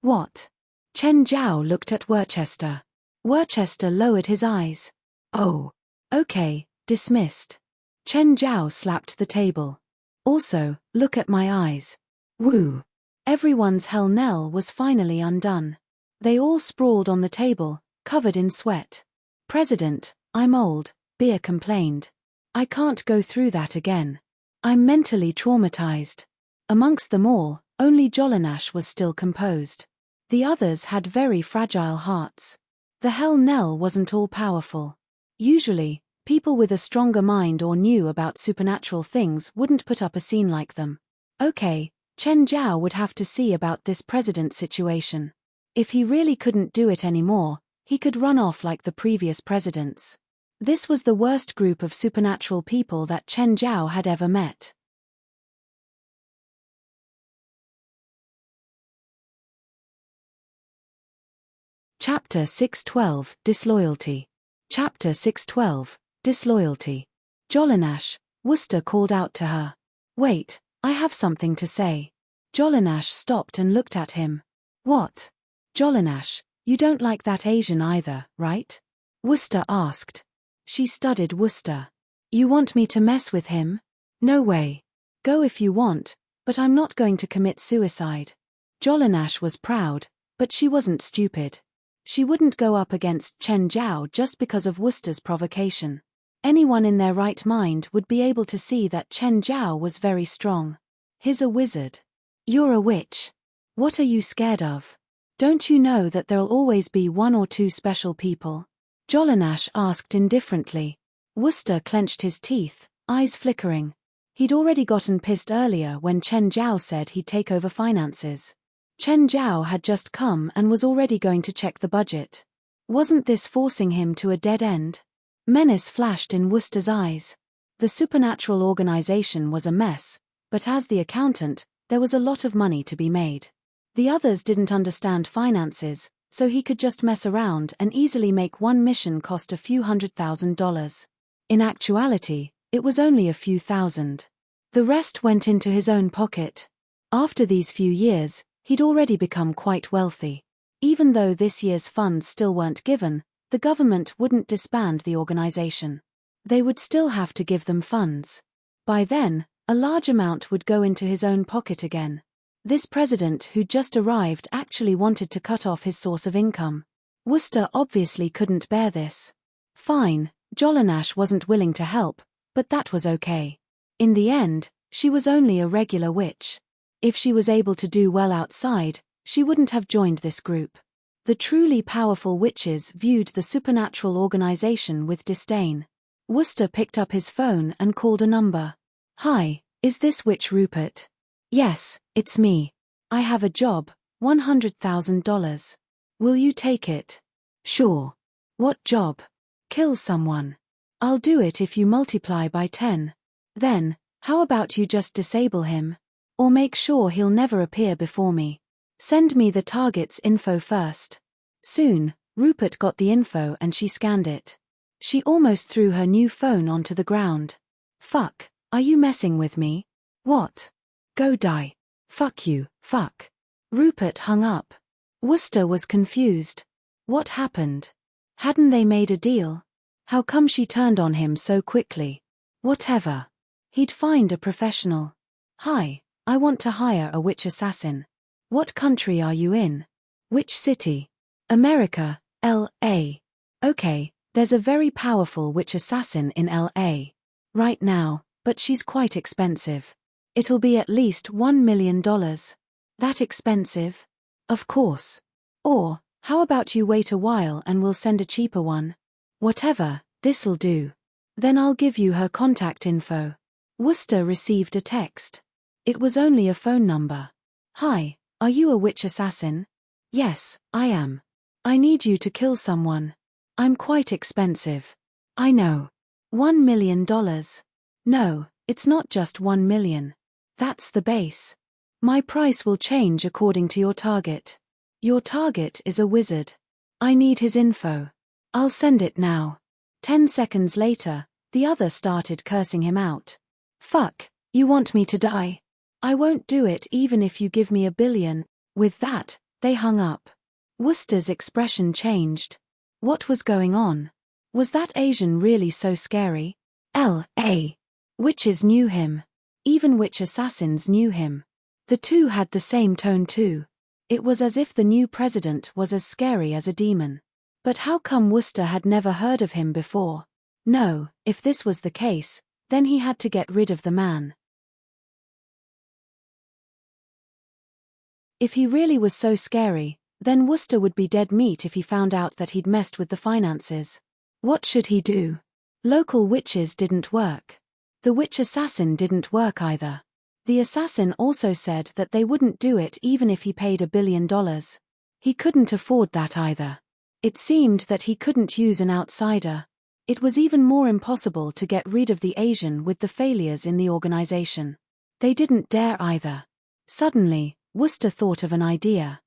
What? Chen Zhao looked at Worcester. Worcester lowered his eyes. Oh. Okay, dismissed. Chen Zhao slapped the table. Also, look at my eyes. Woo. Everyone's hell knell was finally undone. They all sprawled on the table, covered in sweat. President, I'm old, Beer complained. I can't go through that again. I'm mentally traumatized. Amongst them all, only Jolinash was still composed. The others had very fragile hearts. The hell knell wasn't all-powerful. Usually, people with a stronger mind or knew about supernatural things wouldn't put up a scene like them. Okay, Chen Zhao would have to see about this president situation. If he really couldn't do it anymore, he could run off like the previous presidents. This was the worst group of supernatural people that Chen Zhao had ever met. Chapter 612, Disloyalty. Chapter 612, Disloyalty. Jolinash, Worcester called out to her. Wait, I have something to say. Jolinash stopped and looked at him. What? Jolinash, you don't like that Asian either, right? Worcester asked. She studied Worcester. You want me to mess with him? No way. Go if you want, but I'm not going to commit suicide. Jolinash was proud, but she wasn't stupid. She wouldn't go up against Chen Zhao just because of Worcester's provocation. Anyone in their right mind would be able to see that Chen Zhao was very strong. He's a wizard. You're a witch. What are you scared of? Don't you know that there'll always be one or two special people? Jolinash asked indifferently. Wooster clenched his teeth, eyes flickering. He'd already gotten pissed earlier when Chen Zhao said he'd take over finances. Chen Zhao had just come and was already going to check the budget. Wasn't this forcing him to a dead end? Menace flashed in Wooster's eyes. The supernatural organization was a mess, but as the accountant, there was a lot of money to be made. The others didn't understand finances, so he could just mess around and easily make one mission cost a few $100,000. In actuality, it was only a few thousand. The rest went into his own pocket. After these few years, he'd already become quite wealthy. Even though this year's funds still weren't given, the government wouldn't disband the organization. They would still have to give them funds. By then, a large amount would go into his own pocket again. This president who'd just arrived actually wanted to cut off his source of income. Wooster obviously couldn't bear this. Fine, Jolinash wasn't willing to help, but that was okay. In the end, she was only a regular witch. If she was able to do well outside, she wouldn't have joined this group. The truly powerful witches viewed the supernatural organization with disdain. Wooster picked up his phone and called a number. Hi, is this Witch Rupert? Yes, it's me. I have a job, $100,000. Will you take it? Sure. What job? Kill someone. I'll do it if you multiply by 10. Then, how about you just disable him? Or make sure he'll never appear before me. Send me the target's info first. Soon, Rupert got the info and she scanned it. She almost threw her new phone onto the ground. Fuck, are you messing with me? What? Go die. Fuck you, fuck. Rupert hung up. Wooster was confused. What happened? Hadn't they made a deal? How come she turned on him so quickly? Whatever. He'd find a professional. Hi, I want to hire a witch assassin. What country are you in? Which city? America, L.A. Okay, there's a very powerful witch assassin in L.A. right now, but she's quite expensive. It'll be at least $1 million. That expensive? Of course. Or, how about you wait a while and we'll send a cheaper one? Whatever, this'll do. Then I'll give you her contact info. Wooster received a text. It was only a phone number. Hi, are you a witch assassin? Yes, I am. I need you to kill someone. I'm quite expensive. I know. $1 million. No, it's not just 1 million. That's the base. My price will change according to your target. Your target is a wizard. I need his info. I'll send it now. 10 seconds later, the other started cursing him out. Fuck, you want me to die? I won't do it even if you give me $1 billion. With that, they hung up. Wooster's expression changed. What was going on? Was that Asian really so scary? L.A. Witches knew him. Even witch assassins knew him. The two had the same tone too. It was as if the new president was as scary as a demon. But how come Wooster had never heard of him before? No, if this was the case, then he had to get rid of the man. If he really was so scary, then Wooster would be dead meat if he found out that he'd messed with the finances. What should he do? Local witches didn't work. The witch assassin didn't work either. The assassin also said that they wouldn't do it even if he paid $1 billion. He couldn't afford that either. It seemed that he couldn't use an outsider. It was even more impossible to get rid of the Asian with the failures in the organization. They didn't dare either. Suddenly, Wooster thought of an idea.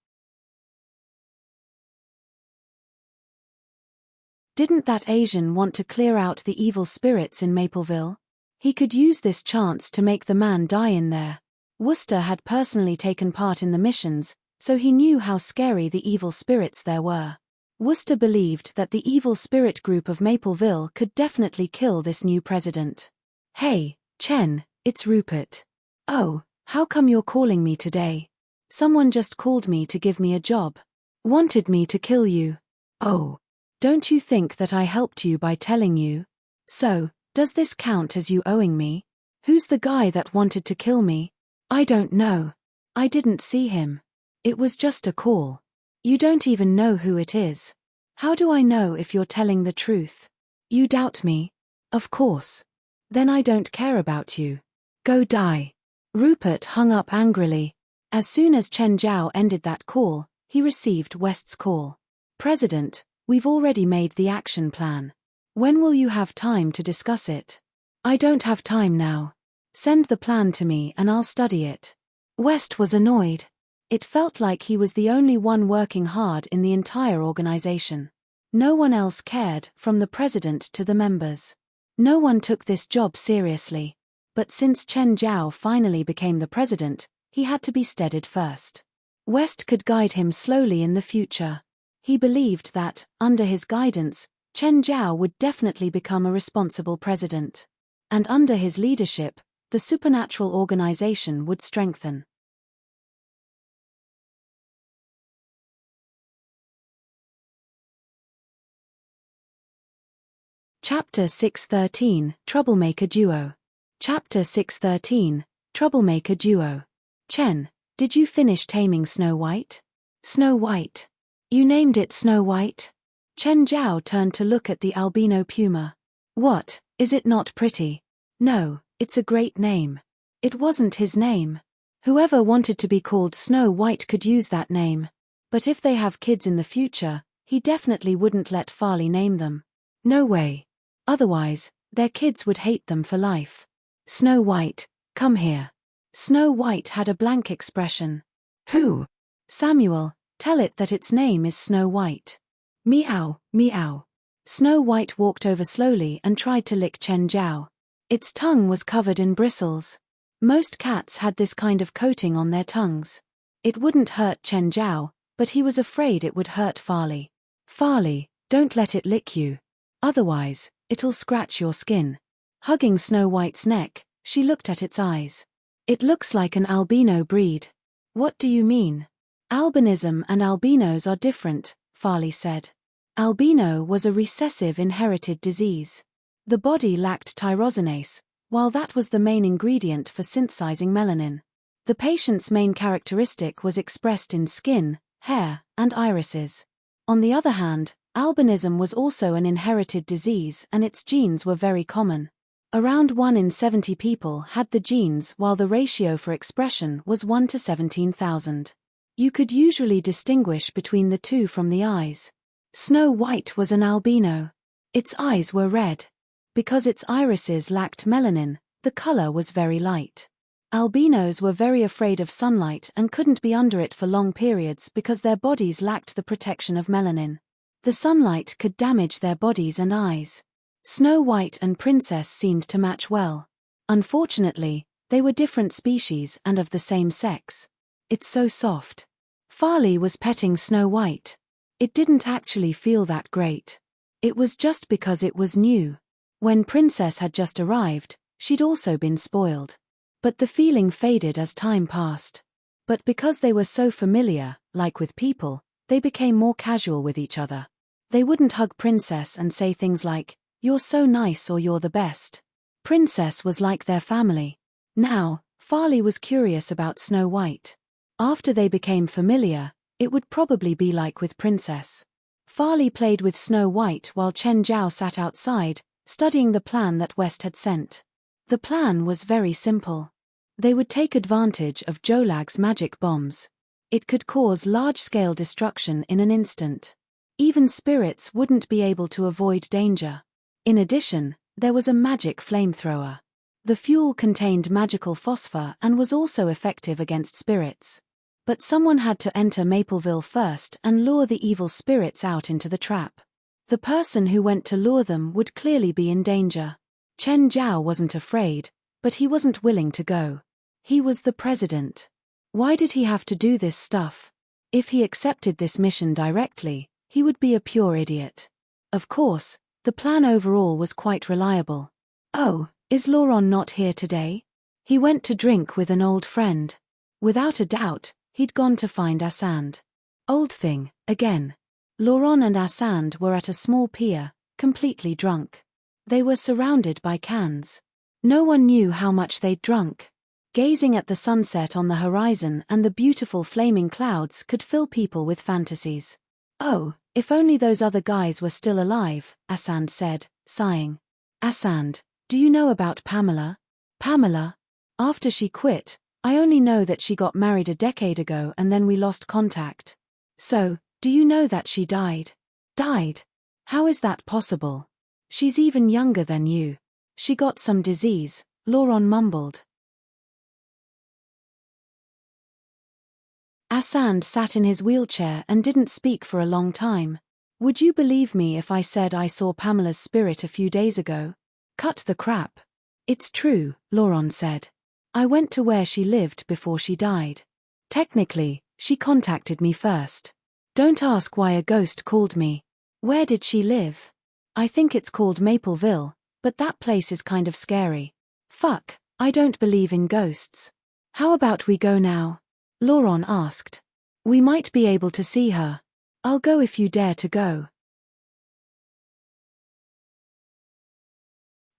Didn't that Asian want to clear out the evil spirits in Mapleville? He could use this chance to make the man die in there. Wooster had personally taken part in the missions, so he knew how scary the evil spirits there were. Wooster believed that the evil spirit group of Mapleville could definitely kill this new president. Hey, Chen, it's Rupert. Oh, how come you're calling me today? Someone just called me to give me a job. Wanted me to kill you. Oh. Don't you think that I helped you by telling you? So, does this count as you owing me? Who's the guy that wanted to kill me? I don't know. I didn't see him. It was just a call. You don't even know who it is. How do I know if you're telling the truth? You doubt me? Of course. Then I don't care about you. Go die. Rupert hung up angrily. As soon as Chen Zhao ended that call, he received West's call. President, we've already made the action plan. When will you have time to discuss it? I don't have time now. Send the plan to me and I'll study it. West was annoyed. It felt like he was the only one working hard in the entire organization. No one else cared, from the president to the members. No one took this job seriously. But since Chen Zhao finally became the president, he had to be steadied first. West could guide him slowly in the future. He believed that, under his guidance, Chen Zhao would definitely become a responsible president. And under his leadership, the supernatural organization would strengthen. Chapter 6:13, Troublemaker Duo. Chapter 6:13, Troublemaker Duo. Chen, did you finish taming Snow White? Snow White. You named it Snow White? Chen Zhao turned to look at the albino puma. What, is it not pretty? No, it's a great name. It wasn't his name. Whoever wanted to be called Snow White could use that name. But if they have kids in the future, he definitely wouldn't let Farley name them. No way. Otherwise, their kids would hate them for life. Snow White, come here. Snow White had a blank expression. Who? Samuel, tell it that its name is Snow White. Meow, meow. Snow White walked over slowly and tried to lick Chen Zhao. Its tongue was covered in bristles. Most cats had this kind of coating on their tongues. It wouldn't hurt Chen Zhao, but he was afraid it would hurt Farley. Farley, don't let it lick you. Otherwise, it'll scratch your skin. Hugging Snow White's neck, she looked at its eyes. It looks like an albino breed. What do you mean? Albinism and albinos are different, Farley said. Albino was a recessive inherited disease. The body lacked tyrosinase, while that was the main ingredient for synthesizing melanin. The patient's main characteristic was expressed in skin, hair, and irises. On the other hand, albinism was also an inherited disease and its genes were very common. Around 1 in 70 people had the genes, while the ratio for expression was 1 to 17,000. You could usually distinguish between the two from the eyes. Snow White was an albino. Its eyes were red. Because its irises lacked melanin, the color was very light. Albinos were very afraid of sunlight and couldn't be under it for long periods because their bodies lacked the protection of melanin. The sunlight could damage their bodies and eyes. Snow White and Princess seemed to match well. Unfortunately, they were different species and of the same sex. It's so soft. Farley was petting Snow White. It didn't actually feel that great. It was just because it was new. When Princess had just arrived, she'd also been spoiled. But the feeling faded as time passed. But because they were so familiar, like with people, they became more casual with each other. They wouldn't hug Princess and say things like, "You're so nice" or "You're the best." Princess was like their family. Now, Farley was curious about Snow White. After they became familiar, it would probably be like with Princess. Farley played with Snow White while Chen Zhao sat outside, studying the plan that West had sent. The plan was very simple. They would take advantage of Jolag's magic bombs. It could cause large-scale destruction in an instant. Even spirits wouldn't be able to avoid danger. In addition, there was a magic flamethrower. The fuel contained magical phosphor and was also effective against spirits. But someone had to enter Mapleville first and lure the evil spirits out into the trap. The person who went to lure them would clearly be in danger. Chen Zhao wasn't afraid, but he wasn't willing to go. He was the president. Why did he have to do this stuff? If he accepted this mission directly, he would be a pure idiot. Of course, the plan overall was quite reliable. Oh, is Laurent not here today? He went to drink with an old friend. Without a doubt, he'd gone to find Asand. Old thing, again. Laurent and Asand were at a small pier, completely drunk. They were surrounded by cans. No one knew how much they'd drunk. Gazing at the sunset on the horizon and the beautiful flaming clouds could fill people with fantasies. "Oh, if only those other guys were still alive," Asand said, sighing. "Asand, do you know about Pamela?" "Pamela? After she quit, I only know that she got married a decade ago and then we lost contact." "So, do you know that she died?" "Died? How is that possible? She's even younger than you." "She got some disease," Lauron mumbled. Asand sat in his wheelchair and didn't speak for a long time. "Would you believe me if I said I saw Pamela's spirit a few days ago?" "Cut the crap." "It's true," Lauron said. "I went to where she lived before she died. Technically, she contacted me first. Don't ask why a ghost called me." "Where did she live?" "I think it's called Mapleville, but that place is kind of scary." "Fuck, I don't believe in ghosts." "How about we go now?" Lauron asked. "We might be able to see her." "I'll go if you dare to go."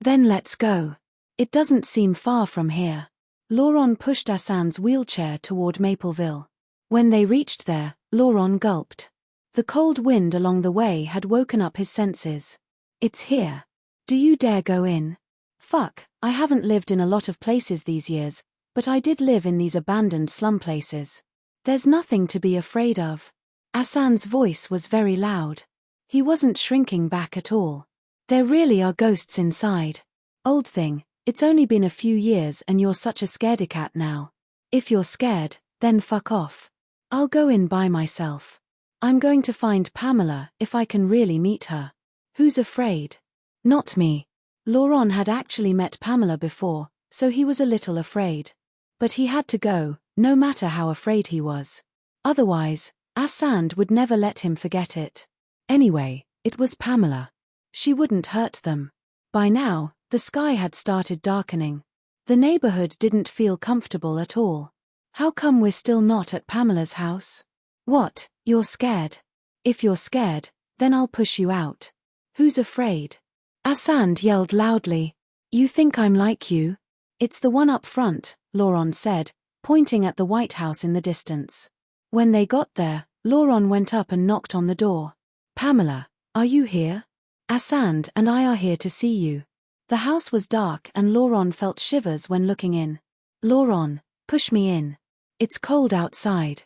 "Then let's go. It doesn't seem far from here." Lauron pushed Asand's wheelchair toward Mapleville. When they reached there, Lauron gulped. The cold wind along the way had woken up his senses. "It's here. Do you dare go in?" "Fuck, I haven't lived in a lot of places these years, but I did live in these abandoned slum places. There's nothing to be afraid of." Asand's voice was very loud. He wasn't shrinking back at all. "There really are ghosts inside. Old thing, it's only been a few years and you're such a scaredy-cat now. If you're scared, then fuck off. I'll go in by myself. I'm going to find Pamela if I can really meet her." "Who's afraid?" "Not me." Lauron had actually met Pamela before, so he was a little afraid. But he had to go, no matter how afraid he was. Otherwise, Asand would never let him forget it. Anyway, it was Pamela. She wouldn't hurt them. By now, the sky had started darkening. The neighborhood didn't feel comfortable at all. "How come we're still not at Pamela's house?" "What, you're scared?" "If you're scared, then I'll push you out." "Who's afraid?" Asand yelled loudly. "You think I'm like you?" "It's the one up front," Lauron said, pointing at the White House in the distance. When they got there, Lauron went up and knocked on the door. "Pamela, are you here?" "Asand and I are here to see you." The house was dark and Lauron felt shivers when looking in. "Lauron, push me in. It's cold outside."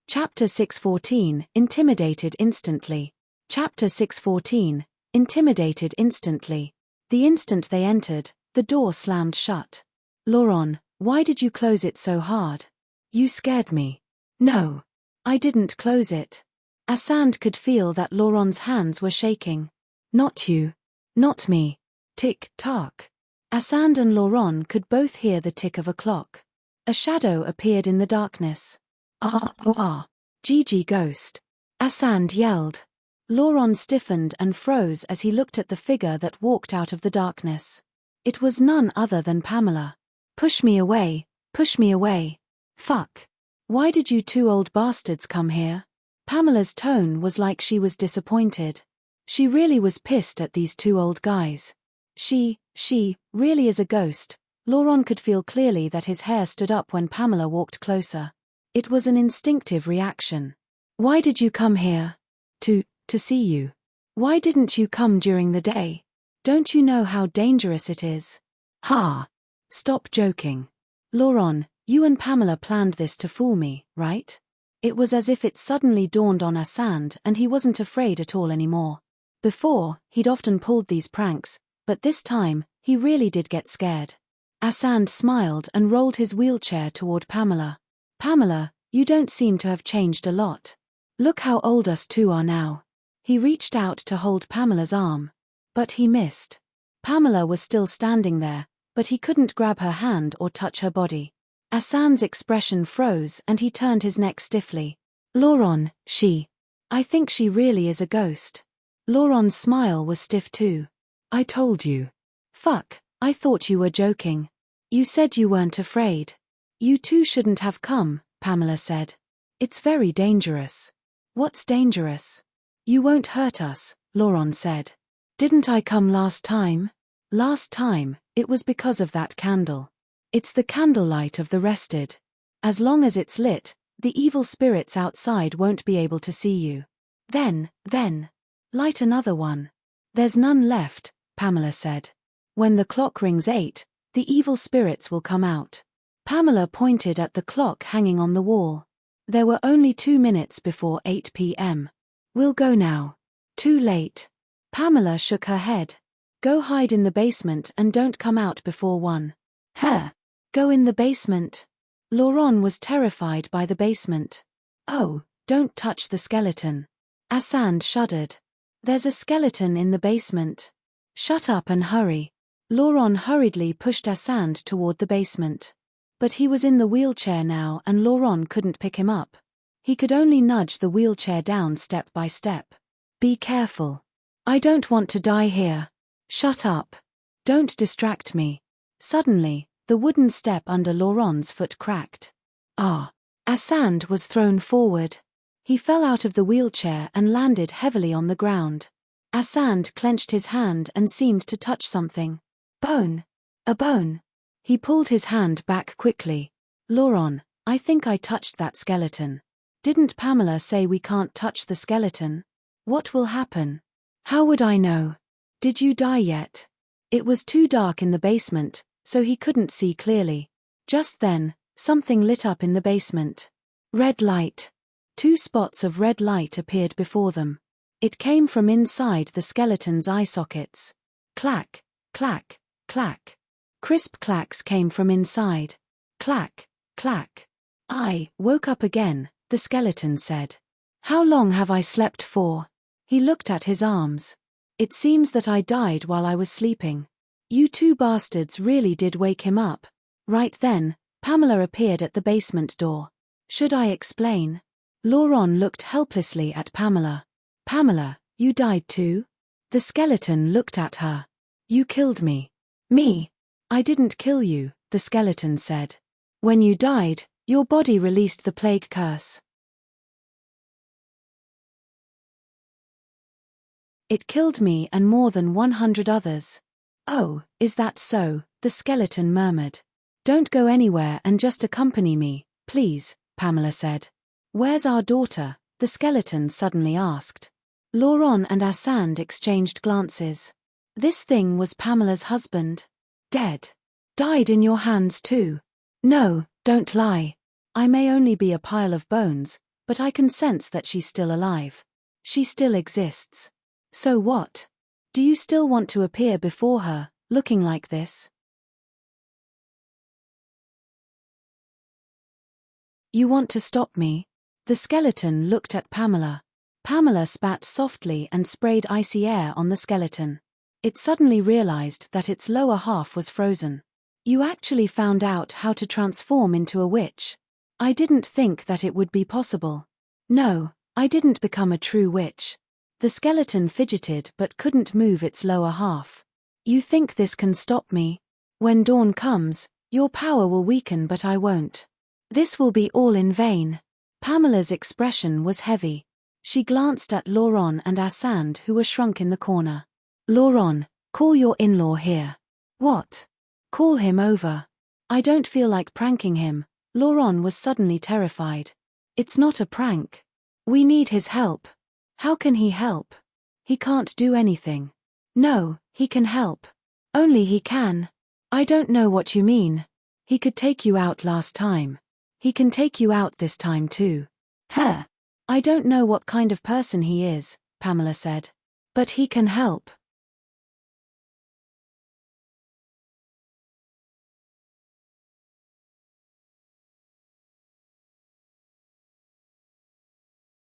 Chapter 614, Intimidated Instantly. Chapter 614, Intimidated Instantly. The instant they entered, the door slammed shut. "Lauron, why did you close it so hard?" "You scared me." "No. I didn't close it." Asand could feel that Lauron's hands were shaking. "Not you. Not me." Tick-tock. Asand and Lauron could both hear the tick of a clock. A shadow appeared in the darkness. Gigi ghost. Asand yelled. Lauron stiffened and froze as he looked at the figure that walked out of the darkness. It was none other than Pamela. "Push me away, push me away. Fuck. Why did you two old bastards come here?" Pamela's tone was like she was disappointed. She really was pissed at these two old guys. She really is a ghost. Lauron could feel clearly that his hair stood up when Pamela walked closer. It was an instinctive reaction. "Why did you come here?" To see you." "Why didn't you come during the day? Don't you know how dangerous it is?" "Ha! Stop joking. Lauron, you and Pamela planned this to fool me, right?" It was as if it suddenly dawned on Asand and he wasn't afraid at all anymore. Before, he'd often pulled these pranks, but this time, he really did get scared. Asand smiled and rolled his wheelchair toward Pamela. "Pamela, you don't seem to have changed a lot. Look how old us two are now." He reached out to hold Pamela's arm. But he missed. Pamela was still standing there, but he couldn't grab her hand or touch her body. Asand's expression froze and he turned his neck stiffly. "Lauron, I think she really is a ghost." Lauron's smile was stiff too. "I told you." "Fuck, I thought you were joking. You said you weren't afraid." "You two shouldn't have come," Pamela said. It's very dangerous. What's dangerous? You won't hurt us, Laurent said. Didn't I come last time? Last time, it was because of that candle. It's the candlelight of the rested. As long as it's lit, the evil spirits outside won't be able to see you. Then, light another one. There's none left, Pamela said. When the clock rings 8, the evil spirits will come out. Pamela pointed at the clock hanging on the wall. There were only 2 minutes before 8 p.m. We'll go now. Too late. Pamela shook her head. Go hide in the basement and don't come out before 1. Go in the basement. Laurent was terrified by the basement. Oh, don't touch the skeleton. Asand shuddered. There's a skeleton in the basement. Shut up and hurry. Laurent hurriedly pushed Asand toward the basement. But he was in the wheelchair now and Laurent couldn't pick him up. He could only nudge the wheelchair down step by step. Be careful. I don't want to die here. Shut up. Don't distract me. Suddenly, the wooden step under Laurent's foot cracked. Asand was thrown forward. He fell out of the wheelchair and landed heavily on the ground. Asand clenched his hand and seemed to touch something. Bone. A bone. He pulled his hand back quickly. Laurent, I think I touched that skeleton. Didn't Pamela say we can't touch the skeleton? What will happen? How would I know? Did you die yet? It was too dark in the basement, so he couldn't see clearly. Just then, something lit up in the basement. Red light. 2 spots of red light appeared before them. It came from inside the skeleton's eye sockets. Clack, clack, clack. Crisp clacks came from inside. Clack, clack. I woke up again, the skeleton said. How long have I slept for? He looked at his arms. It seems that I died while I was sleeping. You 2 bastards really did wake him up. Right then, Pamela appeared at the basement door. Should I explain? Laurent looked helplessly at Pamela. Pamela, you died too? The skeleton looked at her. You killed me. Me? I didn't kill you, the skeleton said. When you died, your body released the plague curse. It killed me and more than 100 others. Oh, is that so? The skeleton murmured. Don't go anywhere and just accompany me, please, Pamela said. Where's our daughter? The skeleton suddenly asked. Laurent and Asand exchanged glances. This thing was Pamela's husband. Dead. Died in your hands too. No, don't lie. I may only be a pile of bones, but I can sense that she's still alive. She still exists. So what? Do you still want to appear before her, looking like this? You want to stop me? The skeleton looked at Pamela. Pamela spat softly and sprayed icy air on the skeleton. It suddenly realized that its lower half was frozen. You actually found out how to transform into a witch. I didn't think that it would be possible. No, I didn't become a true witch. The skeleton fidgeted but couldn't move its lower half. You think this can stop me? When dawn comes, your power will weaken but I won't. This will be all in vain. Pamela's expression was heavy. She glanced at Laurent and Asand who were shrunk in the corner. Laurent, call your in-law here. What? Call him over. I don't feel like pranking him. Laurent was suddenly terrified. It's not a prank. We need his help. How can he help? He can't do anything. No, he can help. Only he can. I don't know what you mean. He could take you out last time. He can take you out this time too. I don't know what kind of person he is, Pamela said. But he can help.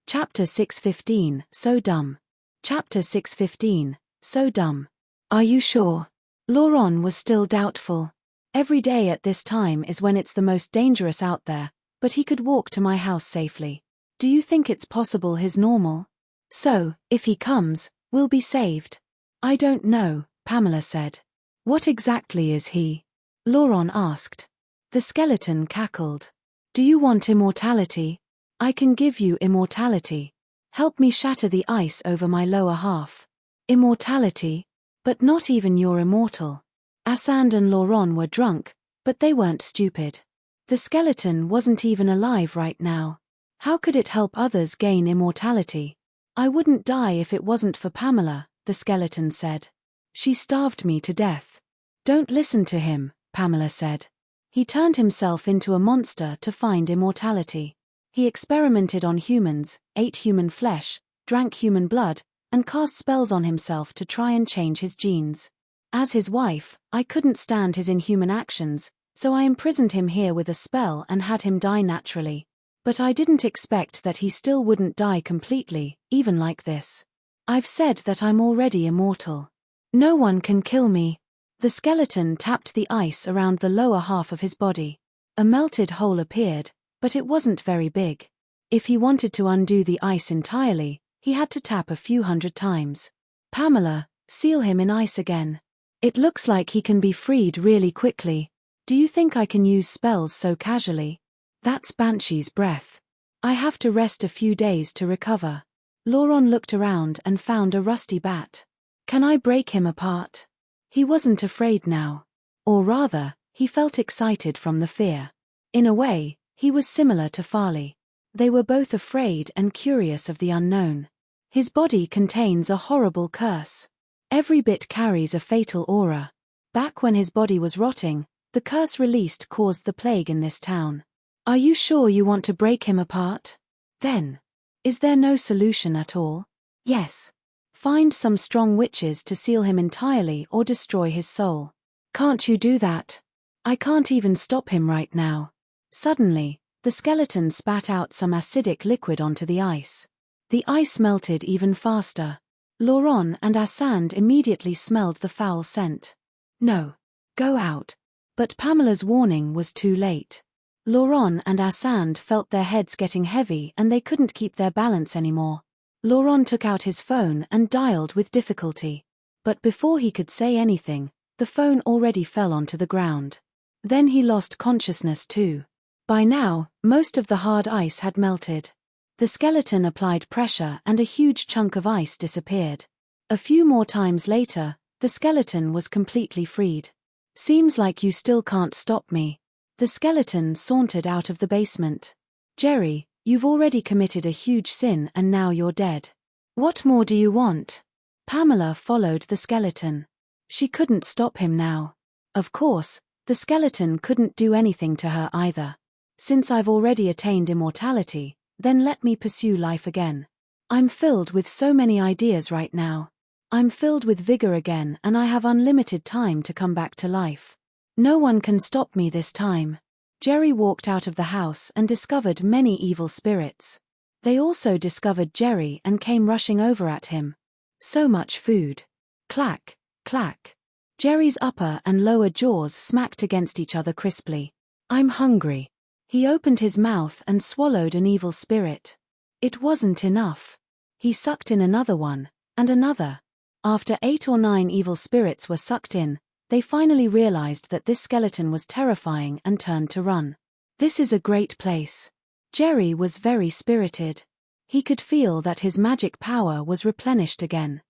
Chapter 6:15, So dumb. Chapter 6:15, So dumb. Are you sure? Laurent was still doubtful. Every day at this time is when it's the most dangerous out there, but he could walk to my house safely. Do you think it's possible he's normal? So, if he comes, we'll be saved. I don't know, Pamela said. What exactly is he? Laurent asked. The skeleton cackled. Do you want immortality? I can give you immortality. Help me shatter the ice over my lower half. Immortality? But not even you're immortal. Asand and Laurent were drunk, but they weren't stupid. The skeleton wasn't even alive right now. How could it help others gain immortality? I wouldn't die if it wasn't for Pamela, the skeleton said. She starved me to death. Don't listen to him, Pamela said. He turned himself into a monster to find immortality. He experimented on humans, ate human flesh, drank human blood, and cast spells on himself to try and change his genes. As his wife, I couldn't stand his inhuman actions, so I imprisoned him here with a spell and had him die naturally. But I didn't expect that he still wouldn't die completely, even like this. I've said that I'm already immortal. No one can kill me. The skeleton tapped the ice around the lower half of his body. A melted hole appeared, but it wasn't very big. If he wanted to undo the ice entirely, he had to tap a few hundred times. Pamela, seal him in ice again. It looks like he can be freed really quickly. Do you think I can use spells so casually? That's Banshee's breath. I have to rest a few days to recover. Laurent looked around and found a rusty bat. Can I break him apart? He wasn't afraid now. Or rather, he felt excited from the fear. In a way, he was similar to Farley. They were both afraid and curious of the unknown. His body contains a horrible curse. Every bit carries a fatal aura. Back when his body was rotting, the curse released caused the plague in this town. Are you sure you want to break him apart? Then. Is there no solution at all? Yes. Find some strong witches to seal him entirely or destroy his soul. Can't you do that? I can't even stop him right now. Suddenly, the skeleton spat out some acidic liquid onto the ice. The ice melted even faster. Laurent and Asand immediately smelled the foul scent. No. Go out. But Pamela's warning was too late. Laurent and Asand felt their heads getting heavy and they couldn't keep their balance anymore. Laurent took out his phone and dialed with difficulty. But before he could say anything, the phone already fell onto the ground. Then he lost consciousness too. By now, most of the hard ice had melted. The skeleton applied pressure and a huge chunk of ice disappeared. A few more times later, the skeleton was completely freed. Seems like you still can't stop me. The skeleton sauntered out of the basement. Jerry, you've already committed a huge sin and now you're dead. What more do you want? Pamela followed the skeleton. She couldn't stop him now. Of course, the skeleton couldn't do anything to her either. Since I've already attained immortality, then let me pursue life again. I'm filled with so many ideas right now. I'm filled with vigor again and I have unlimited time to come back to life. No one can stop me this time. Jerry walked out of the house and discovered many evil spirits. They also discovered Jerry and came rushing over at him. So much food. Clack, clack. Jerry's upper and lower jaws smacked against each other crisply. I'm hungry. He opened his mouth and swallowed an evil spirit. It wasn't enough. He sucked in another one, and another. After 8 or 9 evil spirits were sucked in, they finally realized that this skeleton was terrifying and turned to run. This is a great place. Jerry was very spirited. He could feel that his magic power was replenished again.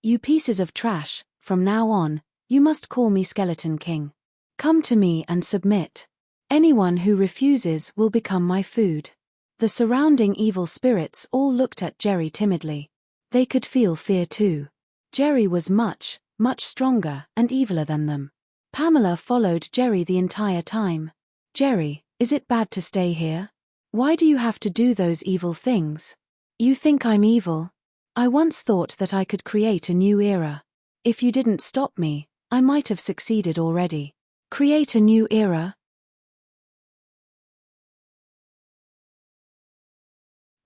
You pieces of trash, from now on, you must call me Skeleton King. Come to me and submit. Anyone who refuses will become my food. The surrounding evil spirits all looked at Jerry timidly. They could feel fear too. Jerry was much, much stronger and eviler than them. Pamela followed Jerry the entire time. Jerry, is it bad to stay here? Why do you have to do those evil things? You think I'm evil? I once thought that I could create a new era. If you didn't stop me, I might have succeeded already. Create a new era?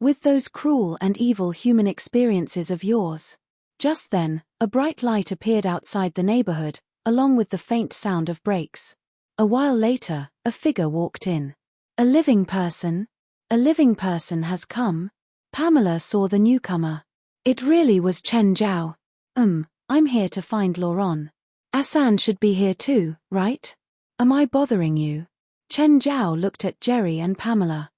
With those cruel and evil human experiences of yours. Just then, a bright light appeared outside the neighborhood, along with the faint sound of brakes. A while later, a figure walked in. A living person? A living person has come? Pamela saw the newcomer. It really was Chen Zhao. I'm here to find Laurent. Asan should be here too, right? Am I bothering you? Chen Zhao looked at Jerry and Pamela.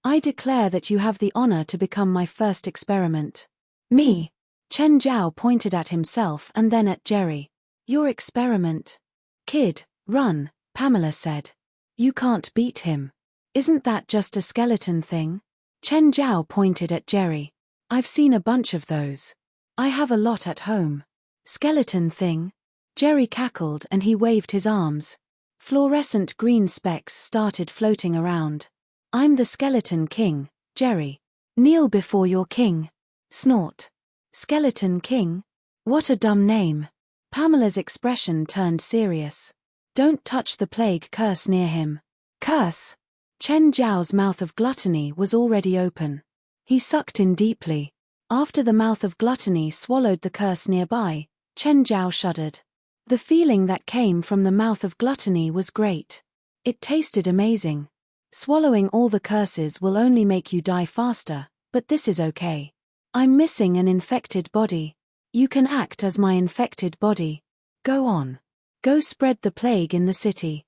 I declare that you have the honor to become my first experiment. Me? Chen Zhao pointed at himself and then at Jerry. Your experiment? Kid, run, Pamela said. You can't beat him. Isn't that just a skeleton thing? Chen Zhao pointed at Jerry. I've seen a bunch of those. I have a lot at home. Skeleton thing? Jerry cackled and he waved his arms. Fluorescent green specks started floating around. I'm the Skeleton King, Jerry. Kneel before your king. Snort. Skeleton King? What a dumb name. Pamela's expression turned serious. Don't touch the plague curse near him. Curse? Chen Zhao's mouth of gluttony was already open. He sucked in deeply. After the mouth of gluttony swallowed the curse nearby, Chen Zhao shuddered. The feeling that came from the mouth of gluttony was great. It tasted amazing. Swallowing all the curses will only make you die faster, but this is okay. I'm missing an infected body. You can act as my infected body. Go on. Go spread the plague in the city.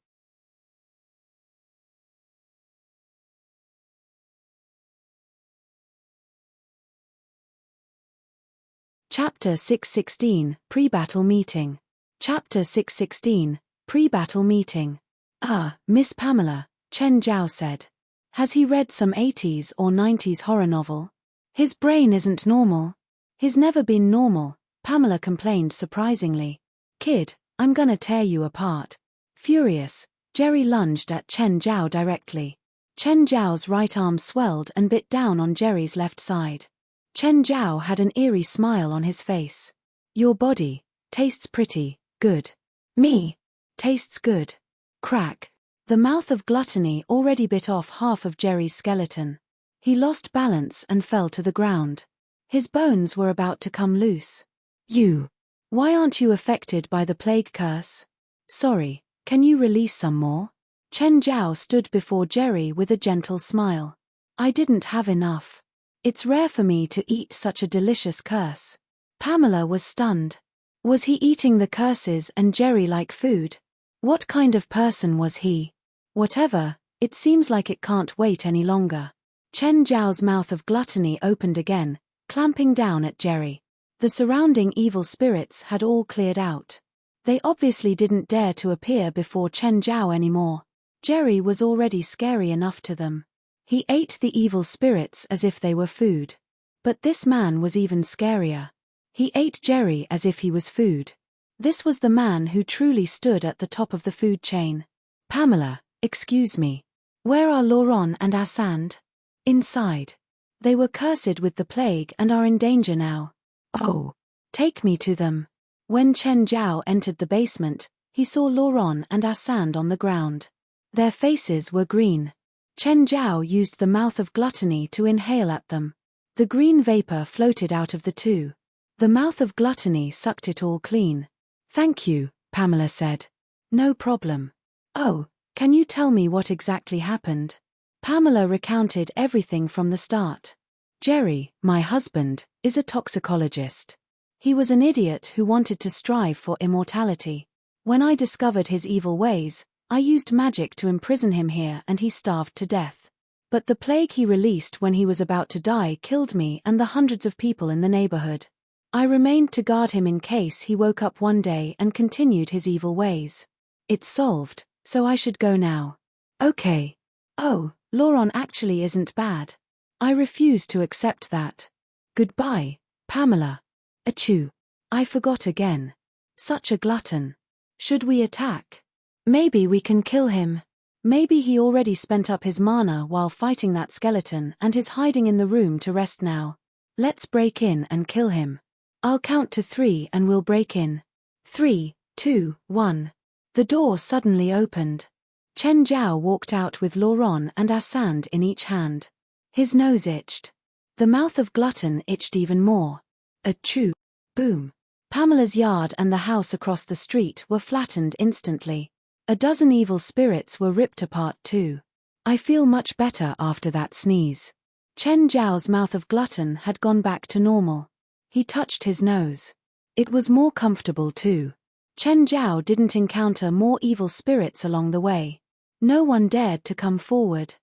Chapter 616, Pre-Battle Meeting. Chapter 616, Pre-Battle Meeting. Miss Pamela, Chen Zhao said. Has he read some 80s or 90s horror novel? His brain isn't normal. He's never been normal, Pamela complained surprisingly. Kid, I'm gonna tear you apart. Furious, Jerry lunged at Chen Zhao directly. Chen Zhao's right arm swelled and bit down on Jerry's left side. Chen Zhao had an eerie smile on his face. Your body tastes pretty good. Me tastes good. Crack. The mouth of gluttony already bit off half of Jerry's skeleton. He lost balance and fell to the ground. His bones were about to come loose. Why aren't you affected by the plague curse? Sorry, can you release some more? Chen Zhao stood before Jerry with a gentle smile. I didn't have enough. It's rare for me to eat such a delicious curse. Pamela was stunned. Was he eating the curses and Jerry like food? What kind of person was he? Whatever, it seems like it can't wait any longer. Chen Zhao's mouth of gluttony opened again, clamping down at Jerry. The surrounding evil spirits had all cleared out. They obviously didn't dare to appear before Chen Zhao anymore. Jerry was already scary enough to them. He ate the evil spirits as if they were food. But this man was even scarier. He ate Jerry as if he was food. This was the man who truly stood at the top of the food chain. Pamela, excuse me. Where are Laurent and Asand? Inside. They were cursed with the plague and are in danger now. Oh. Take me to them. When Chen Zhao entered the basement, he saw Laurent and Asand on the ground. Their faces were green. Chen Zhao used the mouth of gluttony to inhale at them. The green vapor floated out of the two. The mouth of gluttony sucked it all clean. Thank you, Pamela said. No problem. Oh, can you tell me what exactly happened? Pamela recounted everything from the start. Jerry, my husband, is a toxicologist. He was an idiot who wanted to strive for immortality. When I discovered his evil ways, I used magic to imprison him here and he starved to death. But the plague he released when he was about to die killed me and the hundreds of people in the neighborhood. I remained to guard him in case he woke up one day and continued his evil ways. It's solved, so I should go now. Okay. Oh, Laurent actually isn't bad. I refuse to accept that. Goodbye, Pamela. Achoo. I forgot again. Such a glutton. Should we attack? Maybe we can kill him. Maybe he already spent up his mana while fighting that skeleton and is hiding in the room to rest now. Let's break in and kill him. I'll count to 3 and we'll break in. 3, 2, 1. The door suddenly opened. Chen Zhao walked out with Laurent and Asand in each hand. His nose itched. The mouth of Glutton itched even more. Achoo. Boom. Pamela's yard and the house across the street were flattened instantly. A dozen evil spirits were ripped apart too. I feel much better after that sneeze. Chen Zhao's mouth of Glutton had gone back to normal. He touched his nose. It was more comfortable too. Chen Zhao didn't encounter more evil spirits along the way. No one dared to come forward.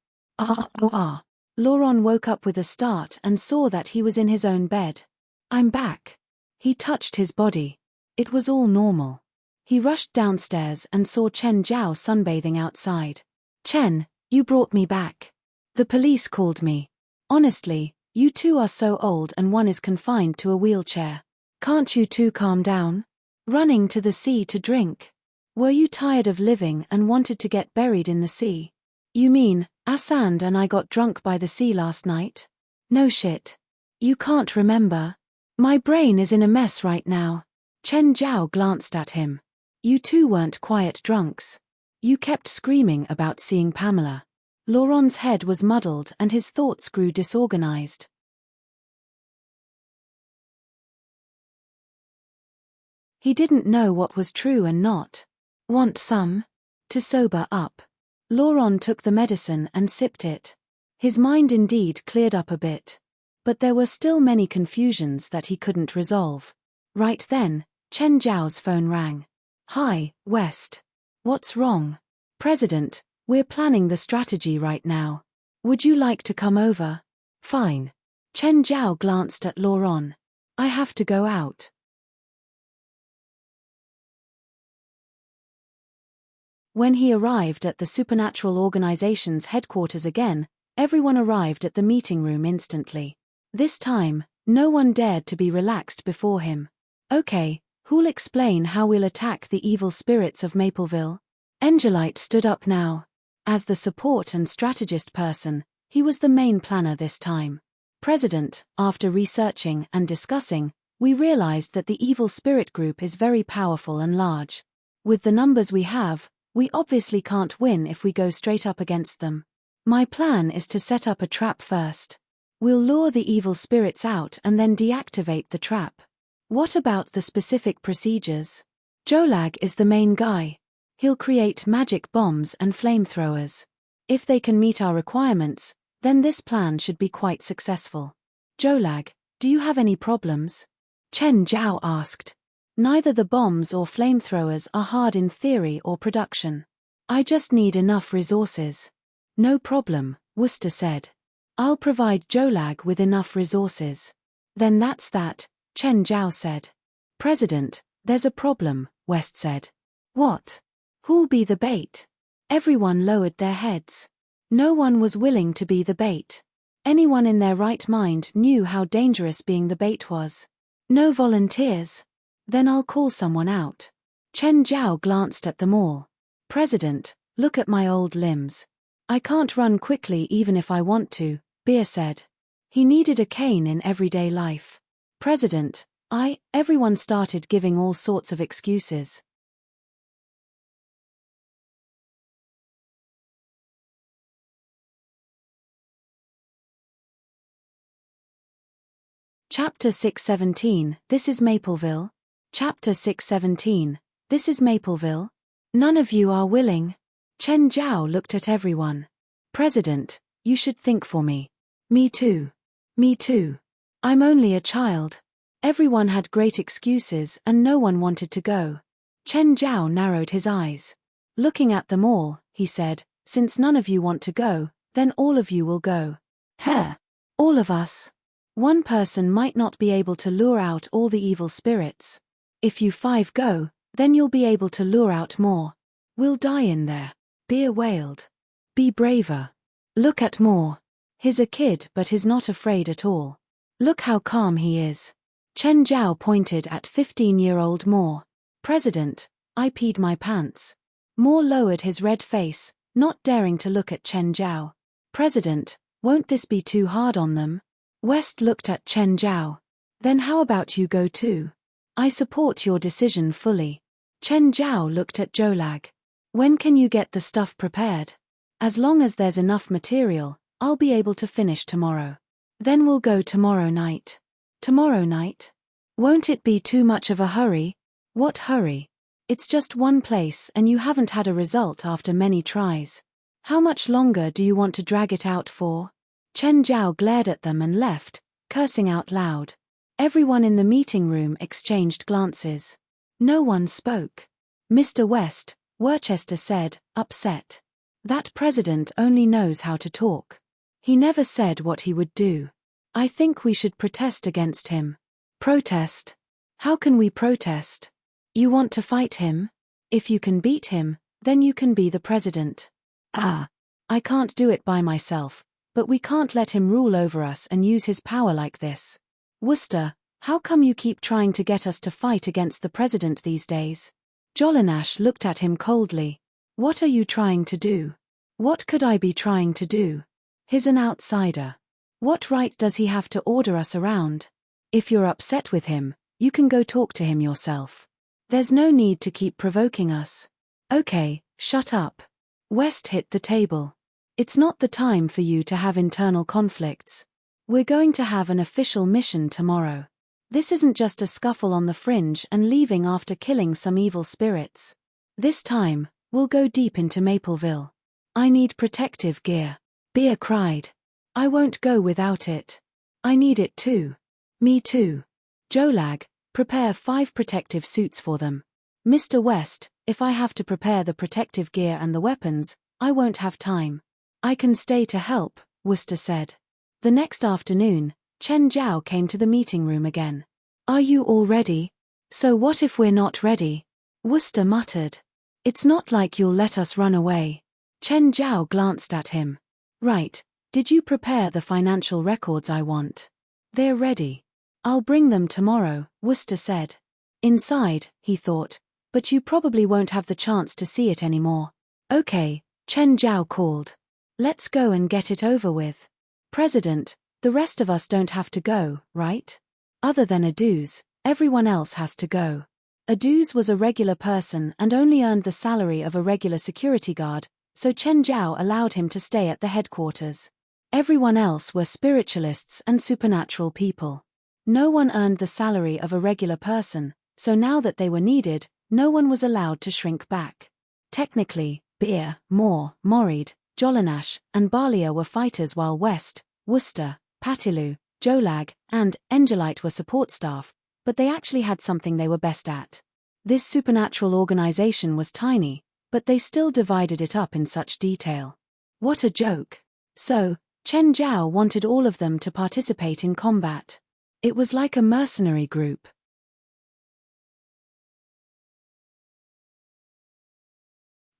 Laurent woke up with a start and saw that he was in his own bed. I'm back. He touched his body. It was all normal. He rushed downstairs and saw Chen Zhao sunbathing outside. Chen, you brought me back. The police called me. Honestly, you two are so old and one is confined to a wheelchair. Can't you two calm down? Running to the sea to drink. Were you tired of living and wanted to get buried in the sea? You mean, Asand and I got drunk by the sea last night? No shit. You can't remember? My brain is in a mess right now. Chen Zhao glanced at him. You two weren't quiet drunks. You kept screaming about seeing Pamela. Laurent's head was muddled and his thoughts grew disorganized. He didn't know what was true and not. Want some? To sober up. Laurent took the medicine and sipped it. His mind indeed cleared up a bit. But there were still many confusions that he couldn't resolve. Right then, Chen Zhao's phone rang. Hi, West. What's wrong? President, we're planning the strategy right now. Would you like to come over? Fine. Chen Zhao glanced at Laurent. I have to go out. When he arrived at the supernatural organization's headquarters again, everyone arrived at the meeting room instantly. This time, no one dared to be relaxed before him. Okay, who'll explain how we'll attack the evil spirits of Mapleville? Angelite stood up now. As the support and strategist person, he was the main planner this time. President, after researching and discussing, we realized that the evil spirit group is very powerful and large. With the numbers we have, we obviously can't win if we go straight up against them. My plan is to set up a trap first. We'll lure the evil spirits out and then deactivate the trap. What about the specific procedures? Jolag is the main guy. He'll create magic bombs and flamethrowers. If they can meet our requirements, then this plan should be quite successful. Jolag, do you have any problems? Chen Zhao asked. Neither the bombs or flamethrowers are hard in theory or production. I just need enough resources. No problem, Wooster said. I'll provide Jolag with enough resources. Then that's that, Chen Zhao said. President, there's a problem, West said. What? Who'll be the bait? Everyone lowered their heads. No one was willing to be the bait. Anyone in their right mind knew how dangerous being the bait was. No volunteers? Then I'll call someone out. Chen Zhao glanced at them all. President, look at my old limbs. I can't run quickly even if I want to, Beer said. He needed a cane in everyday life. President, everyone started giving all sorts of excuses. Chapter 617, This is Mapleville. Chapter 617, This is Mapleville. None of you are willing. Chen Zhao looked at everyone. President, you should think for me. Me too. Me too. I'm only a child. Everyone had great excuses and no one wanted to go. Chen Zhao narrowed his eyes. Looking at them all, he said, since none of you want to go, then all of you will go. Heh. All of us. One person might not be able to lure out all the evil spirits. If you 5 go, then you'll be able to lure out more. We'll die in there. Beer wailed. Be braver. Look at Moore. He's a kid but he's not afraid at all. Look how calm he is. Chen Zhao pointed at 15-year-old Moore. President, I peed my pants. Moore lowered his red face, not daring to look at Chen Zhao. President, won't this be too hard on them? West looked at Chen Zhao. Then how about you go too? I support your decision fully. Chen Zhao looked at Jolag. When can you get the stuff prepared? As long as there's enough material, I'll be able to finish tomorrow. Then we'll go tomorrow night. Tomorrow night? Won't it be too much of a hurry? What hurry? It's just one place and you haven't had a result after many tries. How much longer do you want to drag it out for? Chen Zhao glared at them and left, cursing out loud. Everyone in the meeting room exchanged glances. No one spoke. Mr. West, Worcester said, upset. That president only knows how to talk. He never said what he would do. I think we should protest against him. Protest? How can we protest? You want to fight him? If you can beat him, then you can be the president. I can't do it by myself, but we can't let him rule over us and use his power like this. Worcester, how come you keep trying to get us to fight against the president these days? Jolinash looked at him coldly. What are you trying to do? What could I be trying to do? He's an outsider. What right does he have to order us around? If you're upset with him, you can go talk to him yourself. There's no need to keep provoking us. Okay, shut up. West hit the table. It's not the time for you to have internal conflicts. We're going to have an official mission tomorrow. This isn't just a scuffle on the fringe and leaving after killing some evil spirits. This time, we'll go deep into Mapleville. I need protective gear. Beer cried. I won't go without it. I need it too. Me too. Jolag, prepare 5 protective suits for them. Mr. West, if I have to prepare the protective gear and the weapons, I won't have time. I can stay to help, Worcester said. The next afternoon, Chen Zhao came to the meeting room again. Are you all ready? So what if we're not ready? Worcester muttered. It's not like you'll let us run away. Chen Zhao glanced at him. Right, did you prepare the financial records I want? They're ready. I'll bring them tomorrow, Worcester said. Inside, he thought, but you probably won't have the chance to see it anymore. Okay, Chen Zhao called. Let's go and get it over with. President, the rest of us don't have to go, right? Other than Aduz, everyone else has to go. Aduz was a regular person and only earned the salary of a regular security guard, so Chen Zhao allowed him to stay at the headquarters. Everyone else were spiritualists and supernatural people. No one earned the salary of a regular person, so now that they were needed, no one was allowed to shrink back. Technically, Beer, Moore, Morid, Jolinash, and Balia were fighters while West, Worcester, Patilu, Jolag, and Engelite were support staff, but they actually had something they were best at. This supernatural organization was tiny, but they still divided it up in such detail. What a joke. So, Chen Zhao wanted all of them to participate in combat. It was like a mercenary group.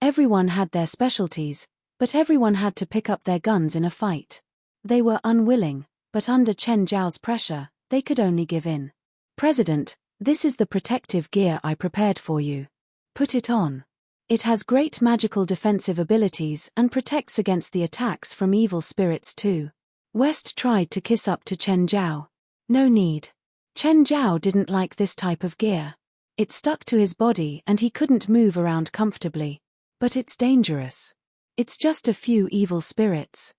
Everyone had their specialties, but everyone had to pick up their guns in a fight. They were unwilling, but under Chen Zhao's pressure, they could only give in. President, this is the protective gear I prepared for you. Put it on. It has great magical defensive abilities and protects against the attacks from evil spirits too. West tried to kiss up to Chen Zhao. No need. Chen Zhao didn't like this type of gear. It stuck to his body and he couldn't move around comfortably. But it's dangerous. It's just a few evil spirits.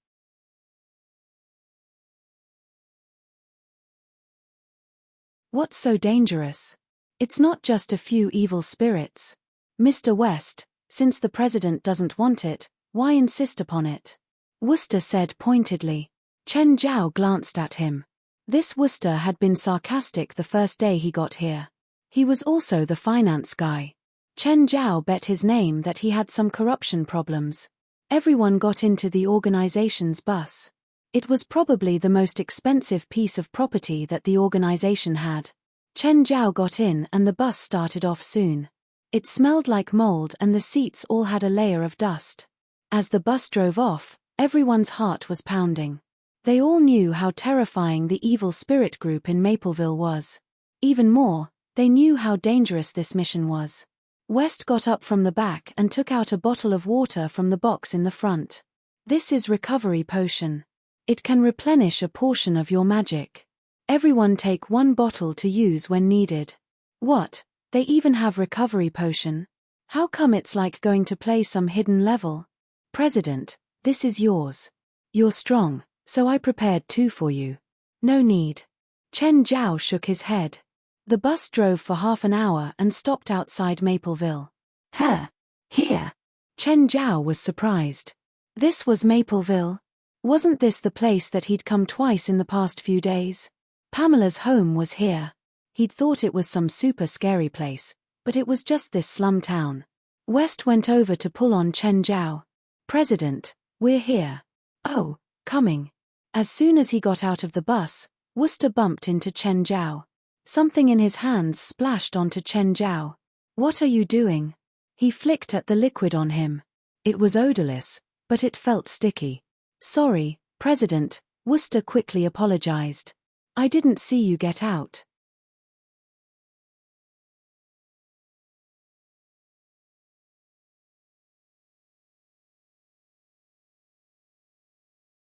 What's so dangerous? It's not just a few evil spirits. Mr. West, since the president doesn't want it, why insist upon it? Worcester said pointedly. Chen Zhao glanced at him. This Worcester had been sarcastic the first day he got here. He was also the finance guy. Chen Zhao bet his name that he had some corruption problems. Everyone got into the organization's bus. It was probably the most expensive piece of property that the organization had. Chen Zhao got in and the bus started off soon. It smelled like mold and the seats all had a layer of dust. As the bus drove off, everyone's heart was pounding. They all knew how terrifying the evil spirit group in Mapleville was. Even more, they knew how dangerous this mission was. West got up from the back and took out a bottle of water from the box in the front. This is recovery potion. It can replenish a portion of your magic. Everyone take 1 bottle to use when needed. What? They even have recovery potion? How come it's like going to play some hidden level? President, this is yours. You're strong, so I prepared 2 for you. No need. Chen Zhao shook his head. The bus drove for half an hour and stopped outside Mapleville. Here. Chen Zhao was surprised. This was Mapleville? Wasn't this the place that he'd come twice in the past few days? Pamela's home was here. He'd thought it was some super scary place, But it was just this slum town. West went over to pull on Chen Zhao. President, we're here. Oh, coming. As soon as he got out of the bus, Wooster bumped into Chen Zhao. Something in his hands splashed onto Chen Zhao. What are you doing? He flicked at the liquid on him. It was odorless, but it felt sticky. Sorry, President, Wooster quickly apologized. I didn't see you get out.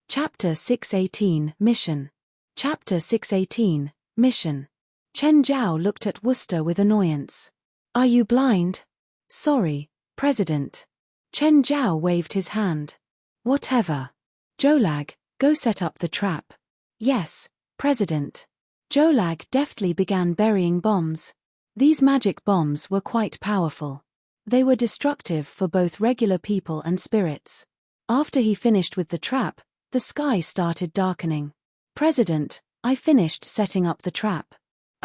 Chapter 618, Mission. Chapter 618, Mission. Chen Zhao looked at Wooster with annoyance. Are you blind? Sorry, President. Chen Zhao waved his hand. Whatever. Jolag, go set up the trap. Yes, President. Jolag deftly began burying bombs. These magic bombs were quite powerful. They were destructive for both regular people and spirits. After he finished with the trap, the sky started darkening. President, I finished setting up the trap.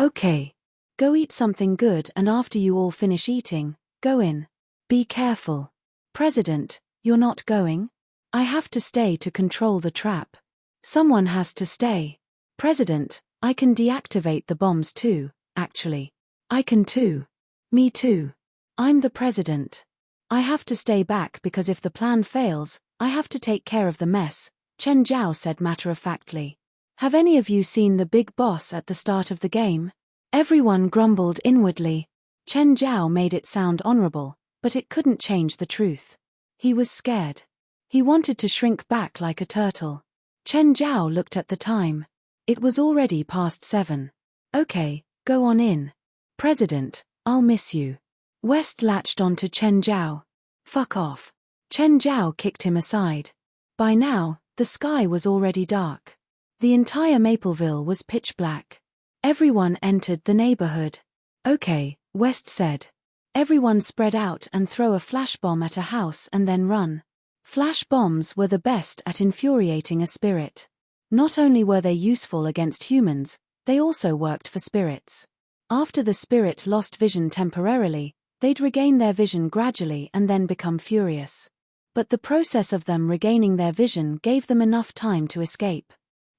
Okay. Go eat something good, and after you all finish eating, go in. Be careful. President, you're not going? I have to stay to control the trap. Someone has to stay. President, I can deactivate the bombs too, actually. I can too. Me too. I'm the president. I have to stay back because if the plan fails, I have to take care of the mess, Chen Zhao said matter-of-factly. Have any of you seen the big boss at the start of the game? Everyone grumbled inwardly. Chen Zhao made it sound honorable, but it couldn't change the truth. He was scared. He wanted to shrink back like a turtle. Chen Zhao looked at the time. It was already past 7. Okay, go on in. President, I'll miss you. West latched onto Chen Zhao. Fuck off. Chen Zhao kicked him aside. By now, the sky was already dark. The entire Mapleville was pitch black. Everyone entered the neighborhood. Okay, West said. Everyone spread out and throw a flash bomb at a house and then run. Flash bombs were the best at infuriating a spirit. Not only were they useful against humans, they also worked for spirits. After the spirit lost vision temporarily, they'd regain their vision gradually and then become furious. But the process of them regaining their vision gave them enough time to escape.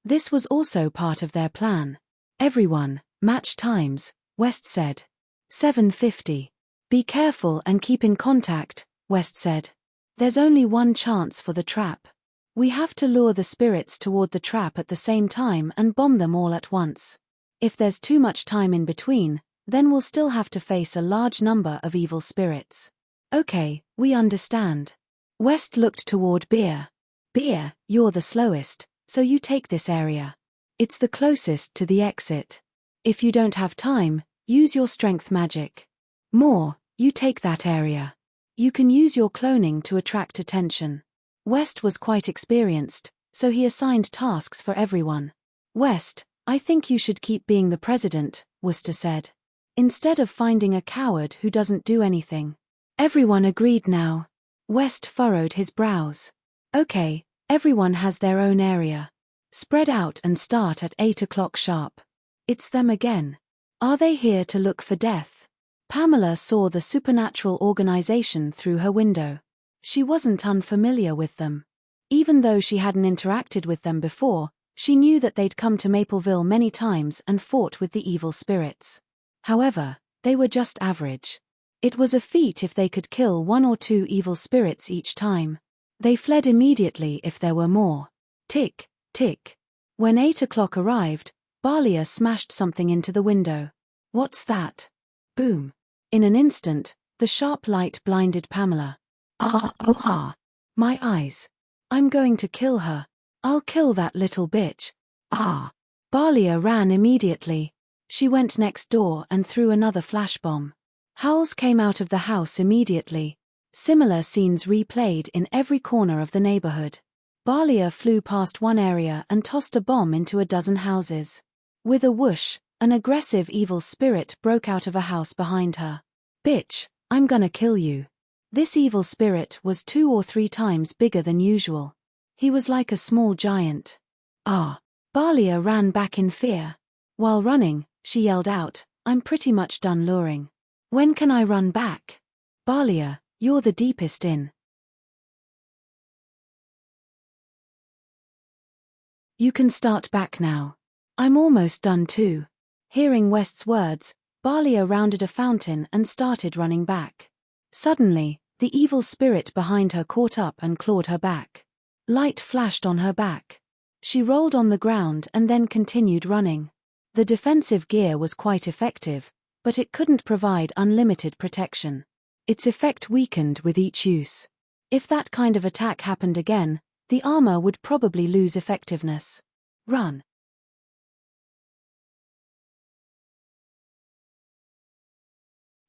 This was also part of their plan. Everyone, match times, West said. 7:50. Be careful and keep in contact, West said. There's only one chance for the trap. We have to lure the spirits toward the trap at the same time and bomb them all at once. If there's too much time in between, then we'll still have to face a large number of evil spirits. Okay, we understand. West looked toward Beer. Beer, you're the slowest, so you take this area. It's the closest to the exit. If you don't have time, use your strength magic. More, you take that area. You can use your cloning to attract attention. West was quite experienced, so he assigned tasks for everyone. West, I think you should keep being the president, Wooster said. Instead of finding a coward who doesn't do anything. Everyone agreed now. West furrowed his brows. Okay, everyone has their own area. Spread out and start at 8 o'clock sharp. It's them again. Are they here to look for death? Pamela saw the supernatural organization through her window. She wasn't unfamiliar with them. Even though she hadn't interacted with them before, she knew that they'd come to Mapleville many times and fought with the evil spirits. However, they were just average. It was a feat if they could kill 1 or 2 evil spirits each time. They fled immediately if there were more. Tick, tick. When 8 o'clock arrived, Balia smashed something into the window. What's that? Boom. In an instant, the sharp light blinded Pamela. My eyes. I'm going to kill her. I'll kill that little bitch. Balia ran immediately. She went next door and threw another flash bomb. Howls came out of the house immediately. Similar scenes replayed in every corner of the neighborhood. Balia flew past one area and tossed a bomb into a dozen houses. With a whoosh, an aggressive evil spirit broke out of a house behind her. Bitch, I'm gonna kill you. This evil spirit was 2 or 3 times bigger than usual. He was like a small giant. Balia ran back in fear. While running, she yelled out, I'm pretty much done luring. When can I run back? Balia, you're the deepest in. You can start back now. I'm almost done too. Hearing West's words, Balia rounded a fountain and started running back. Suddenly, the evil spirit behind her caught up and clawed her back. Light flashed on her back. She rolled on the ground and then continued running. The defensive gear was quite effective, but it couldn't provide unlimited protection. Its effect weakened with each use. If that kind of attack happened again, the armor would probably lose effectiveness. Run.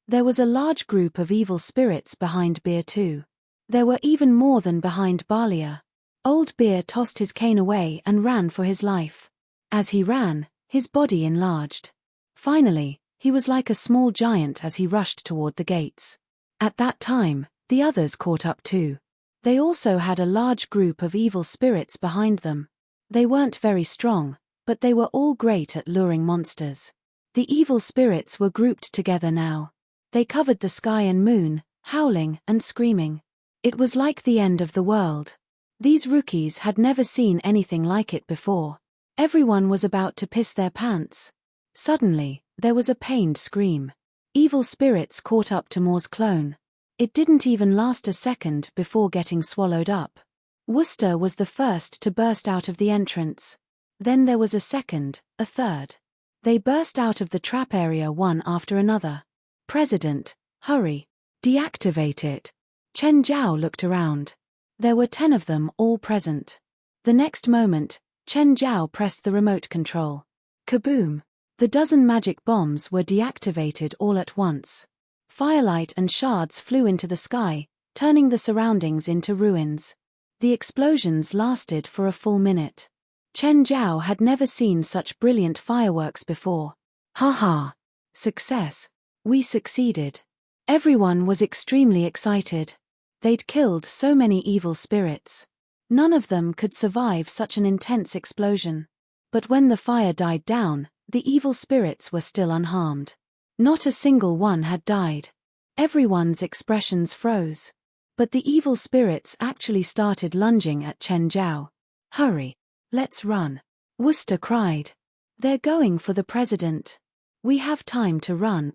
There was a large group of evil spirits behind Beer too. There were even more than behind Balia. Old Beer tossed his cane away and ran for his life. As he ran, his body enlarged. Finally, he was like a small giant as he rushed toward the gates. At that time, the others caught up too. They also had a large group of evil spirits behind them. They weren't very strong, but they were all great at luring monsters. The evil spirits were grouped together now. They covered the sky and moon, howling and screaming. It was like the end of the world. These rookies had never seen anything like it before. Everyone was about to piss their pants. Suddenly, there was a pained scream. Evil spirits caught up to Moore's clone. It didn't even last a second before getting swallowed up. Worcester was the first to burst out of the entrance. Then there was a second, a third. They burst out of the trap area one after another. President, hurry. Deactivate it. Chen Zhao looked around. There were 10 of them all present. The next moment, Chen Zhao pressed the remote control. Kaboom! The dozen magic bombs were deactivated all at once. Firelight and shards flew into the sky, turning the surroundings into ruins. The explosions lasted for a full minute. Chen Zhao had never seen such brilliant fireworks before. Ha ha! Success! We succeeded. Everyone was extremely excited. They'd killed so many evil spirits. None of them could survive such an intense explosion. But when the fire died down, the evil spirits were still unharmed. Not a single one had died. Everyone's expressions froze. But the evil spirits actually started lunging at Chen Zhao. Hurry! Let's run! Worcester cried. They're going for the president. We have time to run.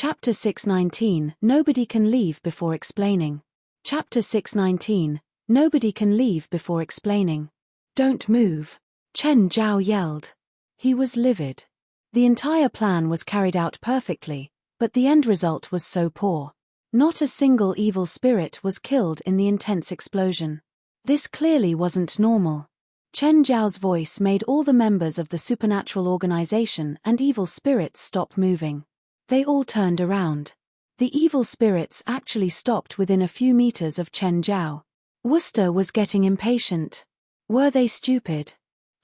Chapter 619, Nobody Can Leave Before Explaining. Chapter 619, Nobody Can Leave Before Explaining. Don't move. Chen Zhao yelled. He was livid. The entire plan was carried out perfectly, but the end result was so poor. Not a single evil spirit was killed in the intense explosion. This clearly wasn't normal. Chen Zhao's voice made all the members of the supernatural organization and evil spirits stop moving. They all turned around. The evil spirits actually stopped within a few meters of Chen Zhao. Worcester was getting impatient. Were they stupid?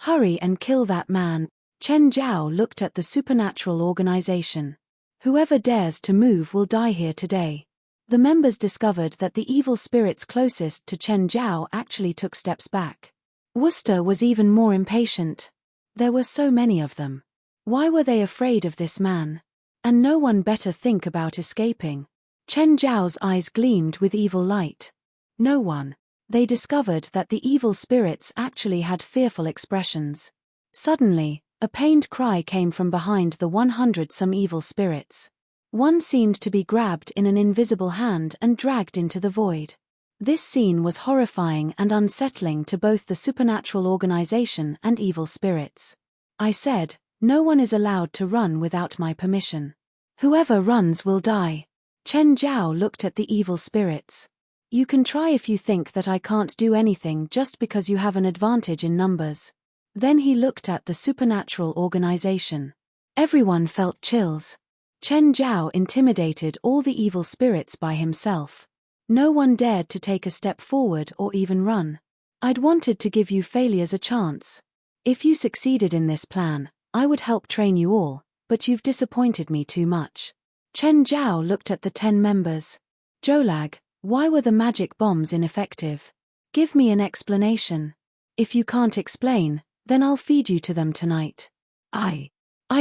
Hurry and kill that man. Chen Zhao looked at the supernatural organization. Whoever dares to move will die here today. The members discovered that the evil spirits closest to Chen Zhao actually took steps back. Worcester was even more impatient. There were so many of them. Why were they afraid of this man? And no one better think about escaping. Chen Zhao's eyes gleamed with evil light. No one. They discovered that the evil spirits actually had fearful expressions. Suddenly, a pained cry came from behind the 100-some evil spirits. One seemed to be grabbed in an invisible hand and dragged into the void. This scene was horrifying and unsettling to both the supernatural organization and evil spirits. I said, no one is allowed to run without my permission. Whoever runs will die. Chen Zhao looked at the evil spirits. You can try if you think that I can't do anything just because you have an advantage in numbers. Then he looked at the supernatural organization. Everyone felt chills. Chen Zhao intimidated all the evil spirits by himself. No one dared to take a step forward or even run. I'd wanted to give you failures a chance. If you succeeded in this plan, I would help train you all, but you've disappointed me too much. Chen Zhao looked at the 10 members. Jolag, why were the magic bombs ineffective? Give me an explanation. If you can't explain, then I'll feed you to them tonight. I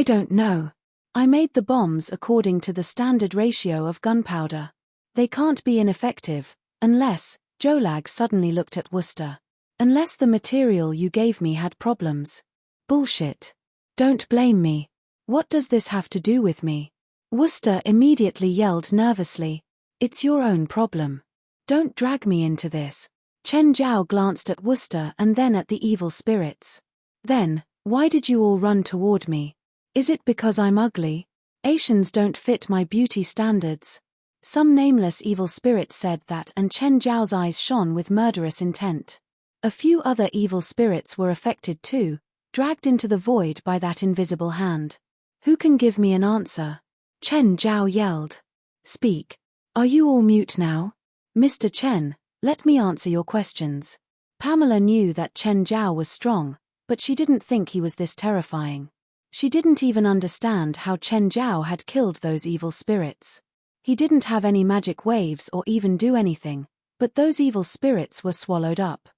don't know. I made the bombs according to the standard ratio of gunpowder. They can't be ineffective, unless, Jolag suddenly looked at Worcester. Unless the material you gave me had problems. Bullshit. Don't blame me. What does this have to do with me? Worcester immediately yelled nervously. It's your own problem. Don't drag me into this. Chen Zhao glanced at Worcester and then at the evil spirits. Then, why did you all run toward me? Is it because I'm ugly? Asians don't fit my beauty standards. Some nameless evil spirit said that, and Chen Zhao's eyes shone with murderous intent. A few other evil spirits were affected too, dragged into the void by that invisible hand. Who can give me an answer? Chen Zhao yelled. Speak. Are you all mute now? Mr. Chen, let me answer your questions. Pamela knew that Chen Zhao was strong, but she didn't think he was this terrifying. She didn't even understand how Chen Zhao had killed those evil spirits. He didn't have any magic waves or even do anything, but those evil spirits were swallowed up.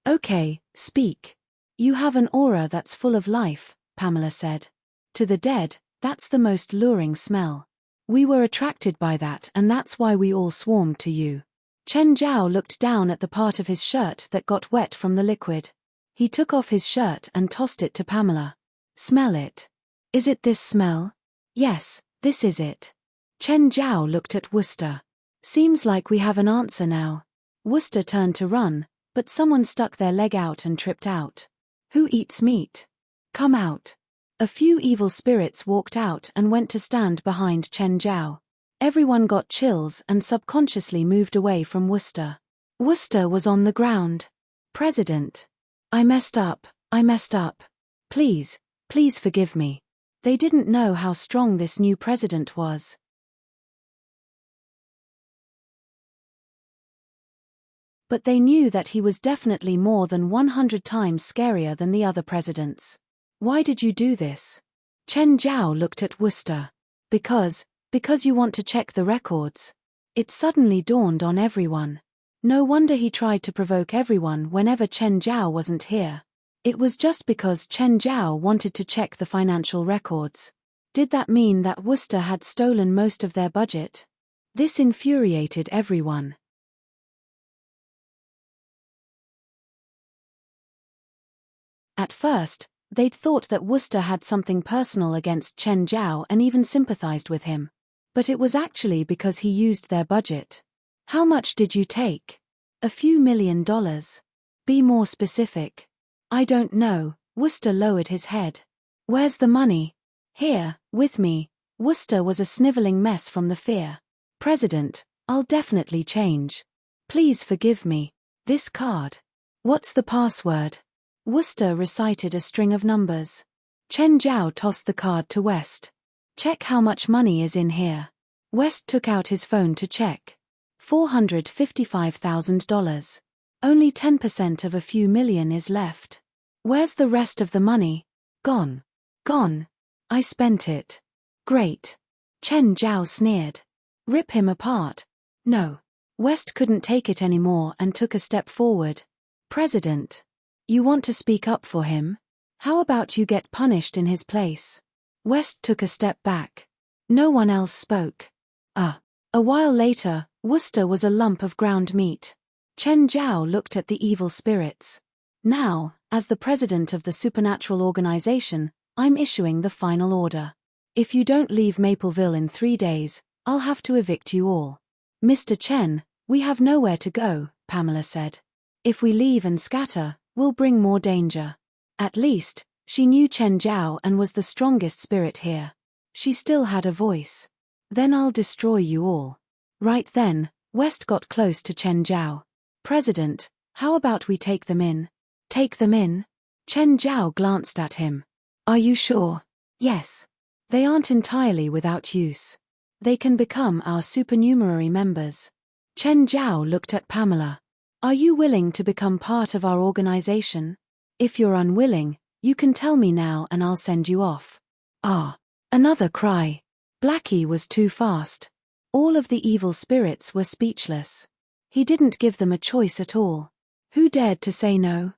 Okay, speak. You have an aura that's full of life, Pamela said. To the dead, that's the most luring smell. We were attracted by that, and that's why we all swarmed to you. Chen Zhao looked down at the part of his shirt that got wet from the liquid. He took off his shirt and tossed it to Pamela. Smell it. Is it this smell? Yes, this is it. Chen Zhao looked at Worcester. Seems like we have an answer now. Worcester turned to run, but someone stuck their leg out and tripped out. Who eats meat? Come out. A few evil spirits walked out and went to stand behind Chen Zhao. Everyone got chills and subconsciously moved away from Worcester. Worcester was on the ground. President. I messed up. Please forgive me. They didn't know how strong this new president was. But they knew that he was definitely more than 100 times scarier than the other presidents. Why did you do this? Chen Zhao looked at Worcester. Because you want to check the records. It suddenly dawned on everyone. No wonder he tried to provoke everyone whenever Chen Zhao wasn't here. It was just because Chen Zhao wanted to check the financial records. Did that mean that Worcester had stolen most of their budget? This infuriated everyone. At first, they'd thought that Worcester had something personal against Chen Zhao and even sympathized with him. But it was actually because he used their budget. How much did you take? A few $1 million. Be more specific. I don't know. Worcester lowered his head. Where's the money? Here, with me. Worcester was a sniveling mess from the fear. President, I'll definitely change. Please forgive me. This card. What's the password? Worcester recited a string of numbers. Chen Zhao tossed the card to West. Check how much money is in here. West took out his phone to check. $455,000. Only 10% of a few million is left. Where's the rest of the money? Gone. I spent it. Great. Chen Zhao sneered. Rip him apart. No. West couldn't take it anymore and took a step forward. President. You want to speak up for him? How about you get punished in his place? West took a step back. No one else spoke. A while later, Worcester was a lump of ground meat. Chen Zhao looked at the evil spirits. Now, as the president of the supernatural organization, I'm issuing the final order. If you don't leave Mapleville in 3 days, I'll have to evict you all. Mr. Chen, we have nowhere to go, Pamela said. If we leave and scatter, we'll bring more danger. At least, she knew Chen Zhao and was the strongest spirit here. She still had a voice. Then I'll destroy you all. Right then, West got close to Chen Zhao. President, how about we take them in? Take them in? Chen Zhao glanced at him. Are you sure? Yes. They aren't entirely without use. They can become our supernumerary members. Chen Zhao looked at Pamela. Are you willing to become part of our organization? If you're unwilling, you can tell me now and I'll send you off. Another cry. Blackie was too fast. All of the evil spirits were speechless. He didn't give them a choice at all. Who dared to say no?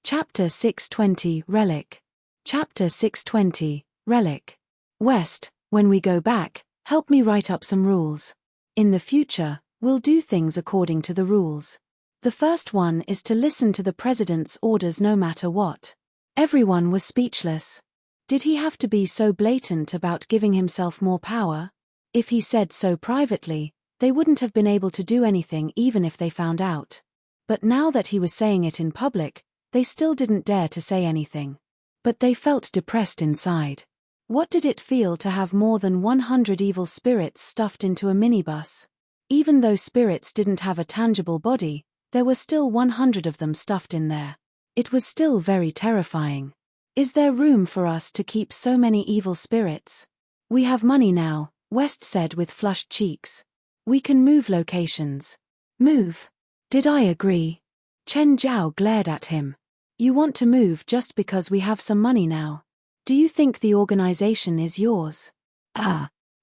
Chapter 620 Relic. Chapter 620 Relic. West, when we go back, help me write up some rules. In the future, we'll do things according to the rules. The first one is to listen to the president's orders no matter what. Everyone was speechless. Did he have to be so blatant about giving himself more power? If he said so privately, they wouldn't have been able to do anything even if they found out. But now that he was saying it in public, they still didn't dare to say anything. But they felt depressed inside. What did it feel to have more than 100 evil spirits stuffed into a minibus? Even though spirits didn't have a tangible body, there were still 100 of them stuffed in there. It was still very terrifying. Is there room for us to keep so many evil spirits? We have money now, West said with flushed cheeks. We can move locations. Move? Did I agree? Chen Zhao glared at him. You want to move just because we have some money now. Do you think the organization is yours?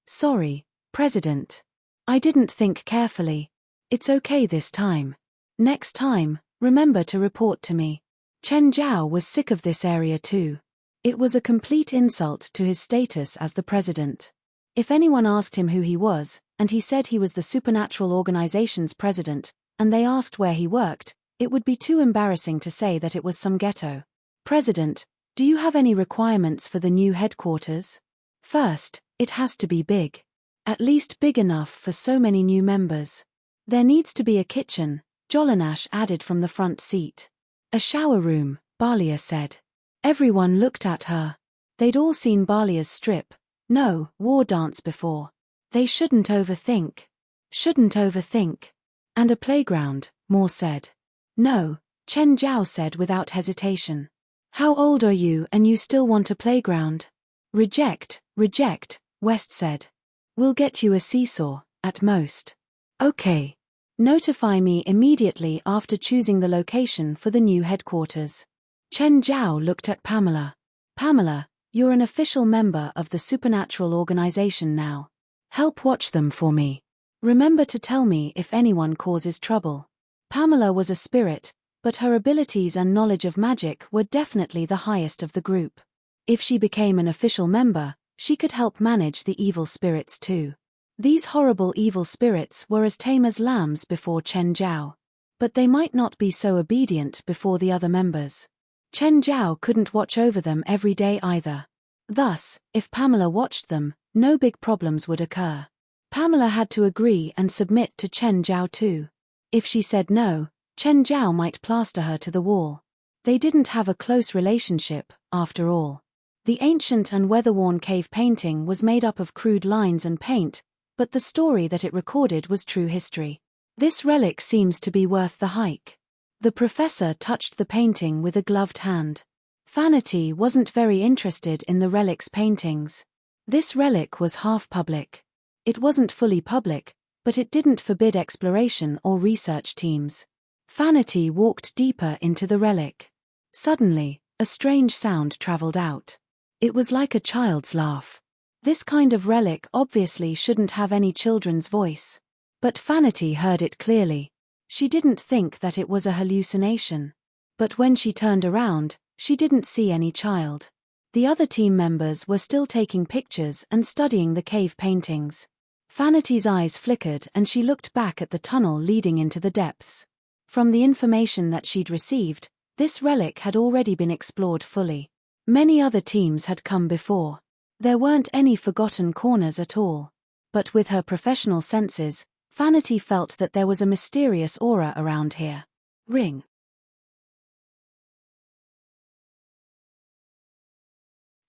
Sorry, President. I didn't think carefully. It's okay this time. Next time, remember to report to me. Chen Zhao was sick of this area too. It was a complete insult to his status as the president. If anyone asked him who he was, and he said he was the supernatural organization's president, and they asked where he worked, it would be too embarrassing to say that it was some ghetto. President, do you have any requirements for the new headquarters? First, it has to be big. At least big enough for so many new members. There needs to be a kitchen, Jolanash added from the front seat. A shower room, Balia said. Everyone looked at her. They'd all seen Balia's strip, no, war dance before. They shouldn't overthink. Shouldn't overthink. And a playground, Moore said. No, Chen Zhao said without hesitation. How old are you and you still want a playground? Reject, West said. We'll get you a seesaw, at most. Okay. Notify me immediately after choosing the location for the new headquarters. Chen Zhao looked at Pamela. Pamela, you're an official member of the supernatural organization now. Help watch them for me. Remember to tell me if anyone causes trouble. Pamela was a spirit, but her abilities and knowledge of magic were definitely the highest of the group. If she became an official member, she could help manage the evil spirits too. These horrible evil spirits were as tame as lambs before Chen Zhao. But they might not be so obedient before the other members. Chen Zhao couldn't watch over them every day either. Thus, if Pamela watched them, no big problems would occur. Pamela had to agree and submit to Chen Zhao too. If she said no, Chen Zhao might plaster her to the wall. They didn't have a close relationship, after all. The ancient and weather-worn cave painting was made up of crude lines and paint, but the story that it recorded was true history. This relic seems to be worth the hike. The professor touched the painting with a gloved hand. Vanity wasn't very interested in the relic's paintings. This relic was half public. It wasn't fully public, but it didn't forbid exploration or research teams. Vanity walked deeper into the relic. Suddenly, a strange sound traveled out. It was like a child's laugh. This kind of relic obviously shouldn't have any children's voice. But Vanity heard it clearly. She didn't think that it was a hallucination. But when she turned around, she didn't see any child. The other team members were still taking pictures and studying the cave paintings. Vanity's eyes flickered and she looked back at the tunnel leading into the depths. From the information that she'd received, this relic had already been explored fully. Many other teams had come before. There weren't any forgotten corners at all. But with her professional senses, Vanity felt that there was a mysterious aura around here. Ring.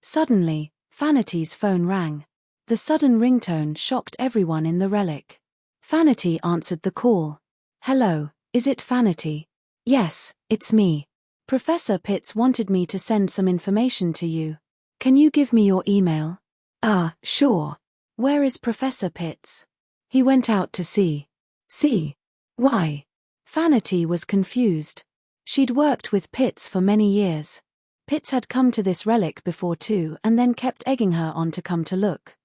Suddenly, Vanity's phone rang. The sudden ringtone shocked everyone in the relic. Vanity answered the call. Hello, is it Vanity? Yes, it's me. Professor Pitts wanted me to send some information to you. Can you give me your email? Sure. Where is Professor Pitts? He went out to see. See? Why? Vanity was confused. She'd worked with Pitts for many years. Pitts had come to this relic before too and then kept egging her on to come to look.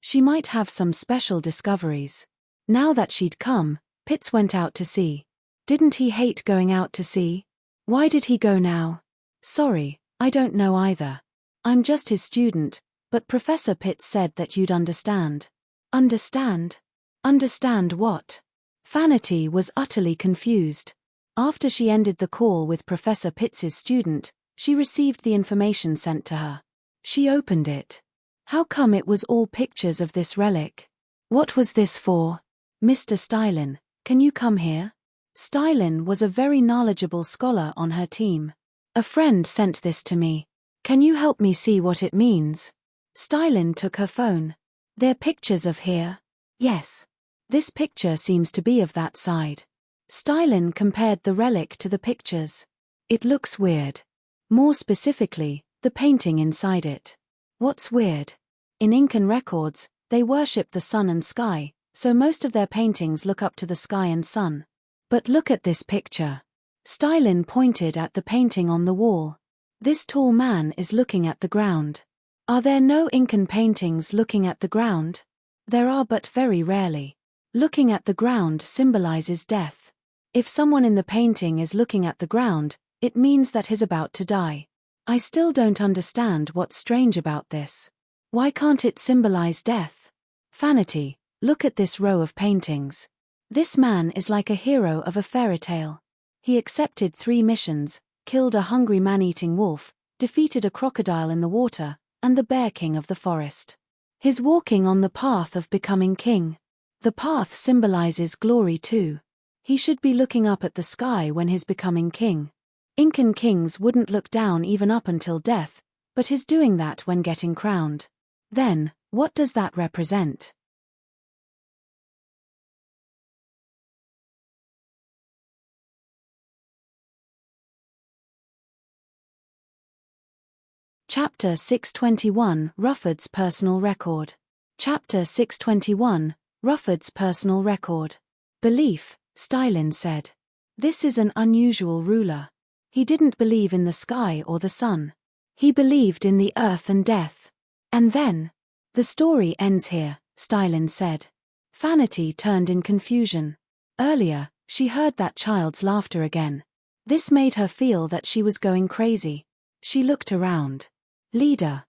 She might have some special discoveries. Now that she'd come, Pitts went out to see. Didn't he hate going out to sea? Why did he go now? Sorry, I don't know either. I'm just his student, but Professor Pitts said that you'd understand. Understand? Understand what? Vanity was utterly confused. After she ended the call with Professor Pitts's student, she received the information sent to her. She opened it. How come it was all pictures of this relic? What was this for? Mr. Stylin, can you come here? Stylin was a very knowledgeable scholar on her team. A friend sent this to me. Can you help me see what it means? Stylin took her phone. They're pictures of here? Yes. This picture seems to be of that side. Stylin compared the relic to the pictures. It looks weird. More specifically, the painting inside it. What's weird? In Incan records, they worship the sun and sky, so most of their paintings look up to the sky and sun. But look at this picture. Stylin pointed at the painting on the wall. This tall man is looking at the ground. Are there no Incan paintings looking at the ground? There are, but very rarely. Looking at the ground symbolizes death. If someone in the painting is looking at the ground, it means that he's about to die. I still don't understand what's strange about this. Why can't it symbolize death? Vanity, look at this row of paintings. This man is like a hero of a fairy tale. He accepted 3 missions, killed a hungry man-eating wolf, defeated a crocodile in the water, and the bear king of the forest. He's walking on the path of becoming king. The path symbolizes glory too. He should be looking up at the sky when he's becoming king. Incan kings wouldn't look down even up until death, but he's doing that when getting crowned. Then, what does that represent? Chapter 621, Rufford's Personal Record. Chapter 621, Rufford's Personal Record. Belief, Stylin said. This is an unusual ruler. He didn't believe in the sky or the sun. He believed in the earth and death. And then, the story ends here, Stylin said. Vanity turned in confusion. Earlier, she heard that child's laughter again. This made her feel that she was going crazy. She looked around. Leader.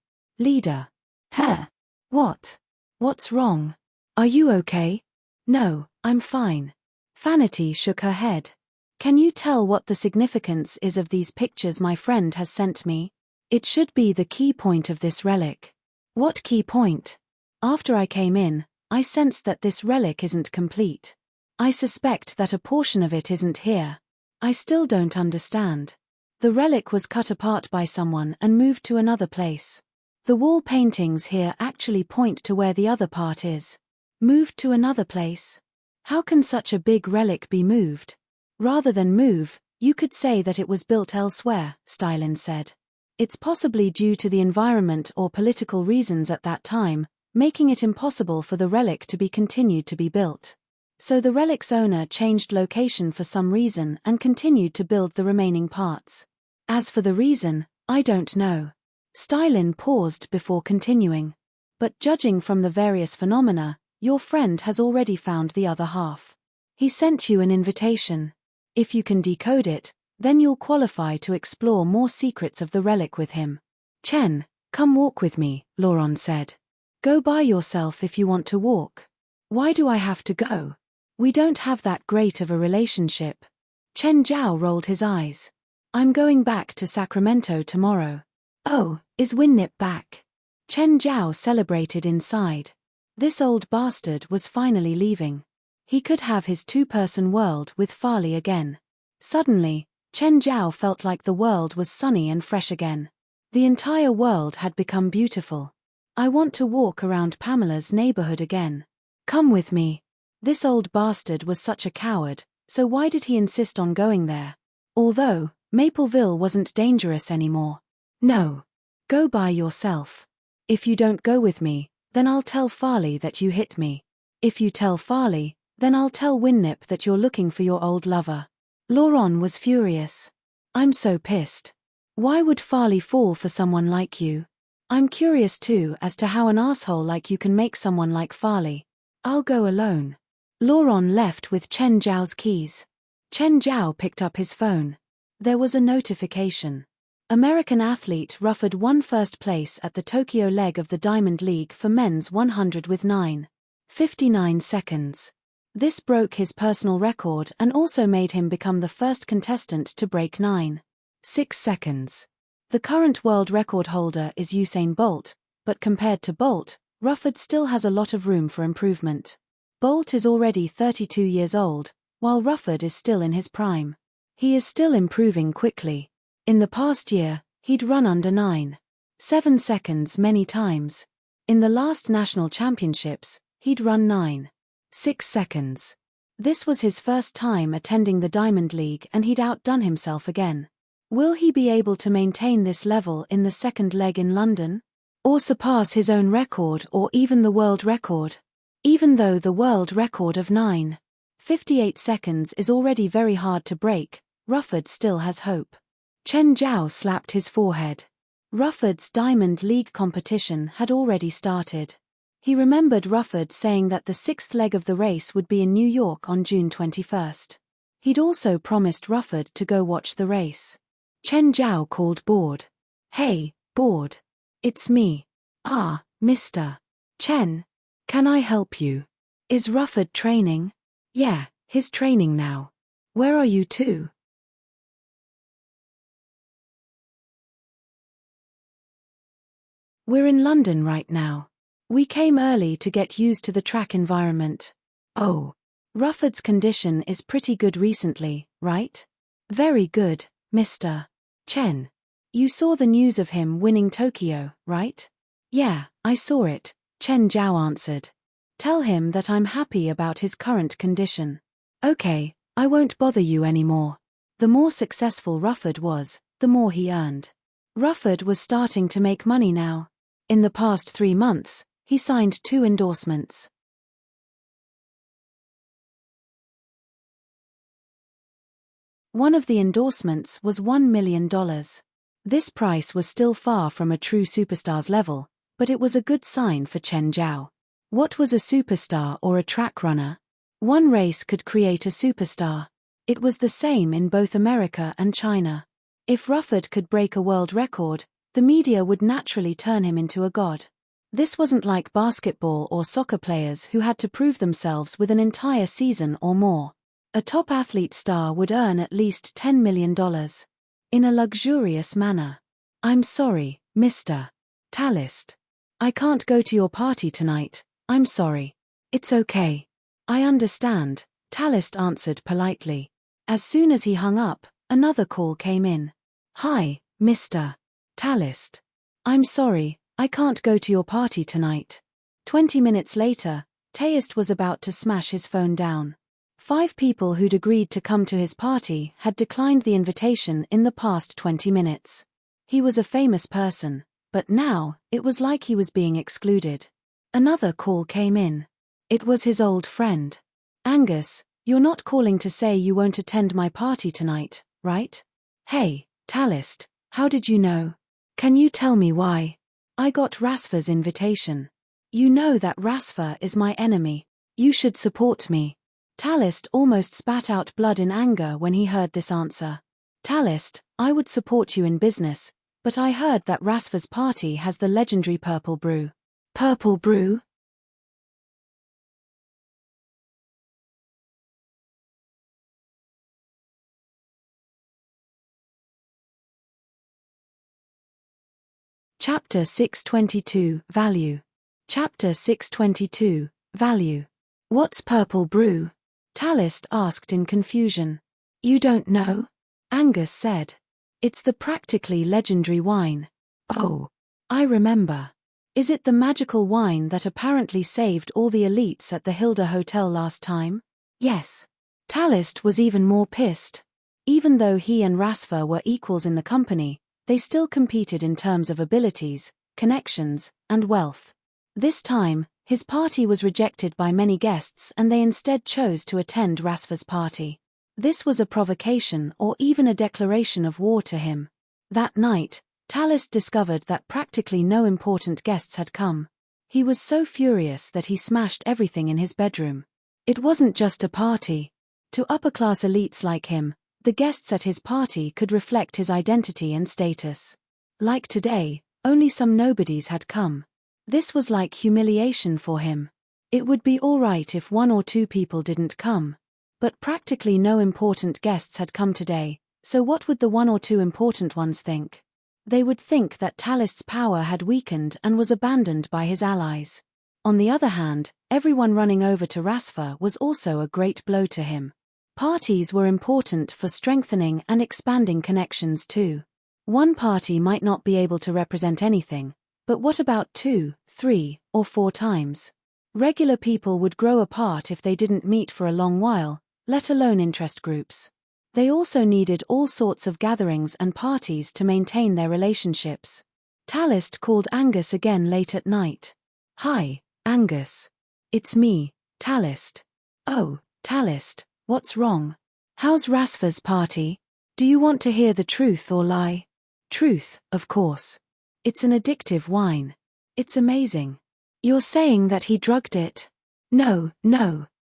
Huh? What? What's wrong? Are you okay? No, I'm fine. Vanity shook her head. Can you tell what the significance is of these pictures my friend has sent me? It should be the key point of this relic. What key point? After I came in, I sensed that this relic isn't complete. I suspect that a portion of it isn't here. I still don't understand. The relic was cut apart by someone and moved to another place. The wall paintings here actually point to where the other part is. Moved to another place? How can such a big relic be moved? Rather than move, you could say that it was built elsewhere, Stylin said. It's possibly due to the environment or political reasons at that time, making it impossible for the relic to be continued to be built. So the relic's owner changed location for some reason and continued to build the remaining parts. As for the reason, I don't know. Stylin paused before continuing. But judging from the various phenomena, your friend has already found the other half. He sent you an invitation. If you can decode it, then you'll qualify to explore more secrets of the relic with him. Chen, come walk with me, Lauren said. Go by yourself if you want to walk. Why do I have to go? We don't have that great of a relationship. Chen Zhao rolled his eyes. I'm going back to Sacramento tomorrow. Oh, is Winnip back? Chen Zhao celebrated inside. This old bastard was finally leaving. He could have his 2-person world with Farley again. Suddenly, Chen Zhao felt like the world was sunny and fresh again. The entire world had become beautiful. I want to walk around Pamela's neighborhood again. Come with me. This old bastard was such a coward, so why did he insist on going there? Although, Mapleville wasn't dangerous anymore. No. Go by yourself. If you don't go with me, then I'll tell Farley that you hit me. If you tell Farley, Then I'll tell Winnip that you're looking for your old lover. Laurent was furious. I'm so pissed. Why would Farley fall for someone like you? I'm curious too as to how an asshole like you can make someone like Farley. I'll go alone. Laurent left with Chen Zhao's keys. Chen Zhao picked up his phone. There was a notification. American athlete Rufford won first place at the Tokyo leg of the Diamond League for men's 100 with 9:59 seconds. This broke his personal record and also made him become the first contestant to break 9:6 seconds. The current world record holder is Usain Bolt, but compared to Bolt, Rufford still has a lot of room for improvement. Bolt is already 32 years old, while Rufford is still in his prime. He is still improving quickly. In the past year, he'd run under 9.7 seconds many times. In the last national championships, he'd run 9.6 seconds. This was his first time attending the Diamond League and he'd outdone himself again. Will he be able to maintain this level in the second leg in London? Or surpass his own record or even the world record? Even though the world record of 9.58 seconds is already very hard to break, Rufford still has hope. Chen Zhao slapped his forehead. Rufford's Diamond League competition had already started. He remembered Rufford saying that the sixth leg of the race would be in New York on June 21st. He'd also promised Rufford to go watch the race. Chen Zhao called Board. Hey, Board. It's me. Ah, Mr. Chen. Can I help you? Is Rufford training? Yeah, he's training now. Where are you two? We're in London right now. We came early to get used to the track environment. Oh. Rufford's condition is pretty good recently, right? Very good, Mr. Chen. You saw the news of him winning Tokyo, right? Yeah, I saw it, Chen Zhao answered. Tell him that I'm happy about his current condition. Okay, I won't bother you anymore. The more successful Rufford was, the more he earned. Rufford was starting to make money now. In the past 3 months, he signed 2 endorsements. One of the endorsements was $1 million. This price was still far from a true superstar's level, but it was a good sign for Chen Zhao. What was a superstar or a track runner? One race could create a superstar. It was the same in both America and China. If Rufford could break a world record, the media would naturally turn him into a god. This wasn't like basketball or soccer players who had to prove themselves with an entire season or more. A top athlete star would earn at least $10 million. In a luxurious manner. I'm sorry, Mr. Talist. I can't go to your party tonight, I'm sorry. It's okay. I understand, Talist answered politely. As soon as he hung up, another call came in. Hi, Mr. Talist. I'm sorry, I can't go to your party tonight. 20 minutes later, Talist was about to smash his phone down. 5 people who'd agreed to come to his party had declined the invitation in the past 20 minutes. He was a famous person, but now, it was like he was being excluded. Another call came in. It was his old friend. Angus, you're not calling to say you won't attend my party tonight, right? Hey, Talist, how did you know? Can you tell me why? I got Rasfar's invitation. You know that Rasfar is my enemy. You should support me. Talist almost spat out blood in anger when he heard this answer. Talist, I would support you in business, but I heard that Rasfar's party has the legendary Purple Brew. Purple Brew? Chapter 622, Value. Chapter 622, Value. What's Purple Brew? Talist asked in confusion. You don't know? Angus said. It's the practically legendary wine. Oh, I remember. Is it the magical wine that apparently saved all the elites at the Hilda Hotel last time? Yes. Talist was even more pissed. Even though he and Rasfar were equals in the company, they still competed in terms of abilities, connections, and wealth. This time, His party was rejected by many guests and they instead chose to attend Rasfa's party. This was a provocation or even a declaration of war to him. That night, Talist discovered that practically no important guests had come. He was so furious that he smashed everything in his bedroom. It wasn't just a party. To upper-class elites like him, the guests at his party could reflect his identity and status. Like today, only some nobodies had come. This was like humiliation for him. It would be all right if 1 or 2 people didn't come. But practically no important guests had come today, so what would the 1 or 2 important ones think? They would think that Talist's power had weakened and was abandoned by his allies. On the other hand, everyone running over to Rasfa was also a great blow to him. Parties were important for strengthening and expanding connections too. One party might not be able to represent anything, but what about 2, 3, or 4 times? Regular people would grow apart if they didn't meet for a long while, let alone interest groups. They also needed all sorts of gatherings and parties to maintain their relationships. Talist called Angus again late at night. "Hi, Angus. It's me, Talist." "Oh, Talist, what's wrong? How's Rasfa's party? Do you want to hear the truth or lie?" "Truth, of course. It's an addictive wine. It's amazing." "You're saying that he drugged it?" No.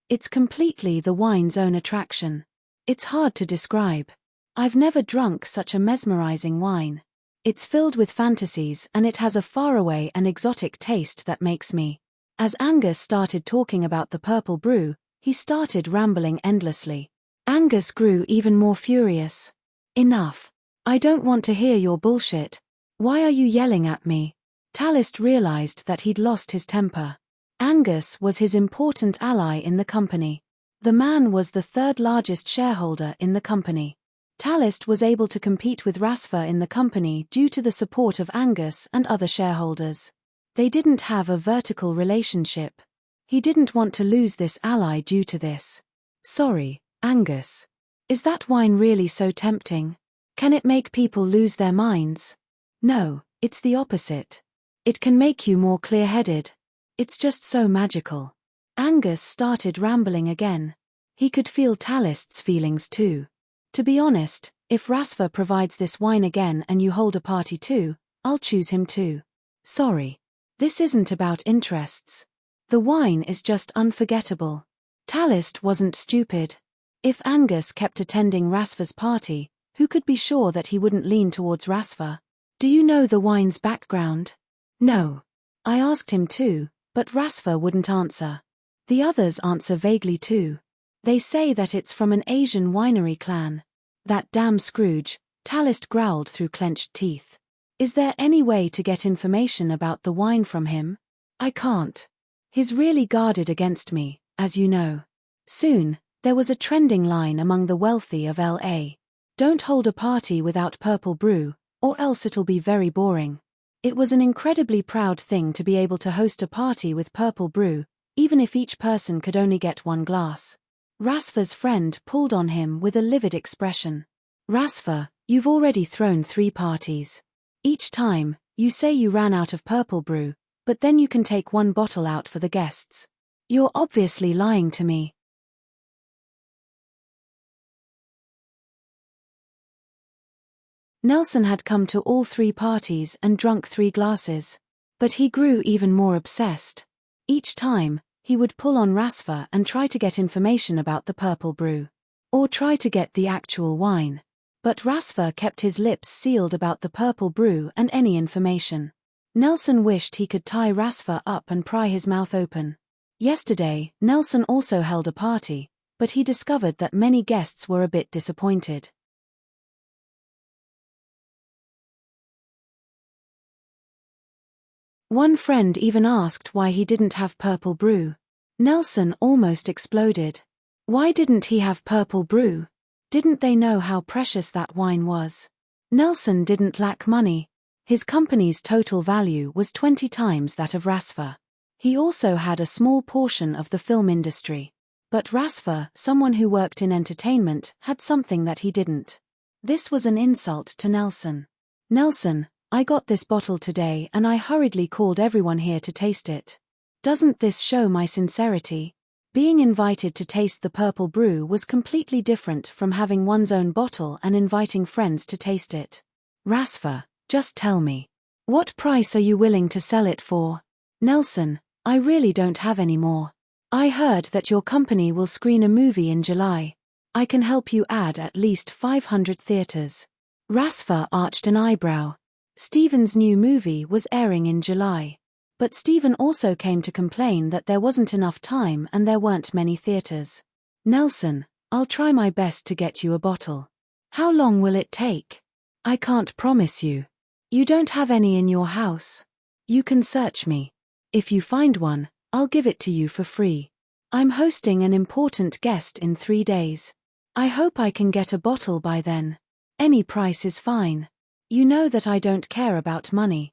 It's completely the wine's own attraction. It's hard to describe. I've never drunk such a mesmerizing wine. It's filled with fantasies and it has a faraway and exotic taste that makes me. As Angus started talking about the purple brew, he started rambling endlessly. Angus grew even more furious. "Enough. I don't want to hear your bullshit. Why are you yelling at me?" Talist realized that he'd lost his temper. Angus was his important ally in the company. The man was the 3rd largest shareholder in the company. Talist was able to compete with Rasfa in the company due to the support of Angus and other shareholders. They didn't have a vertical relationship. He didn't want to lose this ally due to this. "Sorry, Angus. Is that wine really so tempting? Can it make people lose their minds?" "No, it's the opposite. It can make you more clear-headed. It's just so magical." Angus started rambling again. He could feel Talist's feelings too. "To be honest, if Rasfa provides this wine again and you hold a party too, I'll choose him too. Sorry. This isn't about interests. The wine is just unforgettable." Talist wasn't stupid. If Angus kept attending Rasfa's party, who could be sure that he wouldn't lean towards Rasfa? "Do you know the wine's background?" "No. I asked him too, but Rasfa wouldn't answer. The others answer vaguely too. They say that it's from an Asian winery clan." "That damn Scrooge," Talist growled through clenched teeth. "Is there any way to get information about the wine from him?" "I can't. He's really guarded against me, as you know." Soon, there was a trending line among the wealthy of LA. "Don't hold a party without purple brew, or else it'll be very boring." It was an incredibly proud thing to be able to host a party with purple brew, even if each person could only get 1 glass. Rasfa's friend pulled on him with a livid expression. "Rasfa, you've already thrown 3 parties. Each time, you say you ran out of purple brew, but then you can take 1 bottle out for the guests. You're obviously lying to me." Nelson had come to all 3 parties and drunk 3 glasses. But he grew even more obsessed. Each time, he would pull on Rasfa and try to get information about the purple brew. Or try to get the actual wine. But Rasfa kept his lips sealed about the purple brew and any information. Nelson wished he could tie Rasfa up and pry his mouth open. Yesterday, Nelson also held a party, but he discovered that many guests were a bit disappointed. One friend even asked why he didn't have purple brew. Nelson almost exploded. Why didn't he have purple brew? Didn't they know how precious that wine was? Nelson didn't lack money. His company's total value was 20 times that of Rasfa. He also had a small portion of the film industry. But Rasfa, someone who worked in entertainment, had something that he didn't. This was an insult to Nelson. "Nelson, I got this bottle today and I hurriedly called everyone here to taste it. Doesn't this show my sincerity? Being invited to taste the purple brew was completely different from having one's own bottle and inviting friends to taste it. Rasfa, just tell me. What price are you willing to sell it for? Nelson, I really don't have any more. I heard that your company will screen a movie in July. I can help you add at least 500 theaters. Rasfa arched an eyebrow. Stephen's new movie was airing in July. But Stephen also came to complain that there wasn't enough time and there weren't many theaters. Nelson, I'll try my best to get you a bottle. How long will it take? I can't promise you. You don't have any in your house. You can search me. If you find one, I'll give it to you for free. I'm hosting an important guest in 3 days. I hope I can get a bottle by then. Any price is fine. You know that I don't care about money.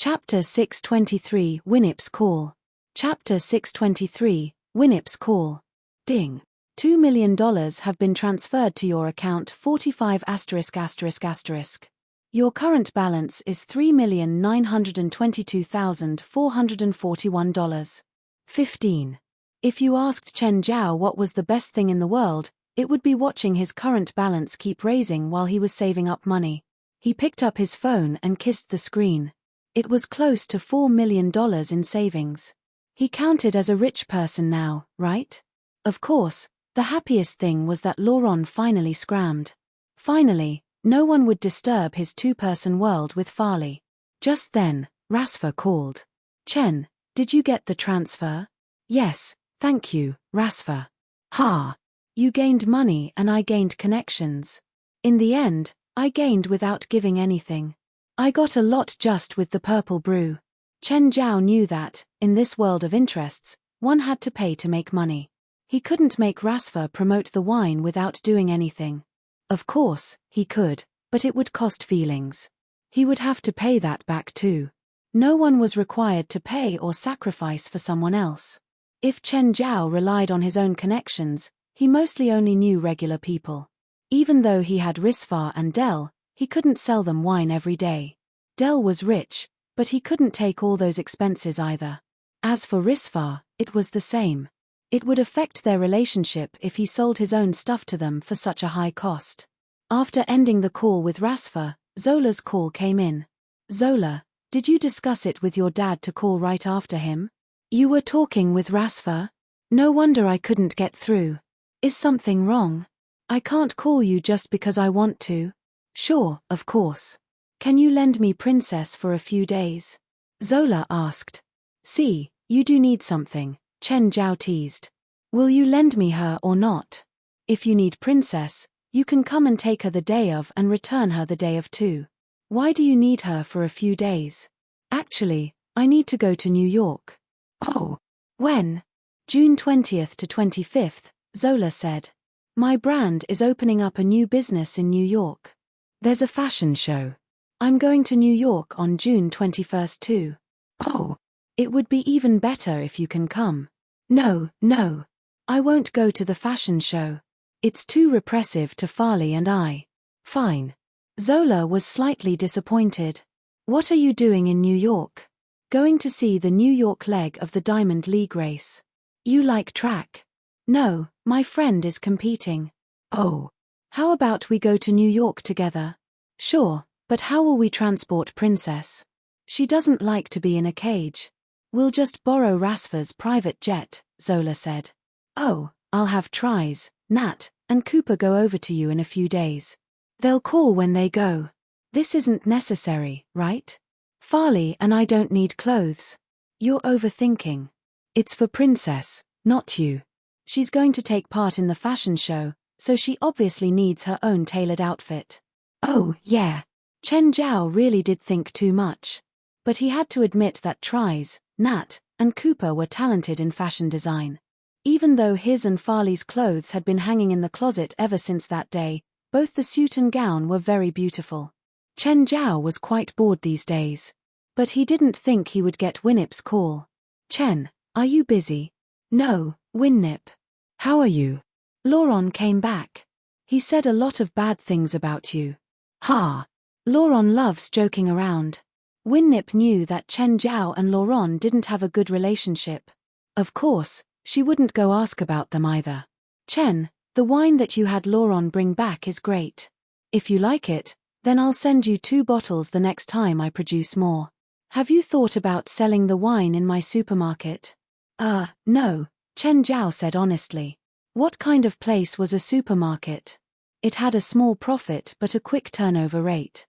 Chapter 623 Winnip's Call. Chapter 623 Winnip's Call. Ding. $2 million have been transferred to your account 45 ****. Your current balance is $3,922,441. 15. If you asked Chen Zhao what was the best thing in the world, it would be watching his current balance keep raising while he was saving up money. He picked up his phone and kissed the screen. It was close to $4 million in savings. He counted as a rich person now, right? Of course, the happiest thing was that Laurent finally scrammed. Finally, no one would disturb his two-person world with Farley. Just then, Rasfa called. Chen, did you get the transfer? Yes, thank you, Rasfa. Ha! You gained money and I gained connections. In the end, I gained without giving anything. I got a lot just with the purple brew. Chen Zhao knew that, in this world of interests, one had to pay to make money. He couldn't make Rasfa promote the wine without doing anything. Of course, he could, but it would cost feelings. He would have to pay that back too. No one was required to pay or sacrifice for someone else. If Chen Zhao relied on his own connections, he mostly only knew regular people. Even though he had Risfa and Dell, he couldn't sell them wine every day. Dell was rich, but he couldn't take all those expenses either. As for Risfa, it was the same. It would affect their relationship if he sold his own stuff to them for such a high cost. After ending the call with Rasfa, Zola's call came in. Zola, did you discuss it with your dad to call right after him? You were talking with Rasfa? No wonder I couldn't get through. Is something wrong? I can't call you just because I want to. Sure, of course. Can you lend me Princess for a few days? Zola asked. See, you do need something, Chen Zhao teased. Will you lend me her or not? If you need Princess, you can come and take her the day of and return her the day of too. Why do you need her for a few days? Actually, I need to go to New York. Oh. When? June 20th to 25th, Zola said. My brand is opening up a new business in New York. There's a fashion show. I'm going to New York on June 21st too. Oh. It would be even better if you can come. No. I won't go to the fashion show. It's too repressive to Farley and I. Fine. Zola was slightly disappointed. What are you doing in New York? Going to see the New York leg of the Diamond League race. You like track? No, my friend is competing. Oh. How about we go to New York together? Sure, but how will we transport Princess? She doesn't like to be in a cage. We'll just borrow Rasfa's private jet, Zola said. Oh, I'll have Tries, Nat, and Cooper go over to you in a few days. They'll call when they go. This isn't necessary, right? Farley and I don't need clothes. You're overthinking. It's for Princess, not you. She's going to take part in the fashion show, so she obviously needs her own tailored outfit. Oh, yeah. Chen Zhao really did think too much. But he had to admit that Tries, Nat, and Cooper were talented in fashion design. Even though his and Farley's clothes had been hanging in the closet ever since that day, both the suit and gown were very beautiful. Chen Zhao was quite bored these days. But he didn't think he would get Winnip's call. Chen, are you busy? No, Winnip. How are you? Lauron came back. He said a lot of bad things about you. Ha! Lauron loves joking around. Winnip knew that Chen Zhao and Lauron didn't have a good relationship. Of course, she wouldn't go ask about them either. Chen, the wine that you had Lauron bring back is great. If you like it, then I'll send you 2 bottles the next time I produce more. Have you thought about selling the wine in my supermarket? No, Chen Zhao said honestly. What kind of place was a supermarket? It had a small profit but a quick turnover rate.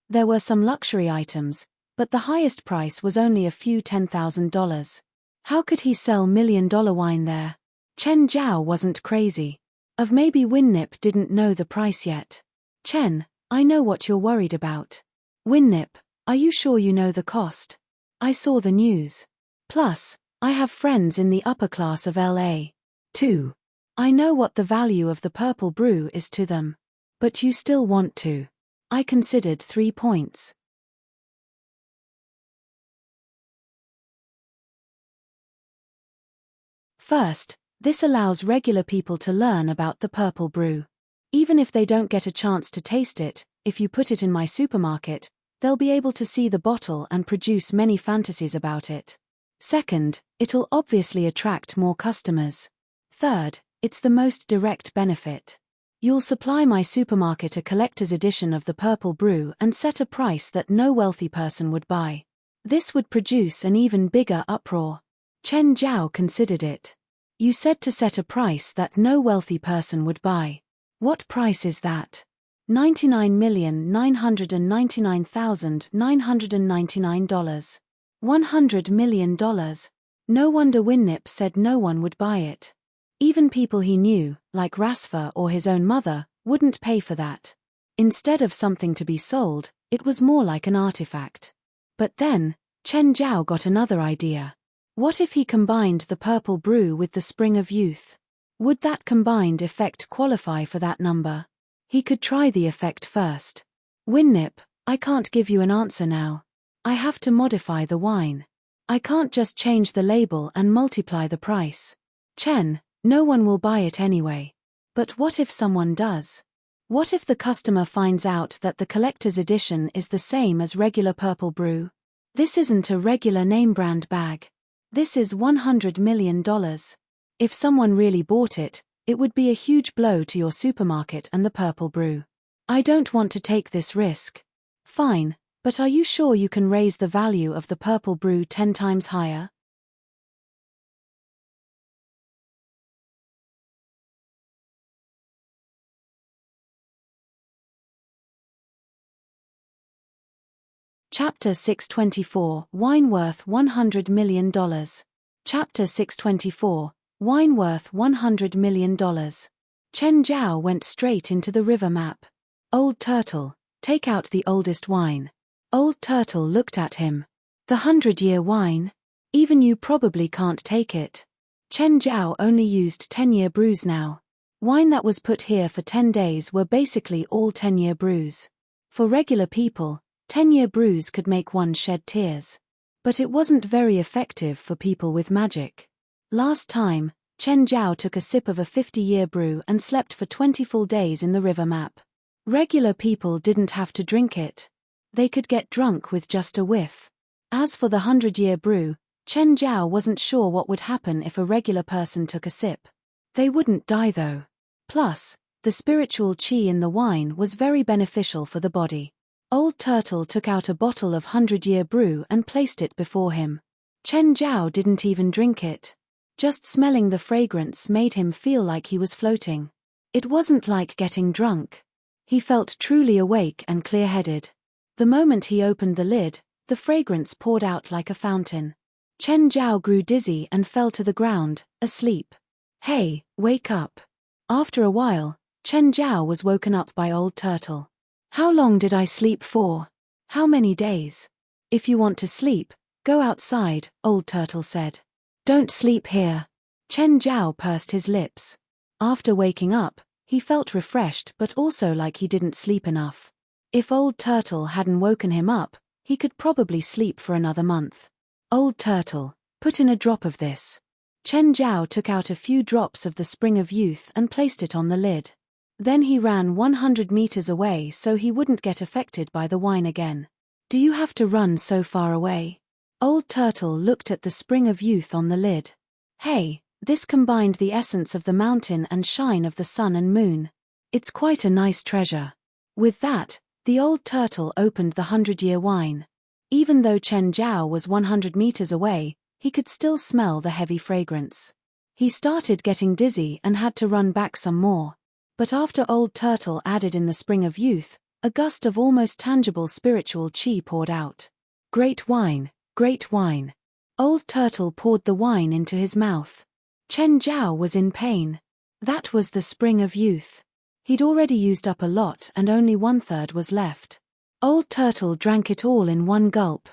There were some luxury items, but the highest price was only a few $10,000. How could he sell $1 million wine there? Chen Zhao wasn't crazy. Of maybe Winnip didn't know the price yet. Chen, I know what you're worried about. Winnip, are you sure you know the cost? I saw the news. Plus, I have friends in the upper class of LA. Too. I know what the value of the purple brew is to them. But you still want to. I considered 3 points. First, this allows regular people to learn about the purple brew. Even if they don't get a chance to taste it, if you put it in my supermarket, they'll be able to see the bottle and produce many fantasies about it. Second, it'll obviously attract more customers. Third, it's the most direct benefit. You'll supply my supermarket a collector's edition of the purple brew and set a price that no wealthy person would buy. This would produce an even bigger uproar. Chen Zhao considered it. You said to set a price that no wealthy person would buy. What price is that? $99,999,999. $100 million. No wonder Winnip said no one would buy it. Even people he knew, like Rasfa or his own mother, wouldn't pay for that. Instead of something to be sold, it was more like an artifact. But then, Chen Zhao got another idea. What if he combined the purple brew with the spring of youth? Would that combined effect qualify for that number? He could try the effect first. Winnip, I can't give you an answer now. I have to modify the wine. I can't just change the label and multiply the price. Chen, no one will buy it anyway. But what if someone does? What if the customer finds out that the collector's edition is the same as regular purple brew? This isn't a regular name brand bag. This is $100 million. If someone really bought it, it would be a huge blow to your supermarket and the purple brew. I don't want to take this risk. Fine, but are you sure you can raise the value of the purple brew 10 times higher? Chapter 624, Wine Worth $100 million. Chapter 624, Wine Worth $100 million. Chen Zhao went straight into the river map. Old Turtle, take out the oldest wine. Old Turtle looked at him. The 100-year wine? Even you probably can't take it. Chen Zhao only used 10-year brews now. Wine that was put here for 10 days were basically all 10-year brews. For regular people, 10-year brews could make one shed tears. But it wasn't very effective for people with magic. Last time, Chen Zhao took a sip of a 50-year brew and slept for 20 full days in the river map. Regular people didn't have to drink it. They could get drunk with just a whiff. As for the 100-year brew, Chen Zhao wasn't sure what would happen if a regular person took a sip. They wouldn't die though. Plus, the spiritual qi in the wine was very beneficial for the body. Old Turtle took out a bottle of 100-year brew and placed it before him. Chen Zhao didn't even drink it. Just smelling the fragrance made him feel like he was floating. It wasn't like getting drunk. He felt truly awake and clear-headed. The moment he opened the lid, the fragrance poured out like a fountain. Chen Zhao grew dizzy and fell to the ground, asleep. Hey, wake up. After a while, Chen Zhao was woken up by Old Turtle. How long did I sleep for? How many days? If you want to sleep, go outside, Old Turtle said. Don't sleep here. Chen Zhao pursed his lips. After waking up, he felt refreshed but also like he didn't sleep enough. If Old Turtle hadn't woken him up, he could probably sleep for another month. Old Turtle, put in a drop of this. Chen Zhao took out a few drops of the Spring of Youth and placed it on the lid. Then he ran 100 meters away so he wouldn't get affected by the wine again. Do you have to run so far away? Old Turtle looked at the Spring of Youth on the lid. Hey, this combined the essence of the mountain and shine of the sun and moon. It's quite a nice treasure. With that, the Old Turtle opened the 100-year wine. Even though Chen Zhao was 100 meters away, he could still smell the heavy fragrance. He started getting dizzy and had to run back some more. But after Old Turtle added in the Spring of Youth, a gust of almost tangible spiritual qi poured out. Great wine, great wine. Old Turtle poured the wine into his mouth. Chen Zhao was in pain. That was the Spring of Youth. He'd already used up a lot and only 1/3 was left. Old Turtle drank it all in one gulp.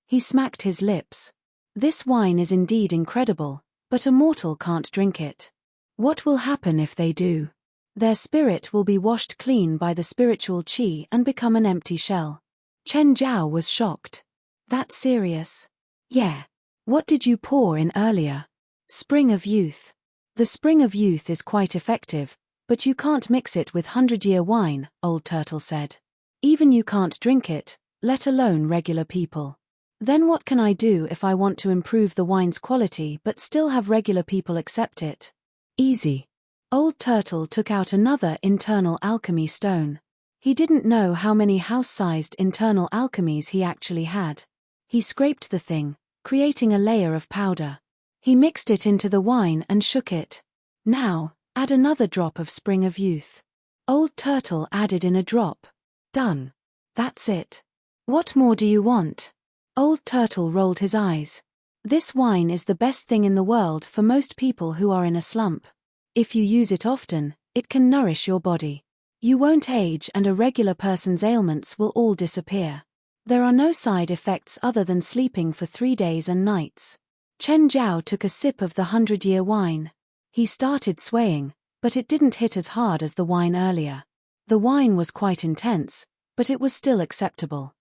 He smacked his lips. This wine is indeed incredible, but a mortal can't drink it. What will happen if they do? Their spirit will be washed clean by the spiritual qi and become an empty shell. Chen Zhao was shocked. That serious? Yeah. What did you pour in earlier? Spring of Youth. The Spring of Youth is quite effective, but you can't mix it with 100-year wine, Old Turtle said. Even you can't drink it, let alone regular people. Then what can I do if I want to improve the wine's quality but still have regular people accept it? Easy. Old Turtle took out another internal alchemy stone. He didn't know how many house-sized internal alchemies he actually had. He scraped the thing, creating a layer of powder. He mixed it into the wine and shook it. Now, add another drop of Spring of Youth. Old Turtle added in a drop. Done. That's it. What more do you want? Old Turtle rolled his eyes. This wine is the best thing in the world for most people who are in a slump. If you use it often, it can nourish your body. You won't age and a regular person's ailments will all disappear. There are no side effects other than sleeping for 3 days and nights. Chen Zhao took a sip of the 100-year wine. He started swaying, but it didn't hit as hard as the wine earlier. The wine was quite intense, but it was still acceptable.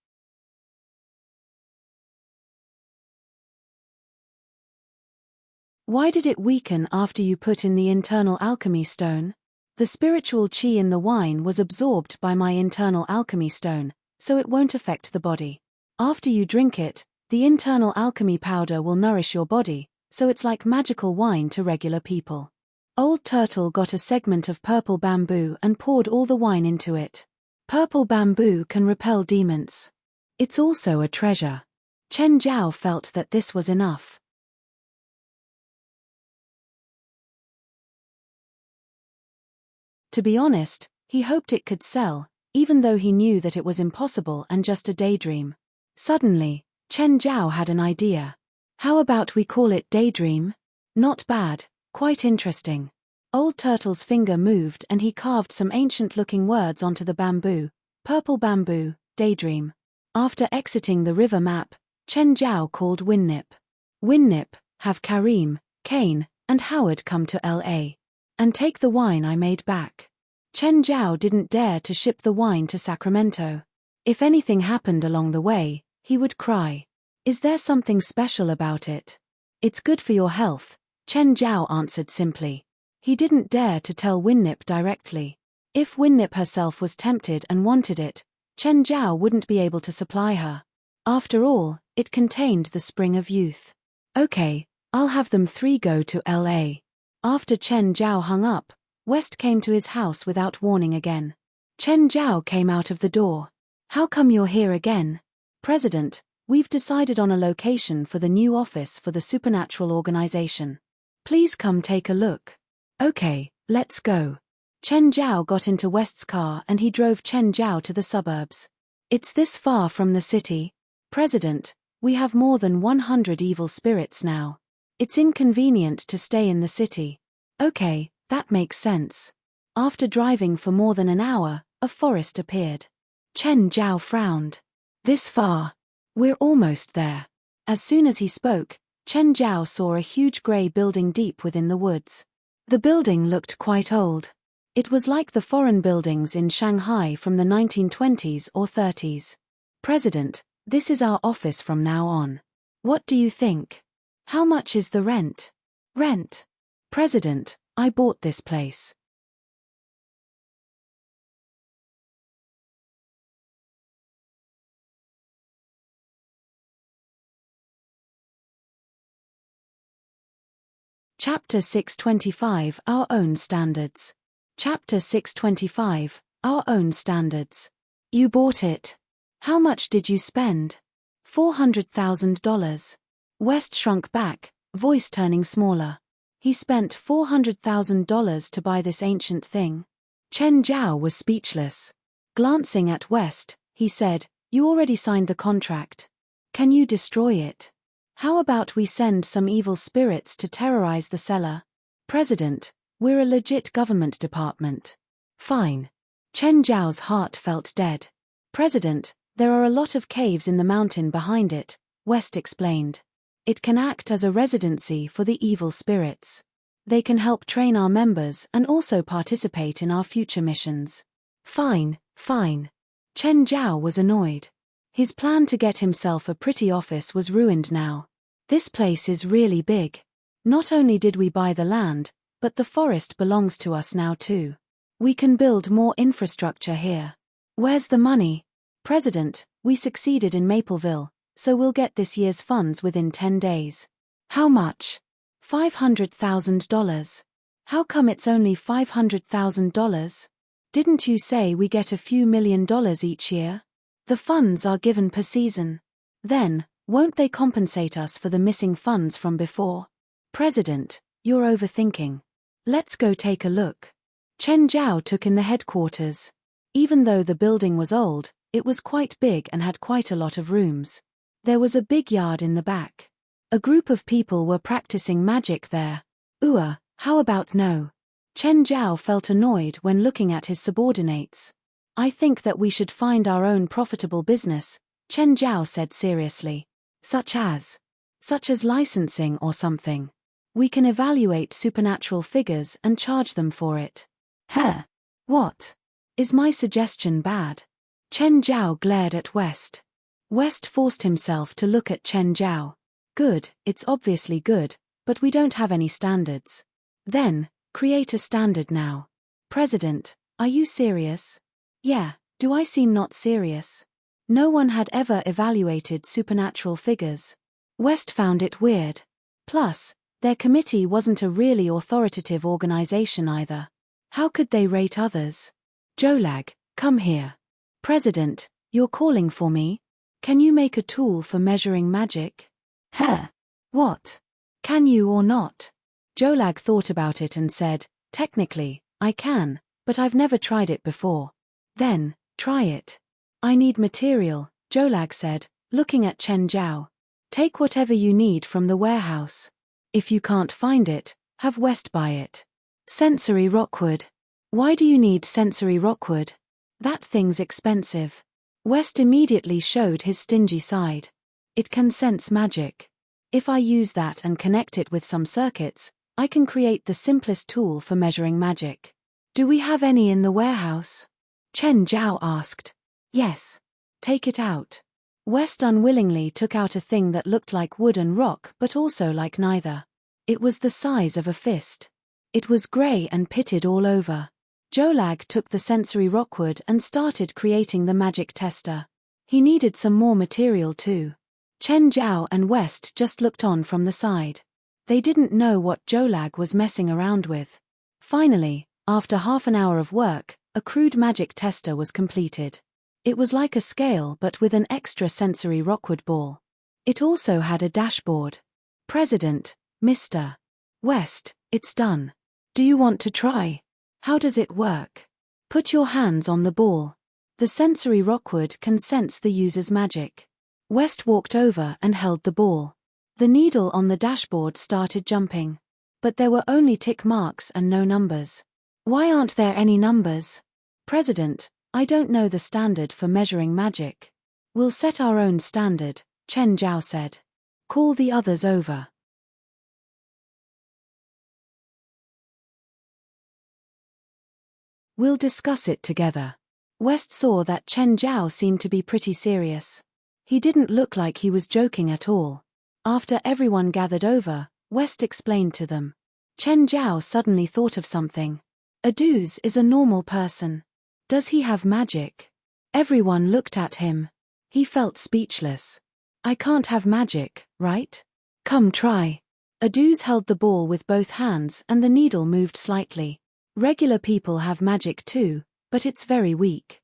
Why did it weaken after you put in the internal alchemy stone? The spiritual qi in the wine was absorbed by my internal alchemy stone, so it won't affect the body. After you drink it, the internal alchemy powder will nourish your body, so it's like magical wine to regular people. Old Turtle got a segment of purple bamboo and poured all the wine into it. Purple bamboo can repel demons. It's also a treasure. Chen Zhao felt that this was enough. To be honest, he hoped it could sell, even though he knew that it was impossible and just a daydream. Suddenly, Chen Zhao had an idea. How about we call it Daydream? Not bad, quite interesting. Old Turtle's finger moved and he carved some ancient-looking words onto the bamboo. Purple bamboo, Daydream. After exiting the river map, Chen Zhao called Winnip. Winnip, have Karim, Kane, and Howard come to LA. And take the wine I made back. Chen Zhao didn't dare to ship the wine to Sacramento. If anything happened along the way, he would cry. Is there something special about it? It's good for your health, Chen Zhao answered simply. He didn't dare to tell Winnip directly. If Winnip herself was tempted and wanted it, Chen Zhao wouldn't be able to supply her. After all, it contained the Spring of Youth. Okay, I'll have them 3 go to LA. After Chen Zhao hung up, West came to his house without warning again. Chen Zhao came out of the door. How come you're here again? President, we've decided on a location for the new office for the supernatural organization. Please come take a look. Okay, let's go. Chen Zhao got into West's car and he drove Chen Zhao to the suburbs. It's this far from the city. President, we have more than 100 evil spirits now. It's inconvenient to stay in the city. Okay, that makes sense. After driving for more than an hour, a forest appeared. Chen Zhao frowned. This far? We're almost there. As soon as he spoke, Chen Zhao saw a huge grey building deep within the woods. The building looked quite old. It was like the foreign buildings in Shanghai from the 1920s or 30s. President, this is our office from now on. What do you think? How much is the rent? Rent. President, I bought this place. Chapter 625 Our Own Standards. Chapter 625 Our Own Standards. You bought it. How much did you spend? $400,000. West shrunk back, voice turning smaller. He spent $400,000 to buy this ancient thing. Chen Zhao was speechless. Glancing at West, he said, You already signed the contract. Can you destroy it? How about we send some evil spirits to terrorize the seller? President, we're a legit government department. Fine. Chen Zhao's heart felt dead. President, there are a lot of caves in the mountain behind it, West explained. It can act as a residency for the evil spirits. They can help train our members and also participate in our future missions. Fine, fine. Chen Zhao was annoyed. His plan to get himself a pretty office was ruined now. This place is really big. Not only did we buy the land, but the forest belongs to us now too. We can build more infrastructure here. Where's the money? President, we succeeded in Mapleville, so we'll get this year's funds within 10 days. How much? $500,000. How come it's only $500,000? Didn't you say we get a few $1,000,000 each year? The funds are given per season. Then, won't they compensate us for the missing funds from before? President, you're overthinking. Let's go take a look. Chen Zhao took in the headquarters. Even though the building was old, it was quite big and had quite a lot of rooms. There was a big yard in the back. A group of people were practicing magic there. How about no? Chen Zhao felt annoyed when looking at his subordinates. I think that we should find our own profitable business, Chen Zhao said seriously. Such as licensing or something. We can evaluate supernatural figures and charge them for it. What? Is my suggestion bad? Chen Zhao glared at West. West forced himself to look at Chen Zhao. Good, it's obviously good, but we don't have any standards. Then, create a standard now. President, are you serious? Yeah, do I seem not serious? No one had ever evaluated supernatural figures. West found it weird. Plus, their committee wasn't a really authoritative organization either. How could they rate others? Jolag, come here. President, you're calling for me? Can you make a tool for measuring magic? What? Can you or not? Jolag thought about it and said, Technically, I can, but I've never tried it before. Then, try it. I need material, Jolag said, looking at Chen Zhao. Take whatever you need from the warehouse. If you can't find it, have West buy it. Sensory rockwood. Why do you need sensory rockwood? That thing's expensive. West immediately showed his stingy side. It can sense magic. If I use that and connect it with some circuits, I can create the simplest tool for measuring magic. Do we have any in the warehouse? Chen Zhao asked. Yes. Take it out. West unwillingly took out a thing that looked like wood and rock but also like neither. It was the size of a fist. It was grey and pitted all over. Jolag took the sensory rockwood and started creating the magic tester. He needed some more material too. Chen Zhao and West just looked on from the side. They didn't know what Jolag was messing around with. Finally, after half an hour of work, a crude magic tester was completed. It was like a scale but with an extra sensory rockwood ball. It also had a dashboard. President, Mr. West, it's done. Do you want to try? How does it work? Put your hands on the ball. The sensory rockwood can sense the user's magic. West walked over and held the ball. The needle on the dashboard started jumping. But there were only tick marks and no numbers. Why aren't there any numbers? President, I don't know the standard for measuring magic. We'll set our own standard, Chen Zhao said. Call the others over. We'll discuss it together. West saw that Chen Zhao seemed to be pretty serious. He didn't look like he was joking at all. After everyone gathered over, West explained to them. Chen Zhao suddenly thought of something. Aduz is a normal person. Does he have magic? Everyone looked at him. He felt speechless. I can't have magic, right? Come try. Aduz held the ball with both hands and the needle moved slightly. Regular people have magic too, but it's very weak.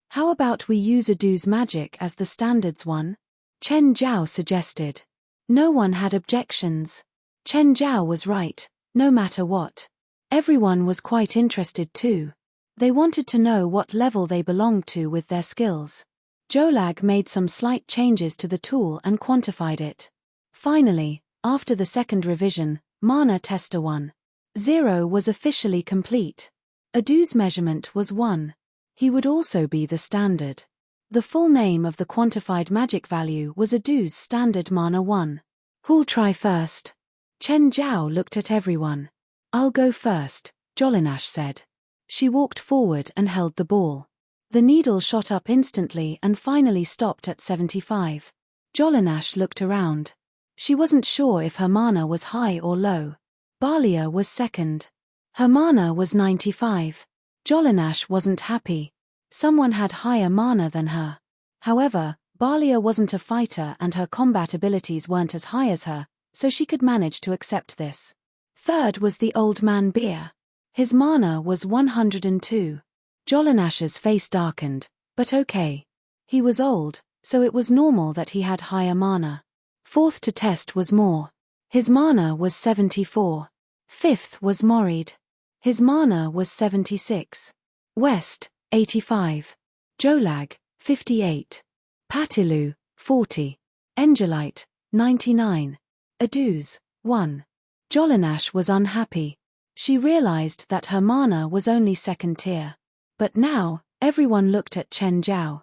How about we use Aduz magic as the standards one? Chen Zhao suggested. No one had objections. Chen Zhao was right, no matter what. Everyone was quite interested too. They wanted to know what level they belonged to with their skills. Jolag made some slight changes to the tool and quantified it. Finally, after the second revision, Mana Tester 1.0 was officially complete. Aduz measurement was 1. He would also be the standard. The full name of the quantified magic value was Aduz Standard Mana 1. Who'll try first? Chen Zhao looked at everyone. I'll go first, Jolinash said. She walked forward and held the ball. The needle shot up instantly and finally stopped at 75. Jolinash looked around. She wasn't sure if her mana was high or low. Balia was second. Her mana was 95. Jolinash wasn't happy. Someone had higher mana than her. However, Balia wasn't a fighter and her combat abilities weren't as high as her, so she could manage to accept this. Third was the old man Beer. His mana was 102. Jolinash's face darkened, but okay. He was old, so it was normal that he had higher mana. Fourth to test was Moore. His mana was 74. Fifth was Morid. His mana was 76. West, 85. Jolag, 58. Patilu, 40. Engelite, 99. Aduz, 1. Jolinash was unhappy. She realized that her mana was only second tier. But now, everyone looked at Chen Zhao.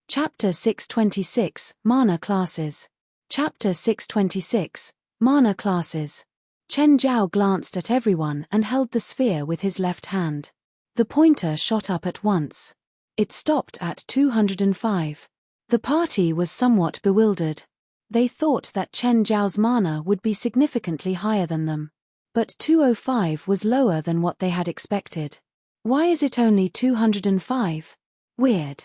Chapter 626, Mana Classes. Chapter 626, Mana Classes. Chen Zhao glanced at everyone and held the sphere with his left hand. The pointer shot up at once. It stopped at 205. The party was somewhat bewildered. They thought that Chen Zhao's mana would be significantly higher than them. But 205 was lower than what they had expected. Why is it only 205? Weird.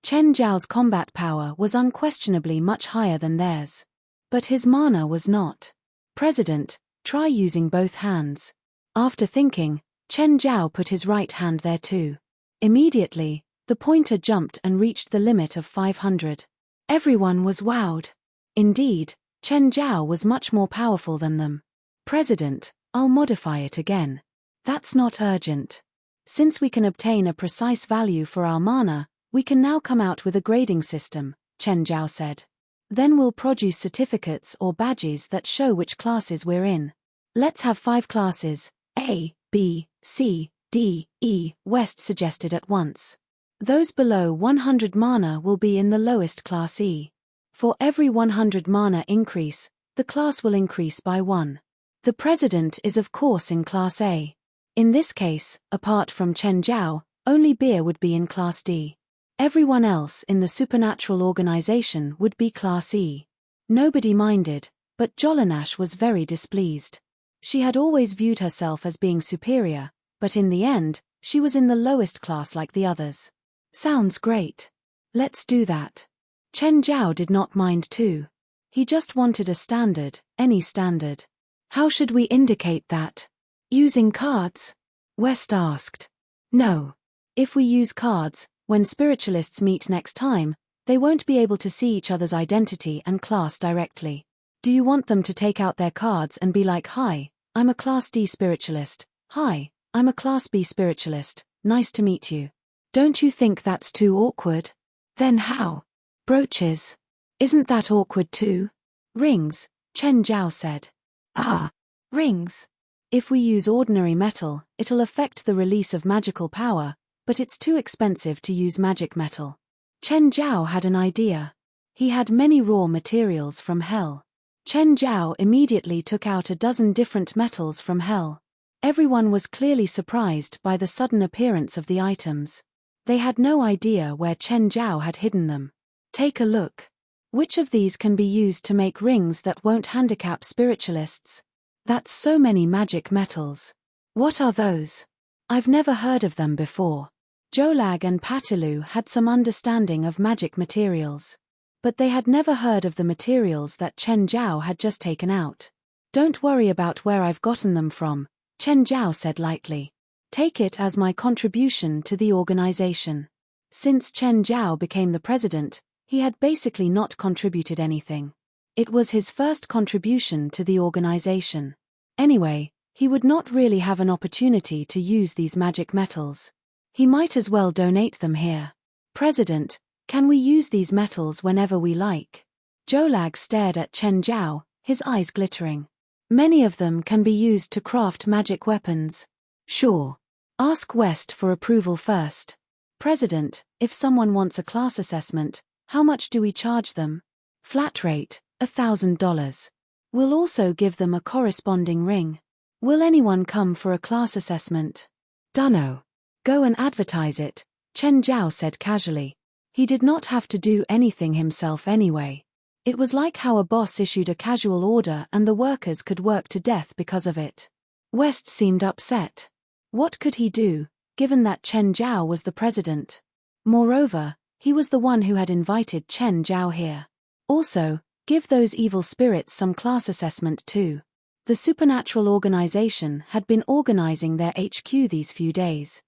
Chen Zhao's combat power was unquestionably much higher than theirs. But his mana was not. President, try using both hands. After thinking, Chen Zhao put his right hand there too. Immediately, the pointer jumped and reached the limit of 500. Everyone was wowed. Indeed, Chen Zhao was much more powerful than them. President, I'll modify it again. That's not urgent. Since we can obtain a precise value for our mana, we can now come out with a grading system, Chen Zhao said. Then we'll produce certificates or badges that show which classes we're in. Let's have 5 classes, A, B, C, D, E, West suggested at once. Those below 100 mana will be in the lowest class E. For every 100 mana increase, the class will increase by 1. The president is of course in class A. In this case, apart from Chen Zhao, only Beer would be in class D. Everyone else in the supernatural organization would be class E. Nobody minded, but Jolinash was very displeased. She had always viewed herself as being superior, but in the end, she was in the lowest class like the others. Sounds great. Let's do that. Chen Zhao did not mind too. He just wanted a standard, any standard. How should we indicate that? Using cards? West asked. No. If we use cards, when spiritualists meet next time, they won't be able to see each other's identity and class directly. Do you want them to take out their cards and be like, "Hi, I'm a Class D spiritualist. Hi, I'm a Class B spiritualist. Nice to meet you." Don't you think that's too awkward? Then how? Brooches. Isn't that awkward too? Rings, Chen Zhao said. Ah, rings. If we use ordinary metal, it'll affect the release of magical power, but it's too expensive to use magic metal. Chen Zhao had an idea. He had many raw materials from hell. Chen Zhao immediately took out a dozen different metals from hell. Everyone was clearly surprised by the sudden appearance of the items. They had no idea where Chen Zhao had hidden them. Take a look. Which of these can be used to make rings that won't handicap spiritualists? That's so many magic metals. What are those? I've never heard of them before. Jolag and Patilu had some understanding of magic materials. But they had never heard of the materials that Chen Zhao had just taken out. Don't worry about where I've gotten them from, Chen Zhao said lightly. Take it as my contribution to the organization. Since Chen Zhao became the president, he had basically not contributed anything. It was his first contribution to the organization. Anyway, he would not really have an opportunity to use these magic metals. He might as well donate them here. President, can we use these metals whenever we like? Jolag stared at Chen Zhao, his eyes glittering. Many of them can be used to craft magic weapons. Sure. Ask West for approval first. President, if someone wants a class assessment, how much do we charge them? Flat rate, $1,000. We'll also give them a corresponding ring. Will anyone come for a class assessment? Dunno. Go and advertise it, Chen Zhao said casually. He did not have to do anything himself anyway. It was like how a boss issued a casual order and the workers could work to death because of it. West seemed upset. What could he do, given that Chen Zhao was the president? Moreover, he was the one who had invited Chen Zhao here. Also, give those evil spirits some class assessment too. The supernatural organization had been organizing their HQ these few days.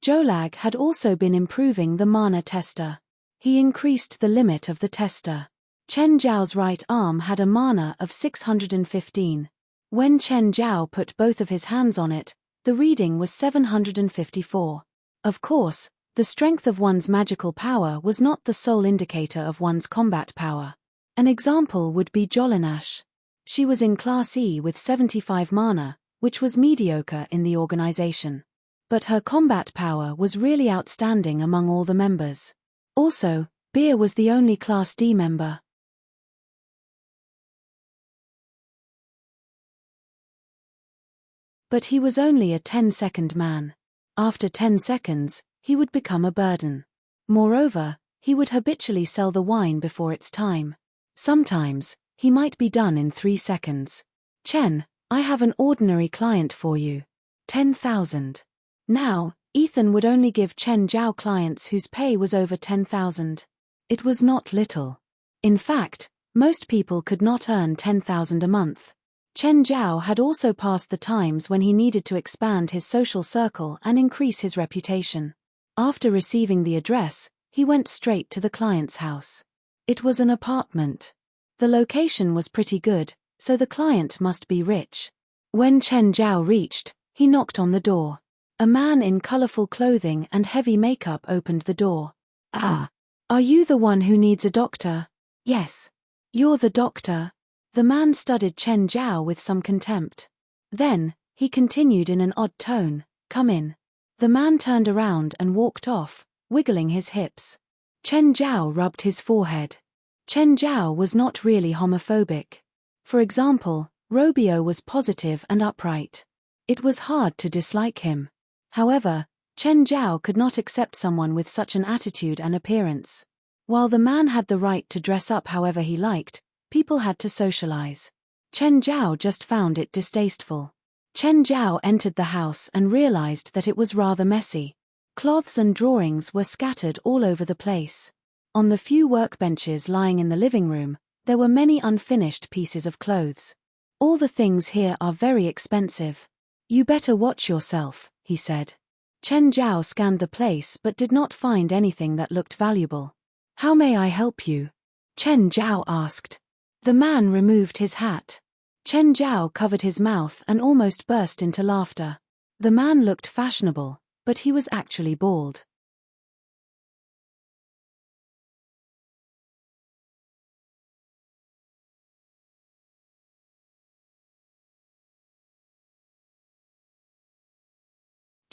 Jolag had also been improving the mana tester. He increased the limit of the tester. Chen Zhao's right arm had a mana of 615. When Chen Zhao put both of his hands on it, the reading was 754. Of course, the strength of one's magical power was not the sole indicator of one's combat power. An example would be Jolinash. She was in Class E with 75 mana, which was mediocre in the organization. But her combat power was really outstanding among all the members. Also, Beer was the only Class D member. But he was only a 10-second man. After 10 seconds, he would become a burden. Moreover, he would habitually sell the wine before its time. Sometimes, he might be done in 3 seconds. Chen, I have an ordinary client for you. 10,000. Now, Ethan would only give Chen Zhao clients whose pay was over 10,000. It was not little. In fact, most people could not earn 10,000 a month. Chen Zhao had also passed the times when he needed to expand his social circle and increase his reputation. After receiving the address, he went straight to the client's house. It was an apartment. The location was pretty good, so the client must be rich. When Chen Zhao reached, he knocked on the door. A man in colorful clothing and heavy makeup opened the door. Ah, are you the one who needs a doctor? Yes. You're the doctor. The man studied Chen Zhao with some contempt. Then, he continued in an odd tone, come in. The man turned around and walked off, wiggling his hips. Chen Zhao rubbed his forehead. Chen Zhao was not really homophobic. For example, Robio was positive and upright. It was hard to dislike him. However, Chen Zhao could not accept someone with such an attitude and appearance. While the man had the right to dress up however he liked, people had to socialize. Chen Zhao just found it distasteful. Chen Zhao entered the house and realized that it was rather messy. Cloths and drawings were scattered all over the place. On the few workbenches lying in the living room, there were many unfinished pieces of clothes. All the things here are very expensive. You better watch yourself, he said. Chen Zhao scanned the place but did not find anything that looked valuable. How may I help you? Chen Zhao asked. The man removed his hat. Chen Zhao covered his mouth and almost burst into laughter. The man looked fashionable, but he was actually bald.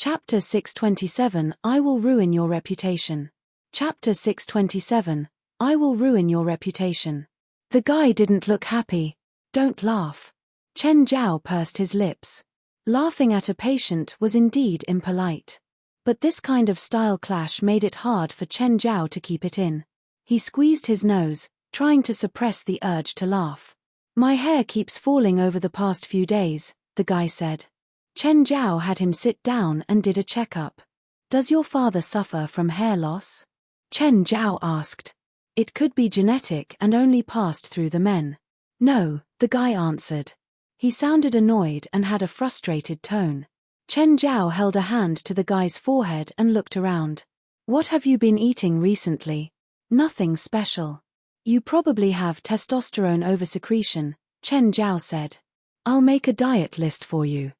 Chapter 627 I Will Ruin Your Reputation. Chapter 627 I Will Ruin Your Reputation. The guy didn't look happy. Don't laugh. Chen Zhao pursed his lips. Laughing at a patient was indeed impolite. But this kind of style clash made it hard for Chen Zhao to keep it in. He squeezed his nose, trying to suppress the urge to laugh. My hair keeps falling over the past few days, the guy said. Chen Zhao had him sit down and did a checkup. Does your father suffer from hair loss? Chen Zhao asked. It could be genetic and only passed through the men. No, the guy answered. He sounded annoyed and had a frustrated tone. Chen Zhao held a hand to the guy's forehead and looked around. What have you been eating recently? Nothing special. You probably have testosterone oversecretion, Chen Zhao said. I'll make a diet list for you.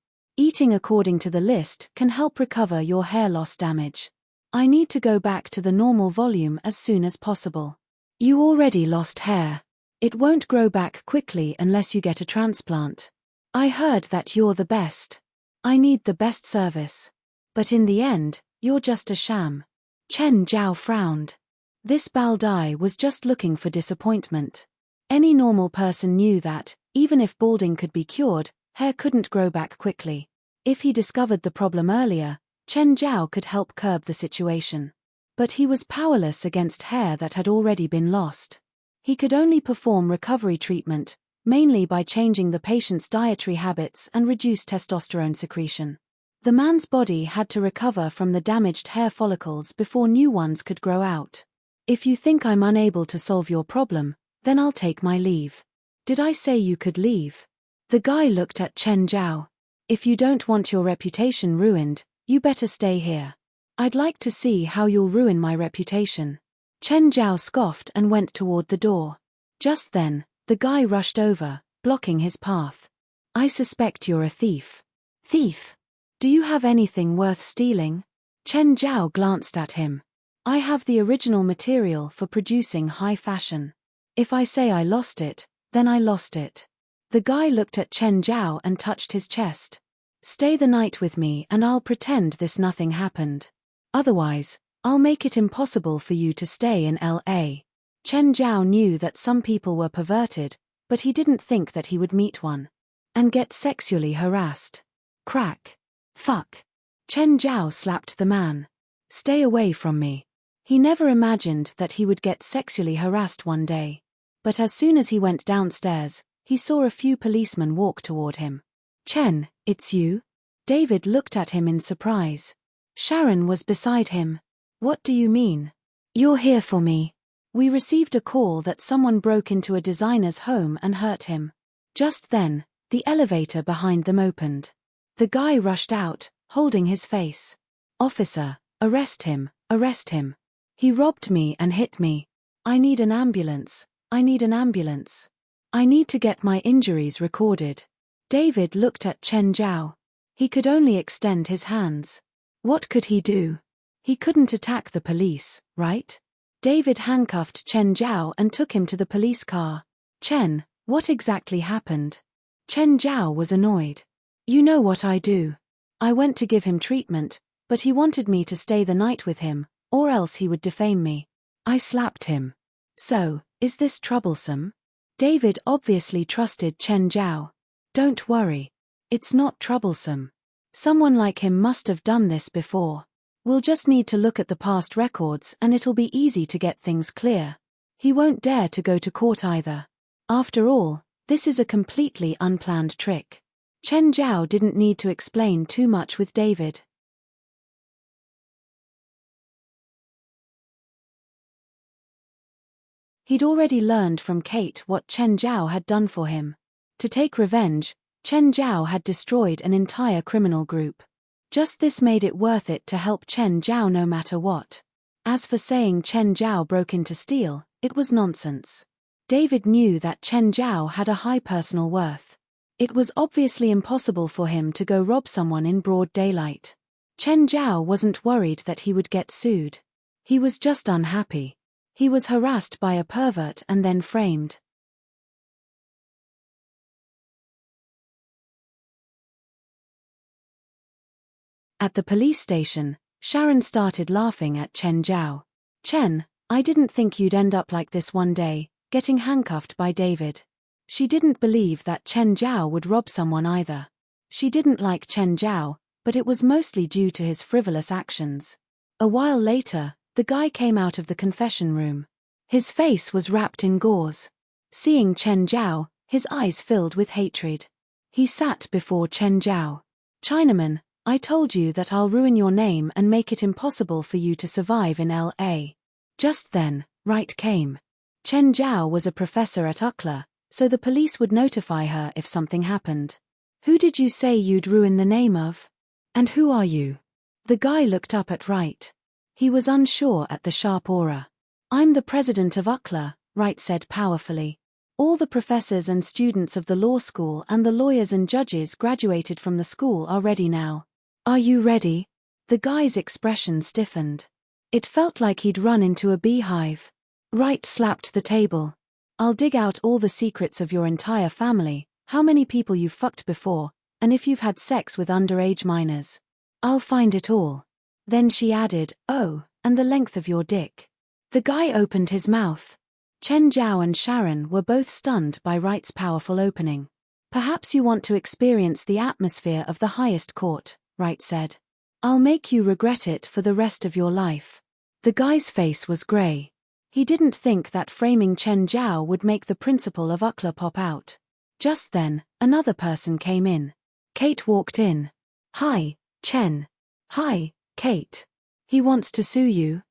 Eating according to the list can help recover your hair loss damage. I need to go back to the normal volume as soon as possible. You already lost hair. It won't grow back quickly unless you get a transplant. I heard that you're the best. I need the best service. But in the end, you're just a sham. Chen Zhao frowned. This Baldai was just looking for disappointment. Any normal person knew that, even if balding could be cured, hair couldn't grow back quickly. If he discovered the problem earlier, Chen Zhao could help curb the situation. But he was powerless against hair that had already been lost. He could only perform recovery treatment, mainly by changing the patient's dietary habits and reduce testosterone secretion. The man's body had to recover from the damaged hair follicles before new ones could grow out. If you think I'm unable to solve your problem, then I'll take my leave. Did I say you could leave? The guy looked at Chen Zhao. If you don't want your reputation ruined, you better stay here. I'd like to see how you'll ruin my reputation. Chen Zhao scoffed and went toward the door. Just then, the guy rushed over, blocking his path. I suspect you're a thief. Thief? Do you have anything worth stealing? Chen Zhao glanced at him. I have the original material for producing high fashion. If I say I lost it, then I lost it. The guy looked at Chen Zhao and touched his chest. Stay the night with me and I'll pretend this nothing happened. Otherwise, I'll make it impossible for you to stay in LA. Chen Zhao knew that some people were perverted, but he didn't think that he would meet one. And get sexually harassed. Crack. Fuck. Chen Zhao slapped the man. Stay away from me. He never imagined that he would get sexually harassed one day. But as soon as he went downstairs, he saw a few policemen walk toward him. Chen, it's you? David looked at him in surprise. Sharon was beside him. What do you mean? You're here for me. We received a call that someone broke into a designer's home and hurt him. Just then, the elevator behind them opened. The guy rushed out, holding his face. Officer, arrest him, arrest him. He robbed me and hit me. I need an ambulance. I need an ambulance. I need to get my injuries recorded. David looked at Chen Zhao. He could only extend his hands. What could he do? He couldn't attack the police, right? David handcuffed Chen Zhao and took him to the police car. Chen, what exactly happened? Chen Zhao was annoyed. You know what I do. I went to give him treatment, but he wanted me to stay the night with him, or else he would defame me. I slapped him. So, is this troublesome? David obviously trusted Chen Zhao. Don't worry. It's not troublesome. Someone like him must have done this before. We'll just need to look at the past records and it'll be easy to get things clear. He won't dare to go to court either. After all, this is a completely unplanned trick. Chen Zhao didn't need to explain too much with David. He'd already learned from Kate what Chen Zhao had done for him. To take revenge, Chen Zhao had destroyed an entire criminal group. Just this made it worth it to help Chen Zhao no matter what. As for saying Chen Zhao broke in to steal, it was nonsense. David knew that Chen Zhao had a high personal worth. It was obviously impossible for him to go rob someone in broad daylight. Chen Zhao wasn't worried that he would get sued. He was just unhappy. He was harassed by a pervert and then framed. At the police station, Sharon started laughing at Chen Zhao. "Chen, I didn't think you'd end up like this one day, getting handcuffed by David." She didn't believe that Chen Zhao would rob someone either. She didn't like Chen Zhao, but it was mostly due to his frivolous actions. A while later, the guy came out of the confession room. His face was wrapped in gauze. Seeing Chen Zhao, his eyes filled with hatred. He sat before Chen Zhao. "Chinaman, I told you that I'll ruin your name and make it impossible for you to survive in LA." Just then, Wright came. Chen Zhao was a professor at UCLA, so the police would notify her if something happened. "Who did you say you'd ruin the name of? And who are you?" The guy looked up at Wright. He was unsure at the sharp aura. "I'm the president of UCLA," Wright said powerfully. "All the professors and students of the law school and the lawyers and judges graduated from the school are ready now. Are you ready?" The guy's expression stiffened. It felt like he'd run into a beehive. Wright slapped the table. "I'll dig out all the secrets of your entire family, how many people you've fucked before, and if you've had sex with underage minors. I'll find it all." Then she added, "Oh, and the length of your dick." The guy opened his mouth. Chen Zhao and Sharon were both stunned by Wright's powerful opening. "Perhaps you want to experience the atmosphere of the highest court," Wright said. "I'll make you regret it for the rest of your life." The guy's face was gray. He didn't think that framing Chen Zhao would make the principal of UCLA pop out. Just then, another person came in. Kate walked in. "Hi, Chen." "Hi, Kate. He wants to sue you."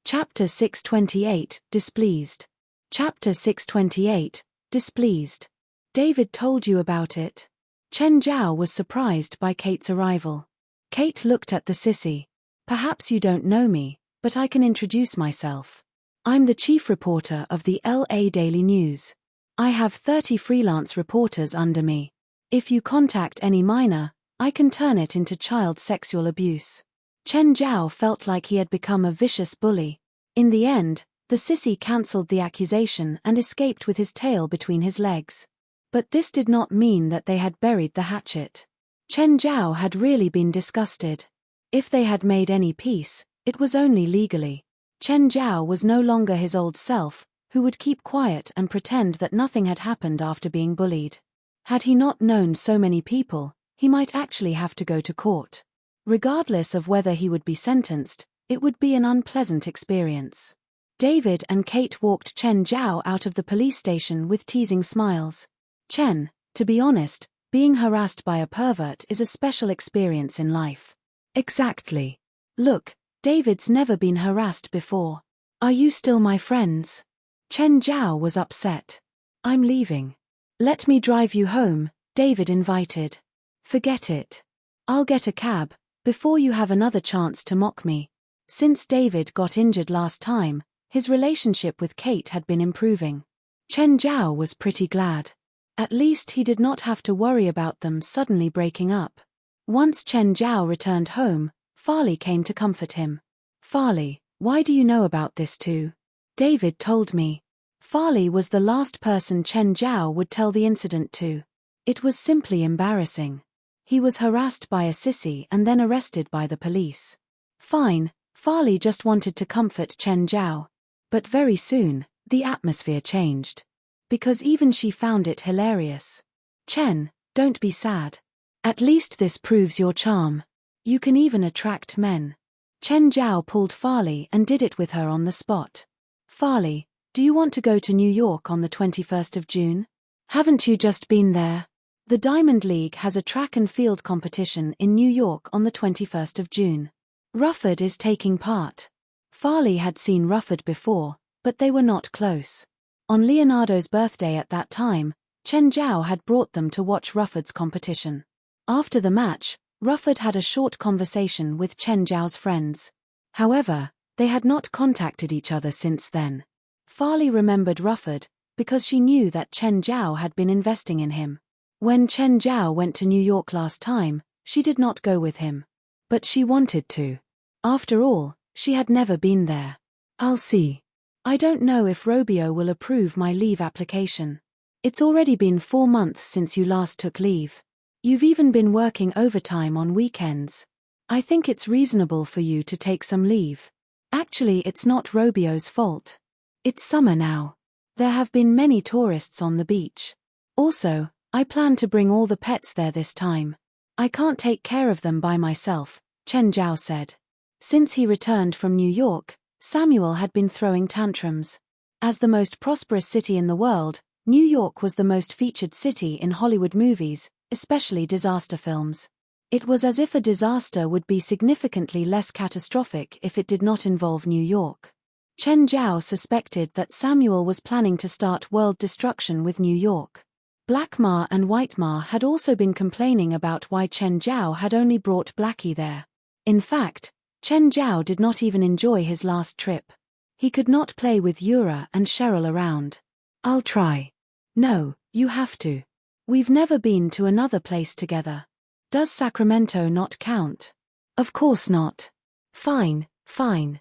Chapter 628, Displeased. Chapter 628, Displeased. "David told you about it." Chen Zhao was surprised by Kate's arrival. Kate looked at the sissy. "Perhaps you don't know me, but I can introduce myself. I'm the chief reporter of the LA Daily News. I have 30 freelance reporters under me. If you contact any minor, I can turn it into child sexual abuse." Chen Zhao felt like he had become a vicious bully. In the end, the sissy cancelled the accusation and escaped with his tail between his legs. But this did not mean that they had buried the hatchet. Chen Zhao had really been disgusted. If they had made any peace, it was only legally. Chen Zhao was no longer his old self, who would keep quiet and pretend that nothing had happened after being bullied. Had he not known so many people, he might actually have to go to court. Regardless of whether he would be sentenced, it would be an unpleasant experience. David and Kate walked Chen Zhao out of the police station with teasing smiles. "Chen, to be honest, being harassed by a pervert is a special experience in life." "Exactly. Look, David's never been harassed before. Are you still my friends?" Chen Zhao was upset. "I'm leaving." "Let me drive you home," David invited. "Forget it. I'll get a cab, before you have another chance to mock me." Since David got injured last time, his relationship with Kate had been improving. Chen Zhao was pretty glad. At least he did not have to worry about them suddenly breaking up. Once Chen Zhao returned home, Farley came to comfort him. "Farley, why do you know about this too?" "David told me." Farley was the last person Chen Zhao would tell the incident to. It was simply embarrassing. He was harassed by a sissy and then arrested by the police. Fine, Farley just wanted to comfort Chen Zhao. But very soon, the atmosphere changed. Because even she found it hilarious. "Chen, don't be sad. At least this proves your charm. You can even attract men." Chen Zhao pulled Farley and did it with her on the spot. "Farley, do you want to go to New York on the 21st of June? Haven't you just been there? The Diamond League has a track and field competition in New York on the 21st of June. Rufford is taking part." Farley had seen Rufford before, but they were not close. On Leonardo's birthday at that time, Chen Zhao had brought them to watch Rufford's competition. After the match, Rufford had a short conversation with Chen Zhao's friends. However, they had not contacted each other since then. Farley remembered Rufford, because she knew that Chen Zhao had been investing in him. When Chen Zhao went to New York last time, she did not go with him. But she wanted to. After all, She had never been there. I'll see. I don't know if Robio will approve my leave application. It's already been 4 months since you last took leave. You've even been working overtime on weekends. I think it's reasonable for you to take some leave. Actually, it's not Robio's fault. It's summer now. There have been many tourists on the beach. Also, I plan to bring all the pets there this time. I can't take care of them by myself, Chen Zhao said. Since he returned from New York, Samuel had been throwing tantrums. As the most prosperous city in the world, New York was the most featured city in Hollywood movies, especially disaster films. It was as if a disaster would be significantly less catastrophic if it did not involve New York. Chen Zhao suspected that Samuel was planning to start world destruction with New York. Black Ma and White Ma had also been complaining about why Chen Zhao had only brought Blackie there. In fact, Chen Zhao did not even enjoy his last trip. He could not play with Yura and Cheryl around. I'll try. No, you have to. We've never been to another place together. Does Sacramento not count? Of course not. Fine, fine.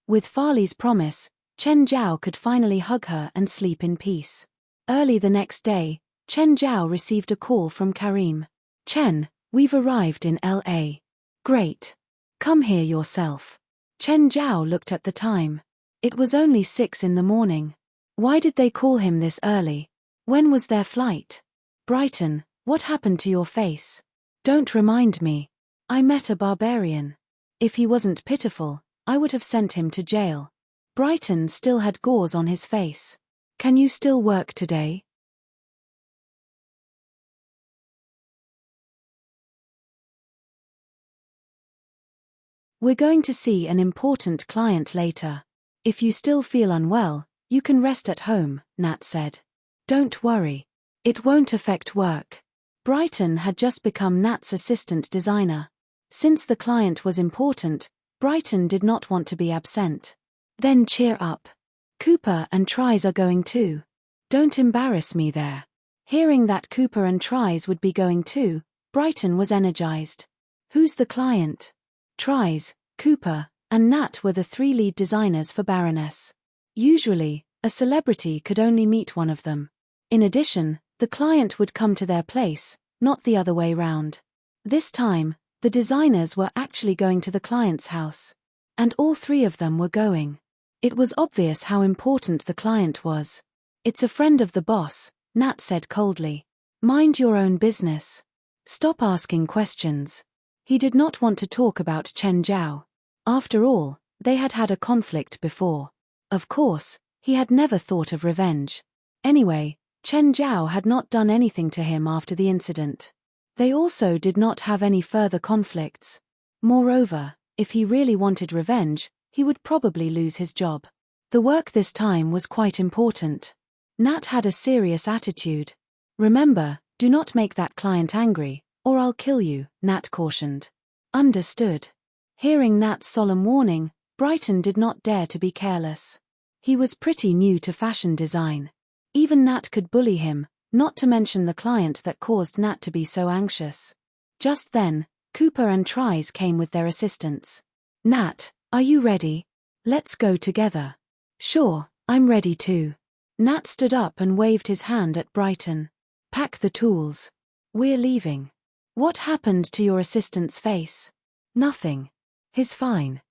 With Farley's promise, Chen Zhao could finally hug her and sleep in peace. Early the next day, Chen Zhao received a call from Karim. Chen, we've arrived in LA. Great. Come here yourself. Chen Zhao looked at the time. It was only 6 in the morning. Why did they call him this early? When was their flight? Brighton, what happened to your face? Don't remind me. I met a barbarian. If he wasn't pitiful, I would have sent him to jail. Brighton still had gauze on his face. Can you still work today? We're going to see an important client later. If you still feel unwell, you can rest at home, Nat said. Don't worry. It won't affect work. Brighton had just become Nat's assistant designer. Since the client was important, Brighton did not want to be absent. Then cheer up. Cooper and Tries are going too. Don't embarrass me there. Hearing that Cooper and Tries would be going too, Brighton was energized. Who's the client? Tries, Cooper, and Nat were the 3 lead designers for Baroness. Usually, a celebrity could only meet one of them. In addition, the client would come to their place, not the other way round. This time, the designers were actually going to the client's house. And all 3 of them were going. It was obvious how important the client was. It's a friend of the boss, Nat said coldly. Mind your own business. Stop asking questions. He did not want to talk about Chen Zhao. After all, they had had a conflict before. Of course, he had never thought of revenge. Anyway, Chen Zhao had not done anything to him after the incident. They also did not have any further conflicts. Moreover, if he really wanted revenge, he would probably lose his job. The work this time was quite important. Nat had a serious attitude. Remember, do not make that client angry, or I'll kill you, Nat cautioned. Understood. Hearing Nat's solemn warning, Brighton did not dare to be careless. He was pretty new to fashion design. Even Nat could bully him, not to mention the client that caused Nat to be so anxious. Just then, Cooper and Tries came with their assistants. Nat, are you ready? Let's go together. Sure, I'm ready too. Nat stood up and waved his hand at Brighton. Pack the tools. We're leaving. What happened to your assistant's face? Nothing. He's fine.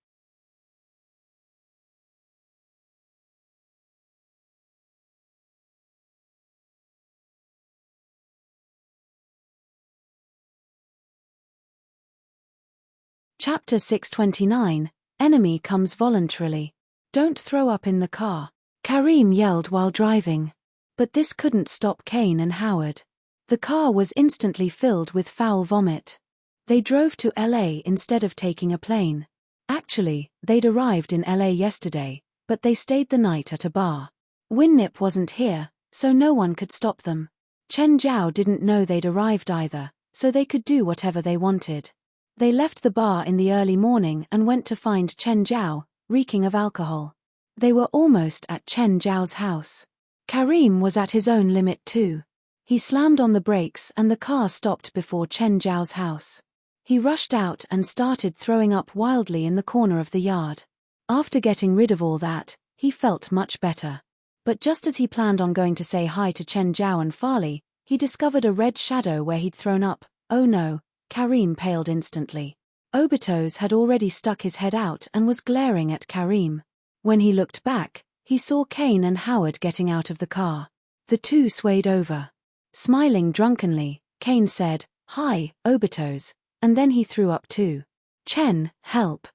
Chapter 629, Enemy Comes Voluntarily. Don't throw up in the car, Karim yelled while driving. But this couldn't stop Kane and Howard. The car was instantly filled with foul vomit. They drove to LA instead of taking a plane. Actually, they'd arrived in LA yesterday, but they stayed the night at a bar. Winnip wasn't here, so no one could stop them. Chen Zhao didn't know they'd arrived either, so they could do whatever they wanted. They left the bar in the early morning and went to find Chen Zhao, reeking of alcohol. They were almost at Chen Zhao's house. Karim was at his own limit too. He slammed on the brakes and the car stopped before Chen Zhao's house. He rushed out and started throwing up wildly in the corner of the yard. After getting rid of all that, he felt much better. But just as he planned on going to say hi to Chen Zhao and Farley, he discovered a red shadow where he'd thrown up. Oh no, Karim paled instantly. Obito's had already stuck his head out and was glaring at Karim. When he looked back, he saw Kane and Howard getting out of the car. The two swayed over. Smiling drunkenly, Kane said, "Hi, Obitos," and then he threw up too. "Chen, help."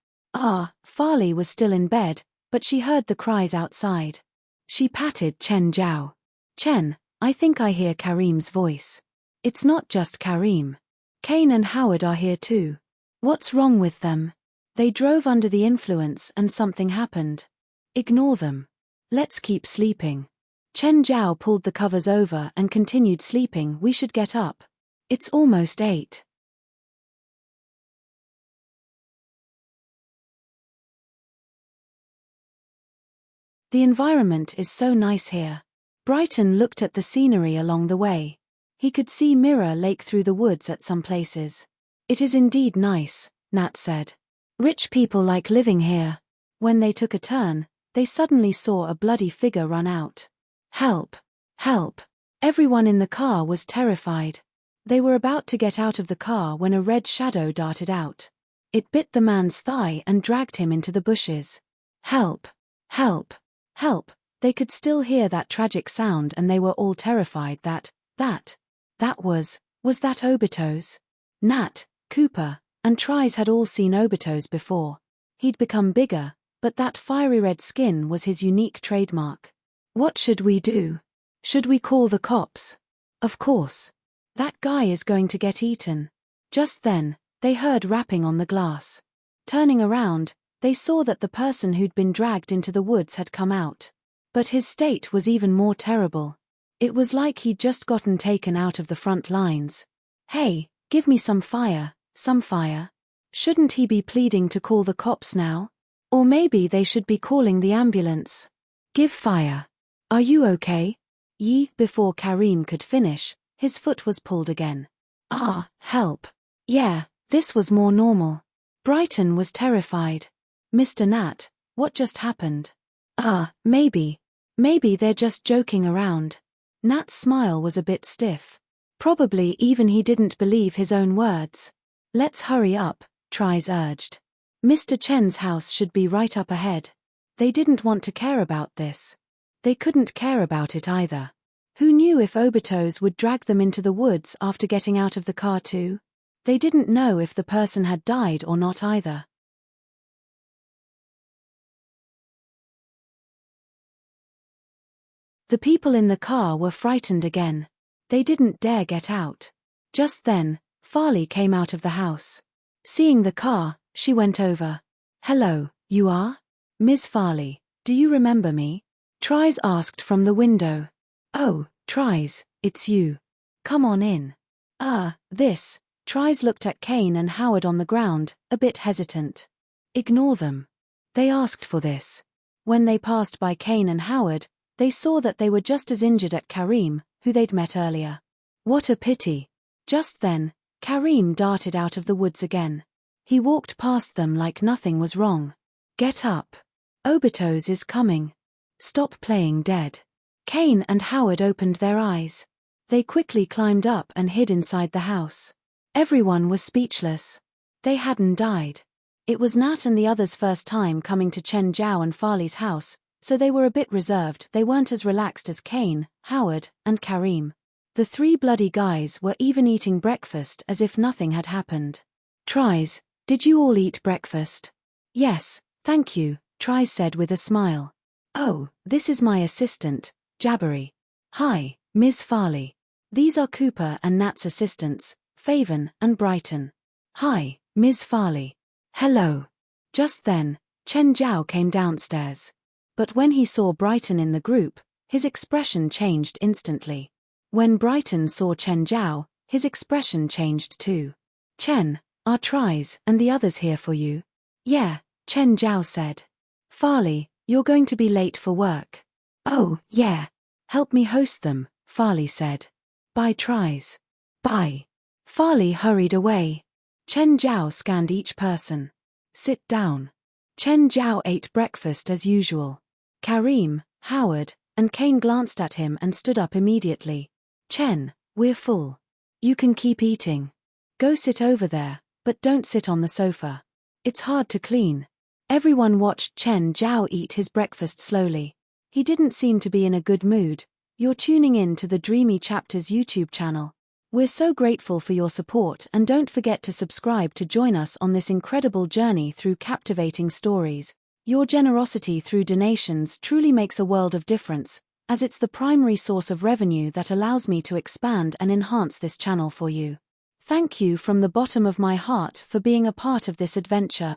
Farley was still in bed, but she heard the cries outside. She patted Chen Zhao. "Chen, I think I hear Karim's voice." "It's not just Karim. Kane and Howard are here too." "What's wrong with them?" "They drove under the influence and something happened." "Ignore them. Let's keep sleeping." Chen Zhao pulled the covers over and continued sleeping. "We should get up. It's almost 8. The environment is so nice here. Brighton looked at the scenery along the way. He could see Mirror Lake through the woods at some places. "It is indeed nice," Nat said. "Rich people like living here." When they took a turn, they suddenly saw a bloody figure run out. "Help! Help!" Everyone in the car was terrified. They were about to get out of the car when a red shadow darted out. It bit the man's thigh and dragged him into the bushes. "Help! Help! Help!" They could still hear that tragic sound and they were all terrified that was that Obito's? Nat, Cooper, and Tries had all seen Obito's before. He'd become bigger, but that fiery red skin was his unique trademark. "What should we do? Should we call the cops?" "Of course. That guy is going to get eaten." Just then, they heard rapping on the glass. Turning around, they saw that the person who'd been dragged into the woods had come out. But his state was even more terrible. It was like he'd just gotten taken out of the front lines. "Hey, give me some fire, some fire." Shouldn't he be pleading to call the cops now? Or maybe they should be calling the ambulance. "Give fire. Are you okay?" Before Karim could finish, his foot was pulled again. Help. Yeah, this was more normal. Brighton was terrified. "Mr. Nat, what just happened?" Maybe they're just joking around." Nat's smile was a bit stiff. Probably even he didn't believe his own words. "Let's hurry up," Tries urged. Mr. Chen's house should be right up ahead. They didn't want to care about this. They couldn't care about it either. Who knew if Obito's would drag them into the woods after getting out of the car too? They didn't know if the person had died or not either. The people in the car were frightened again. They didn't dare get out. Just then, Farley came out of the house. Seeing the car, she went over. "Hello, you are? Ms. Farley, do you remember me?" Tries asked from the window. "Oh, Tries, it's you. Come on in." Tries looked at Kane and Howard on the ground, a bit hesitant. "Ignore them. They asked for this." When they passed by Kane and Howard, they saw that they were just as injured as Karim, who they'd met earlier. What a pity. Just then, Karim darted out of the woods again. He walked past them like nothing was wrong. "Get up. Obito's is coming. Stop playing dead." Kane and Howard opened their eyes. They quickly climbed up and hid inside the house. Everyone was speechless. They hadn't died. It was Nat and the others' first time coming to Chen Zhao and Farley's house, so they were a bit reserved. They weren't as relaxed as Kane, Howard, and Karim. The three bloody guys were even eating breakfast as if nothing had happened. "Tries, did you all eat breakfast?" "Yes, thank you," Tries said with a smile. "Oh, this is my assistant, Jabbery. Hi, Ms. Farley. These are Cooper and Nat's assistants, Faven and Brighton." "Hi, Ms. Farley." "Hello." Just then, Chen Zhao came downstairs. But when he saw Brighton in the group, his expression changed instantly. When Brighton saw Chen Zhao, his expression changed too. "Chen, are Tries and the others here for you?" "Yeah," Chen Zhao said. "Farley, you're going to be late for work." "Oh, yeah. Help me host them," Farley said. Bye tries. Bye. Farley hurried away. Chen Zhao scanned each person. Sit down. Chen Zhao ate breakfast as usual. Karim, Howard, and Kane glanced at him and stood up immediately. Chen, we're full. You can keep eating. Go sit over there, but don't sit on the sofa. It's hard to clean. Everyone watched Chen Zhao eat his breakfast slowly. He didn't seem to be in a good mood. You're tuning in to the Dreamy Chapters YouTube channel. We're so grateful for your support, and don't forget to subscribe to join us on this incredible journey through captivating stories. Your generosity through donations truly makes a world of difference, as it's the primary source of revenue that allows me to expand and enhance this channel for you. Thank you from the bottom of my heart for being a part of this adventure.